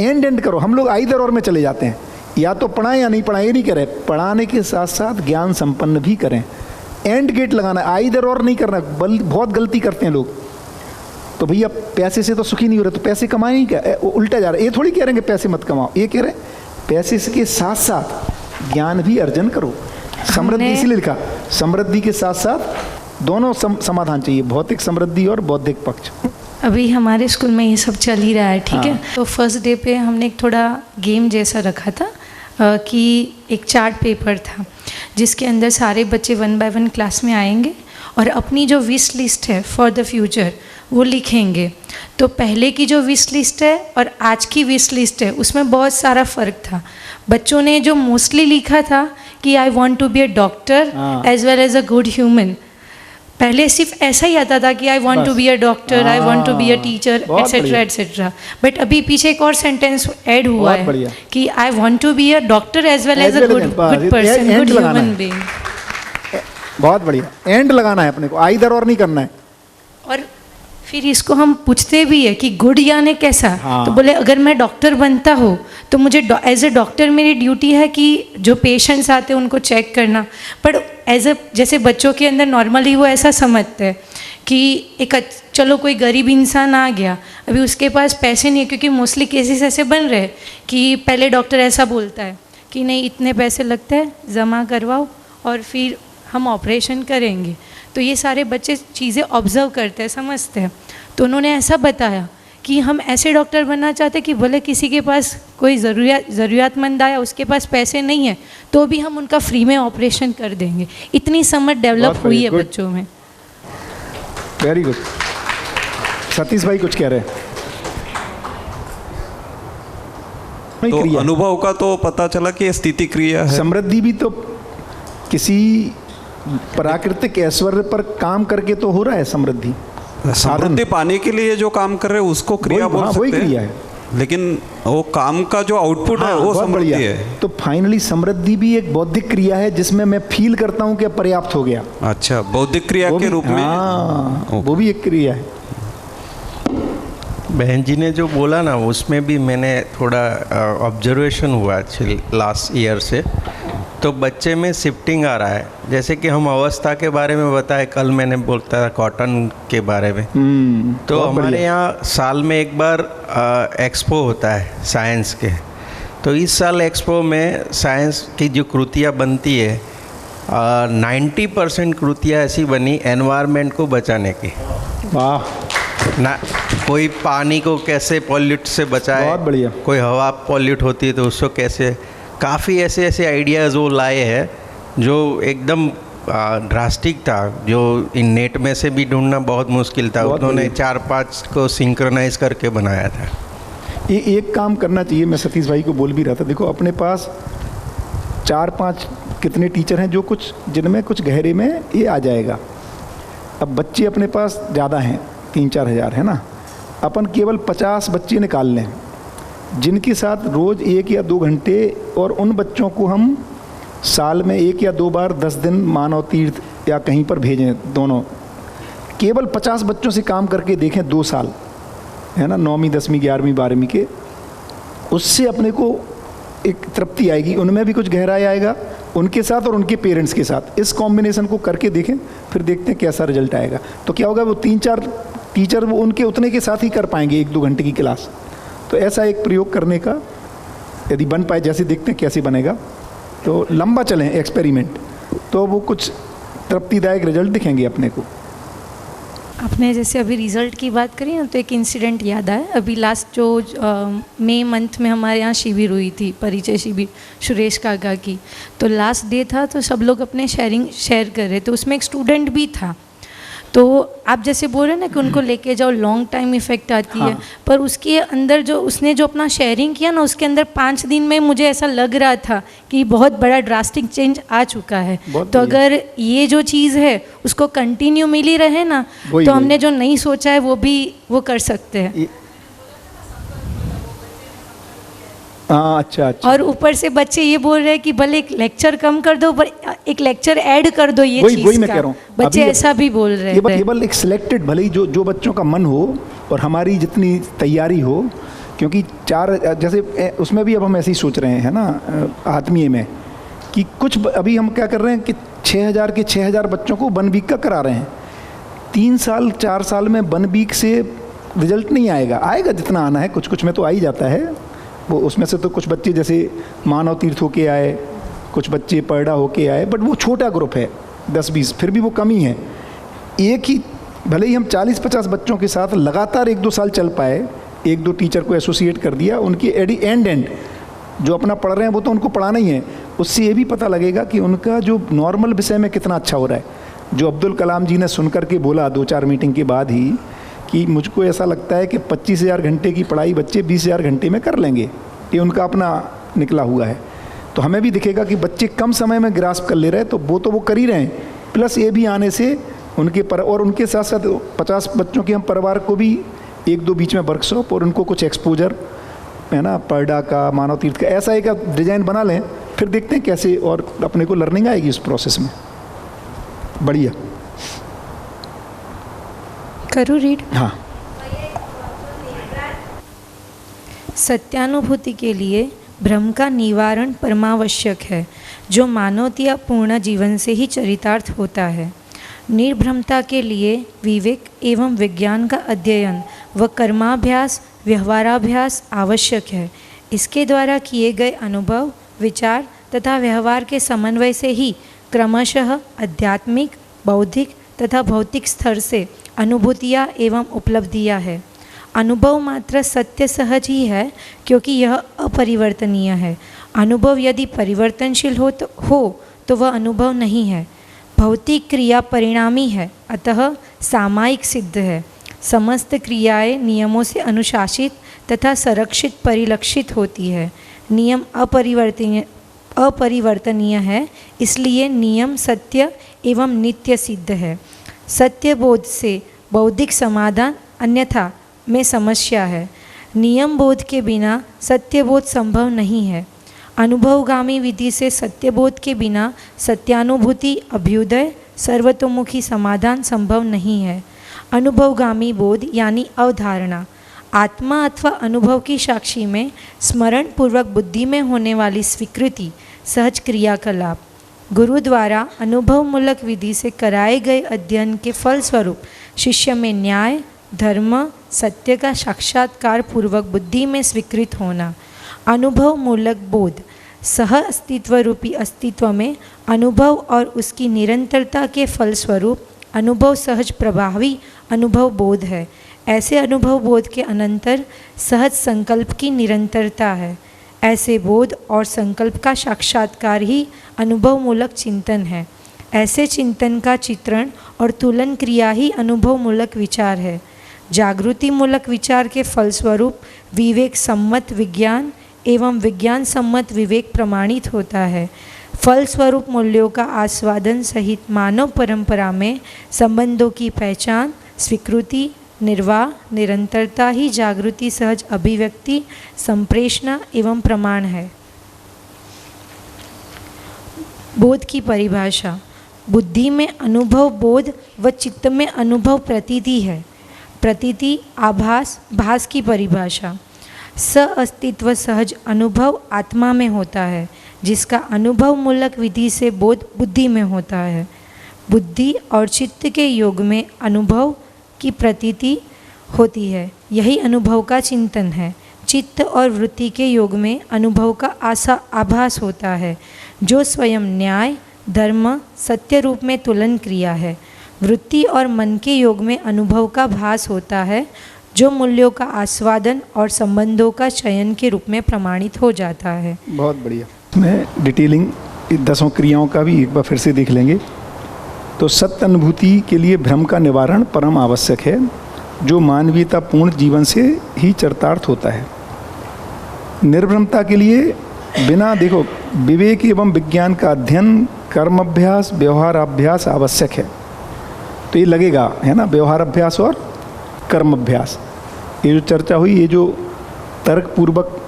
एंड करो। हम लोग आइदर और में चले जाते हैं, या तो पढ़ाएं या नहीं पढ़ाएं, ये नहीं कह रहे। पढ़ाने के साथ साथ ज्ञान संपन्न भी करें, एंड गेट लगाना है, आइदर और नहीं करना। बहुत गलती करते हैं लोग। तो भैया पैसे से तो सुखी नहीं हो रहे, तो पैसे कमाएं ही क्या? उल्टा जा रहा है। ये थोड़ी कह रहे हैं कि पैसे मत कमाओ, ये कह रहे हैं पैसे के साथ साथ ज्ञान भी अर्जन करो। समृद्धि इसलिए लिखा, समृद्धि के साथ साथ दोनों समाधान चाहिए, भौतिक समृद्धि और बौद्धिक पक्ष। अभी हमारे स्कूल में ये सब चल ही रहा है, ठीक है। तो फर्स्ट डे पे हमने एक थोड़ा गेम जैसा रखा था कि एक चार्ट पेपर था जिसके अंदर सारे बच्चे 1 by 1 क्लास में आएंगे और अपनी जो विश लिस्ट है फॉर द फ्यूचर वो लिखेंगे। तो पहले की जो विश लिस्ट है और आज की विश लिस्ट है उसमें बहुत सारा फ़र्क था। बच्चों ने जो मोस्टली लिखा था कि I want to be a doctor as well as a good human. पहले सिर्फ ऐसा ही आता था कि I want to be a doctor, I want to be a teacher, etcetera etcetera. But अभी पीछे एक और सेंटेंस ऐड हुआ है कि I want to be a doctor as well as a good person, good human being. बहुत बढ़िया, and लगाना है अपने को, आइदर और नहीं करना है। और फिर इसको हम पूछते भी है कि गुड यानी कैसा? तो बोले अगर मैं डॉक्टर बनता हूँ तो मुझे एज ए डॉक्टर मेरी ड्यूटी है कि जो पेशेंट्स आते हैं उनको चेक करना। पर एज ए जैसे बच्चों के अंदर नॉर्मली वो ऐसा समझते हैं कि एक चलो कोई गरीब इंसान आ गया, अभी उसके पास पैसे नहीं है, क्योंकि मोस्टली केसेस ऐसे बन रहे हैं कि पहले डॉक्टर ऐसा बोलता है कि नहीं इतने पैसे लगते हैं, जमा करवाओ और फिर हम ऑपरेशन करेंगे। तो ये सारे बच्चे चीज़ें ऑब्जर्व करते हैं, समझते हैं। तो उन्होंने ऐसा बताया कि हम ऐसे डॉक्टर बनना चाहते कि भले किसी के पास कोई ज़रूरियातमंद आया, उसके पास पैसे नहीं है, तो भी हम उनका फ्री में ऑपरेशन कर देंगे। इतनी समझ डेवलप हुई है बच्चों में। Very good. सतीश भाई कुछ कह रहे हैं? तो अनुभव का तो पता चला कि स्थिति क्रिया है। समृद्धि भी तो किसी प्राकृतिक ऐश्वर्य पर काम करके तो हो रहा है। समृद्धि पाने के लिए जो काम कर रहे हैं उसको क्रिया बोल सकते हैं। वही क्रिया है, लेकिन वो काम का जो आउटपुट है वो समृद्धि है। तो फाइनली समृद्धि भी एक बौद्धिक क्रिया है जिसमें मैं फील करता हूँ कि पर्याप्त हो गया। अच्छा, बौद्धिक क्रिया के रूप में वो भी एक क्रिया है। बहन जी ने जो बोला ना उसमें भी मैंने थोड़ा ऑब्जर्वेशन हुआ लास्ट ईयर से। तो बच्चे में शिफ्टिंग आ रहा है, जैसे कि हम अवस्था के बारे में बताए, कल मैंने बोलता था कॉटन के बारे में। तो हमारे यहाँ साल में एक बार एक्सपो होता है साइंस के। तो इस साल एक्सपो में साइंस की जो कृतियाँ बनती है 90% कृतियाँ ऐसी बनी एनवायरनमेंट को बचाने की। वाह ना, कोई पानी को कैसे पॉल्यूट से बचाए, बहुत बढ़िया। कोई हवा पॉल्यूट होती है तो उसको कैसे, काफ़ी ऐसे ऐसे आइडियाज़ वो लाए हैं जो एकदम ड्रास्टिक था, जो इन नेट में से भी ढूंढना बहुत मुश्किल था। उन्होंने 4-5 को सिंक्रोनाइज करके बनाया था। ये एक काम करना चाहिए, मैं सतीश भाई को बोल भी रहा था। देखो अपने पास 4-5 कितने टीचर हैं जो कुछ जिनमें कुछ गहरे में ये आ जाएगा। अब बच्चे अपने पास ज़्यादा हैं, 3-4 हज़ार है ना। अपन केवल 50 बच्चे निकाल लें जिनके साथ रोज़ 1 या 2 घंटे, और उन बच्चों को हम साल में 1 या 2 बार 10 दिन मानव तीर्थ या कहीं पर भेजें। दोनों केवल 50 बच्चों से काम करके देखें 2 साल, है ना, 9वीं 10वीं 11वीं 12वीं के। उससे अपने को एक तृप्ति आएगी, उनमें भी कुछ गहराई आएगा उनके साथ और उनके पेरेंट्स के साथ। इस कॉम्बिनेशन को करके देखें, फिर देखते हैं कैसा रिजल्ट आएगा। तो क्या होगा, वो 3-4 टीचर वो उनके उतने के साथ ही कर पाएंगे 1-2 घंटे की क्लास। तो ऐसा एक प्रयोग करने का यदि बन पाए, जैसे देखते हैं कैसे बनेगा, तो लंबा चलें एक्सपेरिमेंट, तो वो कुछ तृप्तिदायक रिजल्ट दिखेंगे अपने को। आपने जैसे अभी रिज़ल्ट की बात करी ना, तो एक इंसिडेंट याद आया। अभी लास्ट जो मई मंथ में हमारे यहाँ शिविर हुई थी, परिचय शिविर सुरेश काका की। तो लास्ट डे था, तो सब लोग अपने शेयर कर रहे थे। तो उसमें एक स्टूडेंट भी था। तो आप जैसे बोल रहे हैं ना कि उनको लेके जाओ, लॉन्ग टाइम इफ़ेक्ट आती है, पर उसके अंदर जो उसने जो अपना शेयरिंग किया ना, उसके अंदर 5 दिन में मुझे ऐसा लग रहा था कि बहुत बड़ा ड्रास्टिक चेंज आ चुका है। तो अगर ये जो चीज़ है उसको कंटिन्यू मिली रहे ना, तो हमने जो नहीं सोचा है वो कर सकते हैं। हाँ, अच्छा। और ऊपर से बच्चे ये बोल रहे हैं कि भले एक लेक्चर कम कर दो पर एक लेक्चर ऐड कर दो। ये चीज़ वही मैं कह रहा हूँ, बच्चे ऐसा भी बोल रहे हैं। केवल एक सिलेक्टेड, भले ही जो बच्चों का मन हो और हमारी जितनी तैयारी हो, क्योंकि 4 जैसे उसमें भी अब हम ऐसे ही सोच रहे हैं ना आत्मीय में, कि कुछ अभी हम क्या कर रहे हैं कि 6000 के 6000 बच्चों को 1 वीक का करा रहे हैं। 3 साल 4 साल में 1 वीक से रिजल्ट नहीं आएगा जितना आना है, कुछ में तो आ ही जाता है। वो उसमें से तो कुछ बच्चे जैसे मानव तीर्थ होके आए, कुछ बच्चे परडा होके आए, बट वो छोटा ग्रुप है 10-20, फिर भी वो कम ही है। एक ही भले ही हम 40-50 बच्चों के साथ लगातार 1-2 साल चल पाए, 1-2 टीचर को एसोसिएट कर दिया, उनकी एंड जो अपना पढ़ रहे हैं वो तो उनको पढ़ाना ही है। उससे ये भी पता लगेगा कि उनका जो नॉर्मल विषय में कितना अच्छा हो रहा है। जो अब्दुल कलाम जी ने सुन करके बोला 2-4 मीटिंग के बाद ही कि मुझको ऐसा लगता है कि 25,000 घंटे की पढ़ाई बच्चे 20,000 घंटे में कर लेंगे, ये उनका अपना निकला हुआ है। तो हमें भी दिखेगा कि बच्चे कम समय में ग्रास्प कर ले रहे हैं, तो वो कर ही रहे हैं। प्लस ये भी आने से उनके और उनके साथ साथ 50 बच्चों के हम परिवार को भी 1-2 बीच में वर्कशॉप और उनको कुछ एक्सपोजर, है ना, परडा का, मानव तीर्थ का, ऐसा एक डिज़ाइन बना लें, फिर देखते हैं कैसे और अपने को लर्निंग आएगी उस प्रोसेस में। बढ़िया, करूँ रीड? हाँ। सत्यानुभूति के लिए भ्रम का निवारण परमावश्यक है, जो मानवतीय पूर्ण जीवन से ही चरितार्थ होता है। निर्भ्रमता के लिए विवेक एवं विज्ञान का अध्ययन व कर्माभ्यास, व्यवहाराभ्यास आवश्यक है। इसके द्वारा किए गए अनुभव, विचार तथा व्यवहार के समन्वय से ही क्रमशः आध्यात्मिक, बौद्धिक तथा भौतिक स्तर से अनुभूतियाँ एवं उपलब्धियाँ है। अनुभव मात्र सत्य सहज ही है, क्योंकि यह अपरिवर्तनीय है। अनुभव यदि परिवर्तनशील हो तो वह अनुभव नहीं है। भौतिक क्रिया परिणामी है, अतः सामायिक सिद्ध है। समस्त क्रियाएं नियमों से अनुशासित तथा संरक्षित परिलक्षित होती है। नियम अपरिवर्तनीय है, इसलिए नियम सत्य एवं नित्य सिद्ध है। सत्य बोध से बौद्धिक समाधान, अन्यथा में समस्या है। नियम बोध के बिना सत्यबोध संभव नहीं है। अनुभवगामी विधि से सत्यबोध के बिना सत्यानुभूति, अभ्युदय, सर्वतोमुखी समाधान संभव नहीं है। अनुभवगामी बोध यानी अवधारणा, आत्मा अथवा अनुभव की साक्षी में स्मरण पूर्वक बुद्धि में होने वाली स्वीकृति, सहज क्रियाकलाप। गुरु द्वारा अनुभवमूलक विधि से कराए गए अध्ययन के फलस्वरूप शिष्य में न्याय, धर्म, सत्य का साक्षात्कार पूर्वक बुद्धि में स्वीकृत होना। अनुभवमूलक बोध, सह अस्तित्व रूपी अस्तित्व में अनुभव और उसकी निरंतरता के फलस्वरूप अनुभव सहज प्रभावी अनुभव बोध है। ऐसे अनुभव बोध के अनंतर सहज संकल्प की निरंतरता है। ऐसे बोध और संकल्प का साक्षात्कार ही अनुभवमूलक चिंतन है। ऐसे चिंतन का चित्रण और तुलन क्रिया ही अनुभवमूलक विचार है। जागृति मूलक विचार के फलस्वरूप विवेक सम्मत विज्ञान एवं विज्ञान सम्मत विवेक प्रमाणित होता है। फलस्वरूप मूल्यों का आस्वादन सहित मानव परंपरा में संबंधों की पहचान, स्वीकृति, निर्वाह, निरंतरता ही जागृति सहज अभिव्यक्ति, संप्रेषणा एवं प्रमाण है। बोध की परिभाषा, बुद्धि में अनुभव बोध व चित्त में अनुभव प्रतीति है। प्रतीति आभास, भास की परिभाषा, स अस्तित्व सहज अनुभव आत्मा में होता है, जिसका अनुभव मूलक विधि से बोध बुद्धि में होता है। बुद्धि और चित्त के योग में अनुभव की प्रतीति होती है, यही अनुभव का चिंतन है। चित्त और वृत्ति के योग में अनुभव का आभास होता है, जो स्वयं न्याय, धर्म, सत्य रूप में तुलन क्रिया है। वृत्ति और मन के योग में अनुभव का भास होता है, जो मूल्यों का आस्वादन और संबंधों का चयन के रूप में प्रमाणित हो जाता है। बहुत बढ़िया। मैं डिटेलिंग 10 क्रियाओं का भी एक बार फिर से देख लेंगे। तो सत्य अनुभूति के लिए भ्रम का निवारण परम आवश्यक है, जो मानवीयतापूर्ण जीवन से ही चरितार्थ होता है। निर्भ्रमता के लिए बिना देखो विवेक एवं विज्ञान का अध्ययन, कर्म अभ्यास, व्यवहार अभ्यास आवश्यक है। तो ये लगेगा है ना, व्यवहार अभ्यास और कर्म अभ्यास। ये जो चर्चा हुई, ये जो तर्क पूर्वक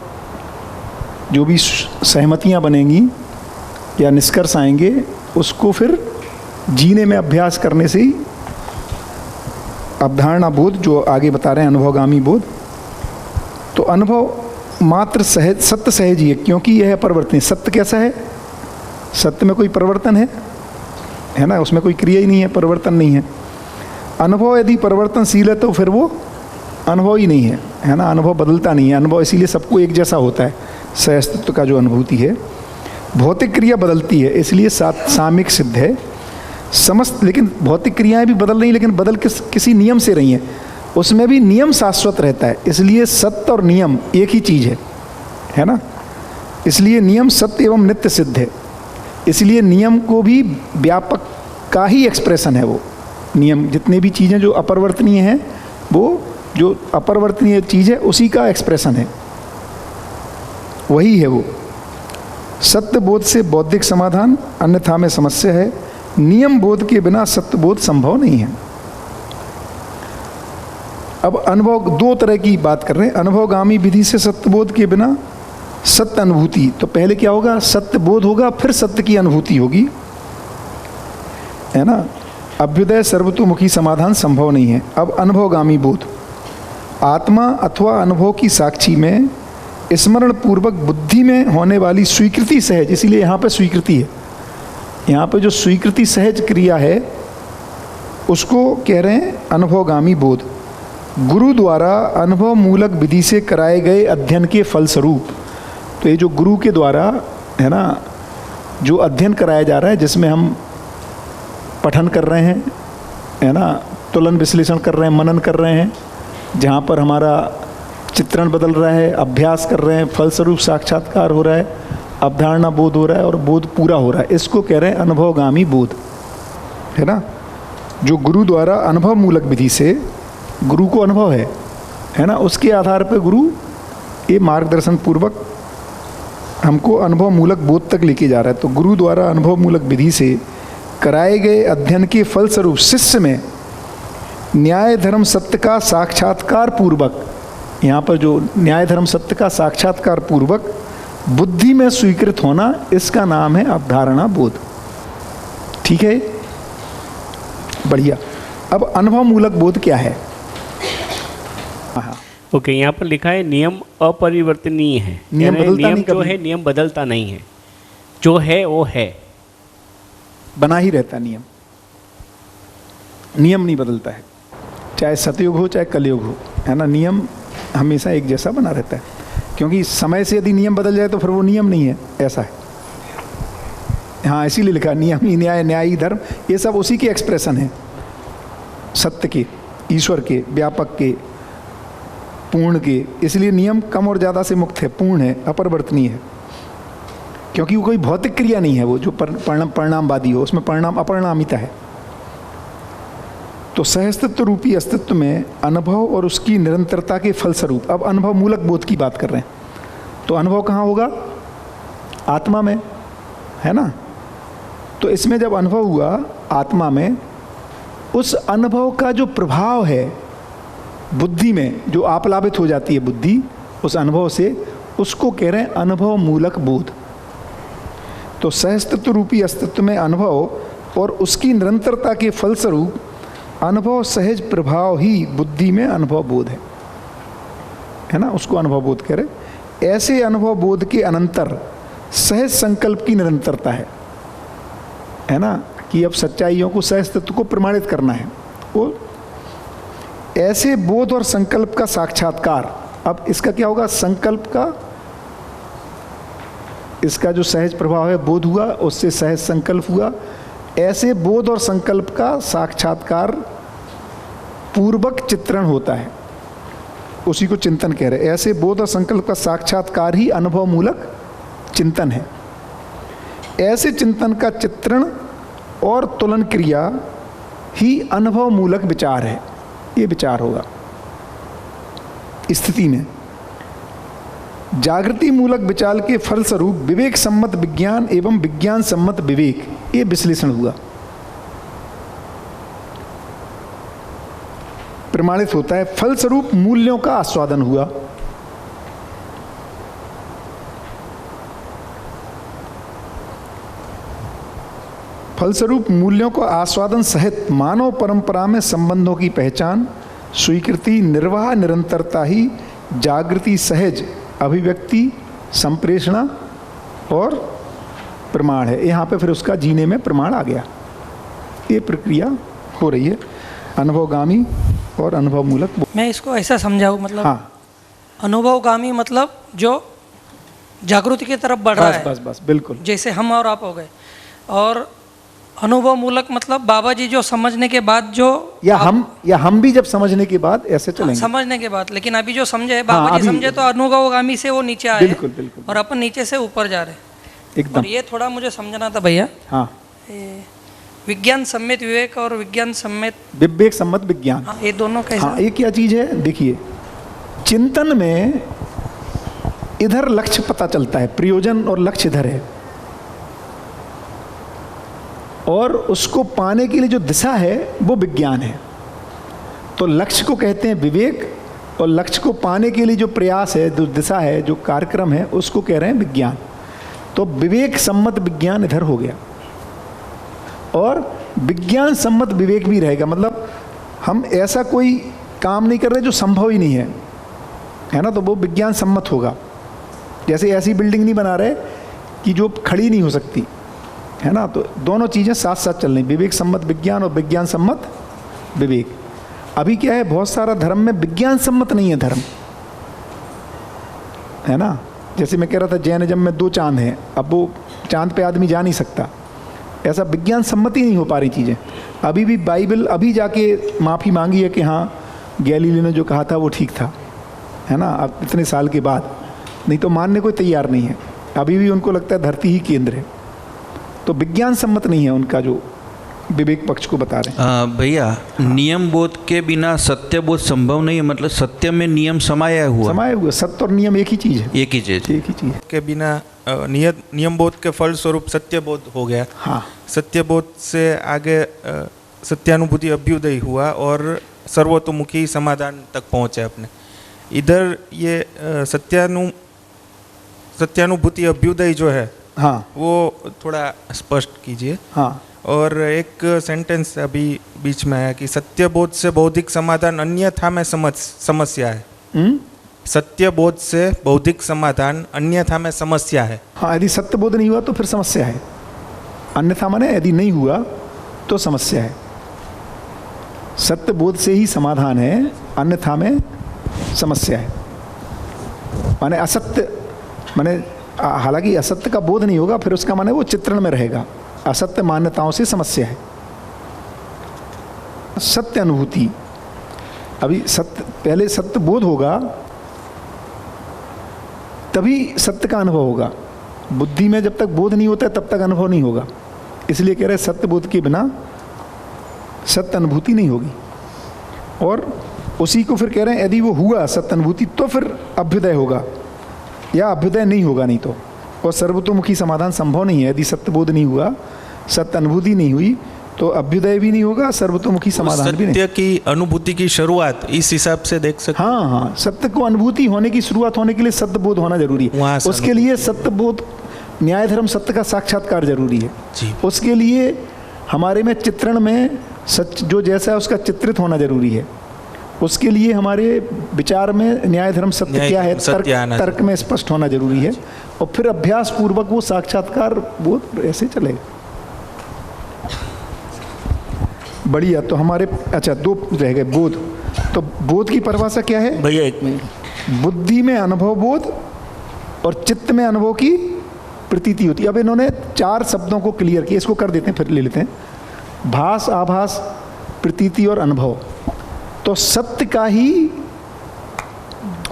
जो भी सहमतियाँ बनेंगी या निष्कर्ष आएंगे, उसको फिर जीने में अभ्यास करने से ही अवधारणा बोध जो आगे बता रहे हैं, अनुभवगामी बोध। तो अनुभव मात्र सहज, सत्य सहज ही है, क्योंकि यह अपरिवर्तनीय। सत्य कैसा है? सत्य में कोई परिवर्तन है ना, उसमें कोई क्रिया ही नहीं है, परिवर्तन नहीं है। अनुभव यदि परिवर्तनशील है तो फिर वो अनुभव ही नहीं है ना, अनुभव बदलता नहीं है। अनुभव इसीलिए सबको एक जैसा होता है। सहअस्तित्व का जो अनुभूति है, भौतिक क्रिया बदलती है, इसलिए सामिक सिद्ध है। समस्त, लेकिन भौतिक क्रियाएं भी बदल रही हैं, लेकिन बदल किसी नियम से रही हैं। उसमें भी नियम शाश्वत रहता है, इसलिए सत्य और नियम एक ही चीज़ है ना। इसलिए नियम सत्य एवं नित्य सिद्ध है। इसलिए नियम को भी व्यापक का ही एक्सप्रेशन है। वो नियम, जितने भी चीज़ें जो अपरिवर्तनीय हैं, वो जो अपरिवर्तनीय चीज़ है उसी का एक्सप्रेशन है, वही है वो। सत्य बोध से बौद्धिक समाधान, अन्यथा में समस्या है। नियम बोध के बिना सत्य बोध संभव नहीं है। अब अनुभव, दो तरह की बात कर रहे हैं। अनुभवगामी विधि से सत्य बोध के बिना सत्य अनुभूति, तो पहले क्या होगा? सत्य बोध होगा, फिर सत्य की अनुभूति होगी, है ना। अभ्युदय सर्वतोमुखी समाधान संभव नहीं है। अब अनुभवगामी बोध, आत्मा अथवा अनुभव की साक्षी में स्मरण पूर्वक बुद्धि में होने वाली स्वीकृति सहज, इसीलिए यहाँ पे स्वीकृति है। यहाँ पे जो स्वीकृति सहज क्रिया है उसको कह रहे हैं अनुभवगामी बोध। गुरु द्वारा अनुभव मूलक विधि से कराए गए अध्ययन के फलस्वरूप, तो ये जो गुरु के द्वारा है ना, जो अध्ययन कराया जा रहा है, जिसमें हम पठन कर रहे हैं, है ना, तुलन विश्लेषण कर रहे हैं, मनन कर रहे हैं, जहाँ पर हमारा चित्रण बदल रहा है, अभ्यास कर रहे हैं, फलस्वरूप साक्षात्कार हो रहा है, अवधारणा बोध हो रहा है और बोध पूरा हो रहा है, इसको कह रहे हैं अनुभवगामी बोध। है ना, जो गुरु द्वारा अनुभव मूलक विधि से, गुरु को अनुभव है ना, उसके आधार पर गुरु ये मार्गदर्शन पूर्वक हमको अनुभव मूलक बोध तक लेके जा रहा है। तो गुरु द्वारा अनुभव मूलक विधि से कराए गए अध्ययन के फलस्वरूप शिष्य में न्याय धर्म सत्य का साक्षात्कार पूर्वक, यहाँ पर जो न्याय धर्म सत्य का साक्षात्कार पूर्वक बुद्धि में स्वीकृत होना, इसका नाम है अवधारणा बोध। ठीक है, बढ़िया। अब अनुभव मूलक बोध क्या है? ओके, यहाँ पर लिखा है नियम अपरिवर्तनीय है, नियम बदलता नहीं, जो है नियम बदलता नहीं है, जो है वो है, बना ही रहता नियम, नियम नहीं बदलता है, चाहे सतयुग हो चाहे कलयुग हो, है ना, नियम हमेशा एक जैसा बना रहता है। क्योंकि समय से यदि नियम बदल जाए तो फिर वो नियम नहीं है, ऐसा है। हाँ, इसीलिए लिखा नियम ही न्याय, न्याय ही धर्म, ये सब उसी के एक्सप्रेशन है, सत्य के, ईश्वर के, व्यापक के, पूर्ण के। इसलिए नियम कम और ज़्यादा से मुक्त है, पूर्ण है, अपरिवर्तनीय है, क्योंकि वो कोई भौतिक क्रिया नहीं है, वो जो परिणामवादी हो, उसमें परिणाम अपरिणामिता है। तो सहस्तित्व रूपी अस्तित्व में अनुभव और उसकी निरंतरता के फलस्वरूप, अब अनुभव मूलक बोध की बात कर रहे हैं, तो अनुभव कहाँ होगा? आत्मा में, है ना। तो इसमें जब अनुभव हुआ आत्मा में, उस अनुभव का जो प्रभाव है बुद्धि में, जो आप्लावित हो जाती है बुद्धि उस अनुभव से, उसको कह रहे हैं अनुभव मूलक बोध। तो सहस्तित्व रूपी अस्तित्व में अनुभव और उसकी निरंतरता के फलस्वरूप अनुभव सहज प्रभाव ही बुद्धि में अनुभव बोध है ना, उसको अनुभव बोध कह रहे। ऐसे अनुभव बोध के अनंतर सहज संकल्प की निरंतरता है ना, कि अब सच्चाइयों को, सहज तत्व को प्रमाणित करना है। वो ऐसे बोध और संकल्प का साक्षात्कार, अब इसका क्या होगा? संकल्प का, इसका जो सहज प्रभाव है बोध हुआ, उससे सहज संकल्प हुआ। ऐसे बोध और संकल्प का साक्षात्कार पूर्वक चित्रण होता है, उसी को चिंतन कह रहे हैं। ऐसे बोध और संकल्प का साक्षात्कार ही अनुभव मूलक चिंतन है। ऐसे चिंतन का चित्रण और तुलन क्रिया ही अनुभव मूलक विचार है। ये विचार होगा स्थिति में। जागृति मूलक विचार के फलस्वरूप विवेक सम्मत विज्ञान एवं विज्ञान सम्मत विवेक, ये विश्लेषण हुआ, प्रमाणित होता है। फलस्वरूप मूल्यों का आस्वादन हुआ। फलस्वरूप मूल्यों को आस्वादन सहित मानव परंपरा में संबंधों की पहचान, स्वीकृति, निर्वाह, निरंतरता ही जागृति सहज अभिव्यक्ति, संप्रेषणा और प्रमाण है। यहाँ पे फिर उसका जीने में प्रमाण आ गया। ये प्रक्रिया हो रही है, अनुभवगामी और अनुभव मूलक। मैं इसको ऐसा समझाऊँ, मतलब हाँ, अनुभवगामी मतलब जो जागृति की तरफ बढ़ रहा है, बस बिल्कुल, जैसे हम और आप हो गए। और अनुभव मूलक मतलब बाबा जी जो समझने के बाद जो, या हम भी जब समझने के बाद ऐसे चलेंगे, समझने के बाद। लेकिन अभी जो समझे बाबा जी समझे तो अनुभवगामी से वो नीचे आए, बिल्कुल बिल्कुल, और अपन नीचे से ऊपर जा रहे एकदम। और ये थोड़ा मुझे समझना था भैया। हाँ, विज्ञान सम्मित विवेक और विज्ञान सम्मित विवेक सम्मत विज्ञान, ये दोनों कैसे? हाँ, ये क्या चीज है? देखिए, चिंतन में इधर लक्ष्य पता चलता है, प्रयोजन और लक्ष्य इधर है, और उसको पाने के लिए जो दिशा है वो विज्ञान है। तो लक्ष्य को कहते हैं विवेक, और लक्ष्य को पाने के लिए जो प्रयास है, जो दिशा है, जो कार्यक्रम है, उसको कह रहे हैं विज्ञान। तो विवेक सम्मत विज्ञान इधर हो गया, और विज्ञान सम्मत विवेक भी रहेगा। मतलब हम ऐसा कोई काम नहीं कर रहे जो संभव ही नहीं है ना, तो वो विज्ञान सम्मत होगा। जैसे ऐसी बिल्डिंग नहीं बना रहे कि जो खड़ी नहीं हो सकती, है ना। तो दोनों चीज़ें साथ साथ चल रही, विवेक सम्मत विज्ञान और विज्ञान सम्मत विवेक। अभी क्या है, बहुत सारा धर्म में विज्ञान सम्मत नहीं है धर्म, है ना। जैसे मैं कह रहा था जैनिज्म में 2 चांद हैं, अब वो चांद पे आदमी जा नहीं सकता, ऐसा विज्ञान सम्मति नहीं हो पा रही चीज़ें। अभी भी बाइबल अभी जाके माफ़ी मांगी है कि हाँ गैलीलियो ने जो कहा था वो ठीक था, है ना, अब इतने साल के बाद। नहीं तो मानने को तैयार नहीं है, अभी भी उनको लगता है धरती ही केंद्र है। तो विज्ञान सम्मत नहीं है उनका जो विवेक पक्ष को बता रहे हैं। भैया, नियम बोध के बिना सत्य बोध संभव नहीं है, मतलब सत्य में नियम समाया हुआ। सत्य और नियम एक ही चीज है। एक ही चीज के बिना नियम बोध के फल स्वरूप सत्य बोध हो गया। हाँ, सत्य बोध से आगे सत्यानुभूति अभ्युदय हुआ और सर्वतोमुखी समाधान तक पहुँचे अपने। इधर ये सत्यानुभूति अभ्युदय जो है, हाँ, वो थोड़ा स्पष्ट कीजिए। हाँ, और एक सेंटेंस अभी बीच में आया कि सत्यबोध से बौद्धिक समाधान अन्यथा में समस्या है। सत्यबोध से बौद्धिक समाधान अन्यथा में समस्या है। हाँ, यदि सत्यबोध नहीं हुआ तो फिर समस्या है। अन्यथा माने यदि नहीं हुआ तो समस्या है। सत्यबोध से ही समाधान है, अन्यथा में समस्या है। माने असत्य, माने हालांकि असत्य का बोध नहीं होगा, फिर उसका माने वो चित्रण में रहेगा। असत्य मान्यताओं से समस्या है। सत्य अनुभूति, अभी सत्य, पहले सत्य बोध होगा तभी सत्य का अनुभव होगा। बुद्धि में जब तक बोध नहीं होता है तब तक अनुभव नहीं होगा। इसलिए कह रहे सत्य बोध के बिना सत्य अनुभूति नहीं होगी। और उसी को फिर कह रहे हैं यदि वो हुआ सत्य अनुभूति तो फिर अभ्युदय होगा, या अभ्युदय नहीं होगा नहीं तो। और सर्वतोमुखी समाधान संभव नहीं है। यदि सत्यबोध नहीं हुआ, सत्य अनुभूति नहीं हुई तो अभ्युदय भी नहीं होगा, सर्वतोमुखी समाधान भी नहीं। सत्य की अनुभूति की शुरुआत इस हिसाब से देख सकते। हाँ हाँ, सत्य को अनुभूति होने की शुरुआत होने के लिए सत्यबोध होना जरूरी है। उसके लिए सत्यबोध, न्याय धर्म सत्य का साक्षात्कार जरूरी है। उसके लिए हमारे में चित्रण में सच जो जैसा है उसका चित्रित होना जरूरी है। उसके लिए हमारे विचार में न्याय धर्म सत्य क्या है, तर्क में स्पष्ट होना जरूरी है। और फिर अभ्यास पूर्वक वो साक्षात्कार बोध ऐसे चलेगा। बढ़िया। तो हमारे अच्छा 2 रह गए। बोध, तो बोध की परिभाषा क्या है भैया? एक मिनट। बुद्धि में अनुभव बोध और चित्त में अनुभव की प्रतीति होती है। अब इन्होंने 4 शब्दों को क्लियर किया, इसको कर देते हैं फिर ले लेते हैं। भास, आभास, प्रतीति और अनुभव। तो सत्य का ही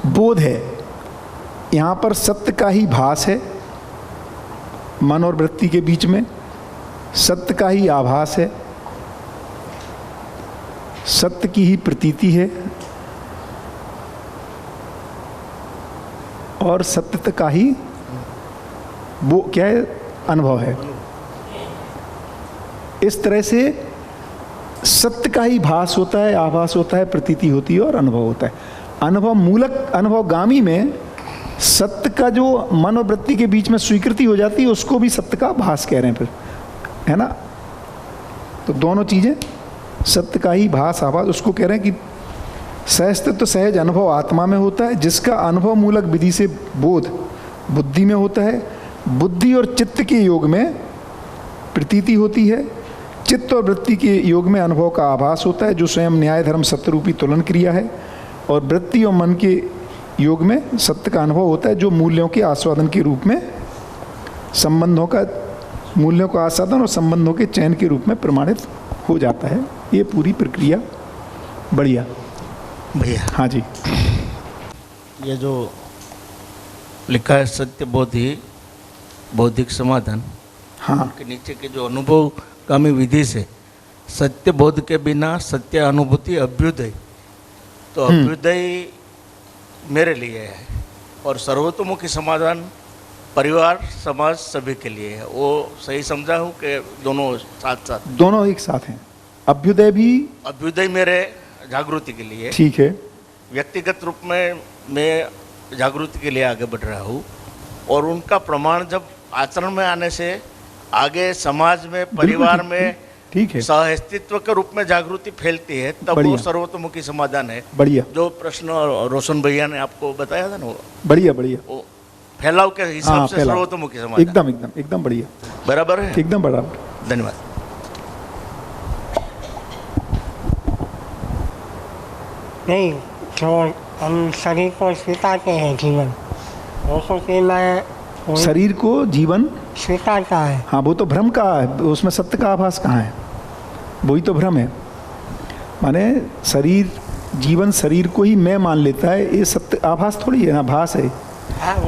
बोध है, यहाँ पर सत्य का ही भास है मन और वृत्ति के बीच में, सत्य का ही आभास है, सत्य की ही प्रतीति है और सत्य का ही वो क्या है, अनुभव है। इस तरह से सत्य का ही भास होता है, आभास होता है, प्रतीति होती है और अनुभव होता है। अनुभव मूलक, अनुभवगामी में सत्य का जो मन और वृत्ति के बीच में स्वीकृति हो जाती है उसको भी सत्य का भास कह रहे हैं फिर, है ना। तो दोनों चीजें, सत्य का ही भास, आभास, उसको कह रहे हैं कि सहस्तित्व सहज अनुभव आत्मा में होता है, जिसका अनुभव मूलक विधि से बोध बुद्धि में होता है। बुद्धि और चित्त के योग में प्रतीति होती है, चित्त और वृत्ति के योग में अनुभव का आभास होता है, जो स्वयं न्याय धर्म सत्यरूपी तुलन क्रिया है। और वृत्ति और मन के योग में सत्य का अनुभव होता है, जो मूल्यों के आस्वादन के रूप में संबंधों का, मूल्यों का आस्वादन और संबंधों के चयन के रूप में प्रमाणित हो जाता है। ये पूरी प्रक्रिया। बढ़िया भैया। हाँ जी। ये जो लिखा है सत्य बोधि बौद्धिक समाधान, हाँ, के नीचे के जो अनुभवगामी विधि से सत्य बोध के बिना सत्य अनुभूति अभ्युदय, तो अभ्युदय मेरे लिए है और सर्वतोमुखी समाधान परिवार समाज सभी के लिए है। वो सही समझा हूँ कि दोनों साथ साथ, दोनों एक साथ हैं। अभ्युदय भी, अभ्युदय मेरे जागृति के लिए, ठीक है, व्यक्तिगत रूप में मैं जागृति के लिए आगे बढ़ रहा हूँ और उनका प्रमाण जब आचरण में आने से आगे समाज में, परिवार में, ठीक है, सह-अस्तित्व के रूप में जागृति फैलती है, तब वो सर्वतोमुखी समाधान है। बढ़िया। जो प्रश्न रोशन भैया ने आपको बताया था ना, वो बढ़िया बढ़िया, वो फैलाव के हिसाब से सर्वतोमुखी समाधान। एकदम एकदम एकदम बढ़िया, बराबर है, एकदम बराबर। धन्यवाद। नहीं, जो हम शरीर को स्वीकारते हैं जीवन, वो सोचते मैं शरीर को जीवन स्वीकारता है। हाँ, वो तो भ्रम का है, उसमें सत्य का आभास कहाँ है? वही तो भ्रम है। माने शरीर, जीवन शरीर को ही मैं मान लेता है, ये सत्य आभास थोड़ी है, आभास है।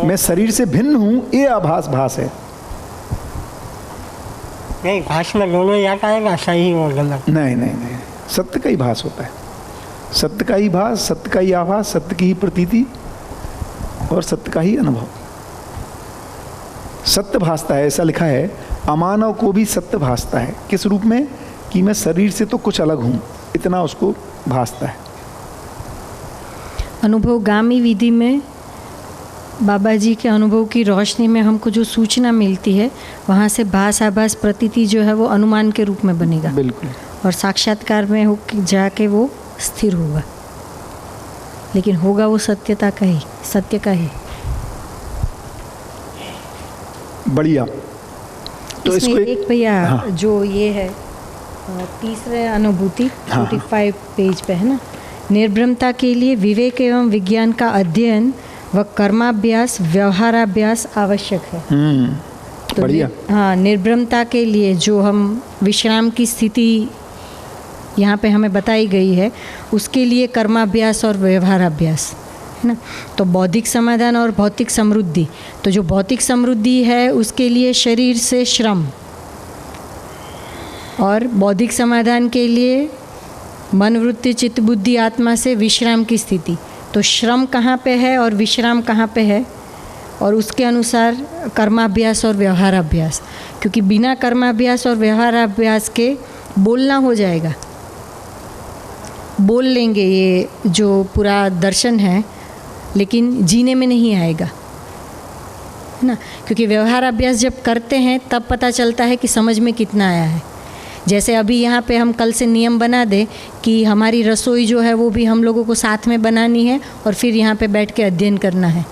मैं शरीर से भिन्न हूँ, ये आभास भास है। नहीं, भाष में दोनों ही आता है ना, सही और गलत? नहीं नहीं नहीं, सत्य का ही भास होता है, सत्य का ही भास, सत्य का ही आभास, सत्य की ही प्रतीति और सत्य का ही अनुभव। सत्य भासता है, ऐसा लिखा है, अमानव को भी सत्य भासता है। किस रूप में? कि मैं शरीर से तो कुछ अलग हूँ, इतना उसको भासता है। अनुभवगामी विधि में बाबा जी के अनुभव की रोशनी में हमको जो सूचना मिलती है, वहाँ से भास आभास प्रतीति जो है वो अनुमान के रूप में बनेगा। बिल्कुल। और साक्षात्कार में हो जाके वो स्थिर होगा, लेकिन होगा वो सत्यता का ही, सत्य का ही। बढ़िया। तो इसमें एक भैया, हाँ। जो ये है तीसरे अनुभूति 45 पेज पे है ना, निर्भ्रमता के लिए विवेक एवं विज्ञान का अध्ययन व कर्माभ्यास व्यवहाराभ्यास आवश्यक है। तो बढ़िया। हाँ, निर्भ्रमता के लिए जो हम विश्राम की स्थिति यहाँ पे हमें बताई गई है, उसके लिए कर्माभ्यास और व्यवहाराभ्यास है ना। तो बौद्धिक समाधान और भौतिक समृद्धि, तो जो भौतिक समृद्धि है उसके लिए शरीर से श्रम, और बौद्धिक समाधान के लिए मन वृत्ति चित्त बुद्धि आत्मा से विश्राम की स्थिति। तो श्रम कहाँ पे है और विश्राम कहाँ पे है, और उसके अनुसार कर्माभ्यास और व्यवहाराभ्यास, क्योंकि बिना कर्माभ्यास और व्यवहाराभ्यास के बोलना हो जाएगा, बोल लेंगे ये जो पूरा दर्शन है, लेकिन जीने में नहीं आएगा, है ना। क्योंकि व्यवहाराभ्यास जब करते हैं तब पता चलता है कि समझ में कितना आया है। जैसे अभी यहाँ पे हम कल से नियम बना दें कि हमारी रसोई जो है वो भी हम लोगों को साथ में बनानी है और फिर यहाँ पे बैठ के अध्ययन करना है,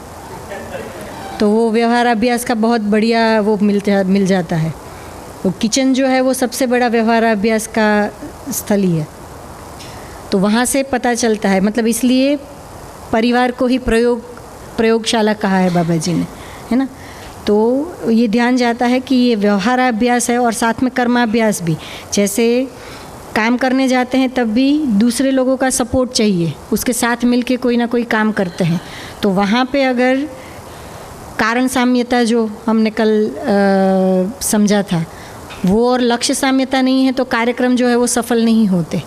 तो वो व्यवहाराभ्यास का बहुत बढ़िया वो मिल जाता है। वो किचन जो है वो सबसे बड़ा व्यवहाराभ्यास का स्थल ही है। तो वहाँ से पता चलता है, मतलब इसलिए परिवार को ही प्रयोगशाला कहा है बाबा जी ने, है ना। तो ये ध्यान जाता है कि ये व्यवहाराभ्यास है और साथ में कर्माभ्यास भी। जैसे काम करने जाते हैं तब भी दूसरे लोगों का सपोर्ट चाहिए, उसके साथ मिलके कोई ना कोई काम करते हैं, तो वहाँ पे अगर कारण साम्यता जो हमने कल समझा था वो और लक्ष्य साम्यता नहीं है तो कार्यक्रम जो है वो सफल नहीं होते।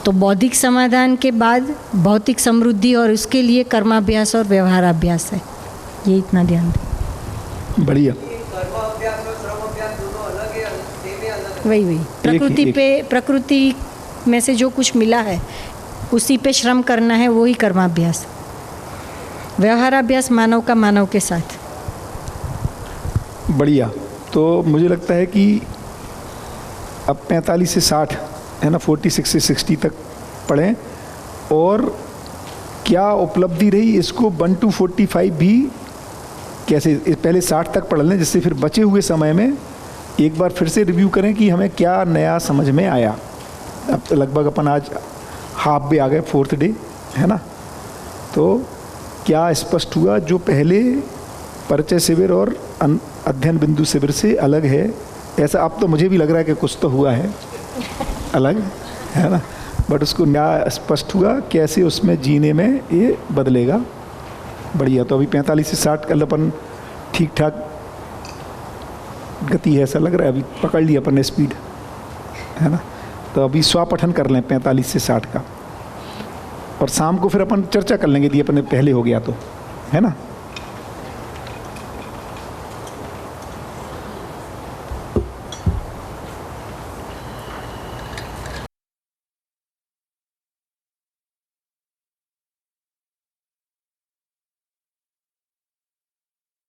तो बौद्धिक समाधान के बाद भौतिक समृद्धि और उसके लिए कर्माभ्यास और व्यवहाराभ्यास है, ये इतना ध्यान दें। बढ़िया। वही प्रकृति में से जो कुछ मिला है उसी पे श्रम करना है, वही कर्माभ्यास। व्यवहाराभ्यास मानव का मानव के साथ। बढ़िया। तो मुझे लगता है कि अब 45 से 60 है ना, 46 से 60 तक पढ़ें, और क्या उपलब्धि रही इसको 1 to 45 भी कैसे, पहले 60 तक पढ़ लें, जिससे फिर बचे हुए समय में एक बार फिर से रिव्यू करें कि हमें क्या नया समझ में आया। अब तो लगभग अपन आज हाफ भी आ गए, 4th डे है ना। तो क्या स्पष्ट हुआ जो पहले परिचय शिविर और अध्ययन बिंदु शिविर से अलग है, ऐसा अब तो मुझे भी लग रहा है कि कुछ तो हुआ है अलग, है ना, बट उसको नया स्पष्ट हुआ कैसे उसमें जीने में ये बदलेगा। बढ़िया। तो अभी 45 से 60 कल अपन ठीक ठाक गति है, ऐसा लग रहा है, अभी पकड़ लिया अपन ने स्पीड, है ना। तो अभी स्वपठन कर लें 45 से 60 का, और शाम को फिर अपन चर्चा कर लेंगे यदि अपन पहले हो गया तो, है ना।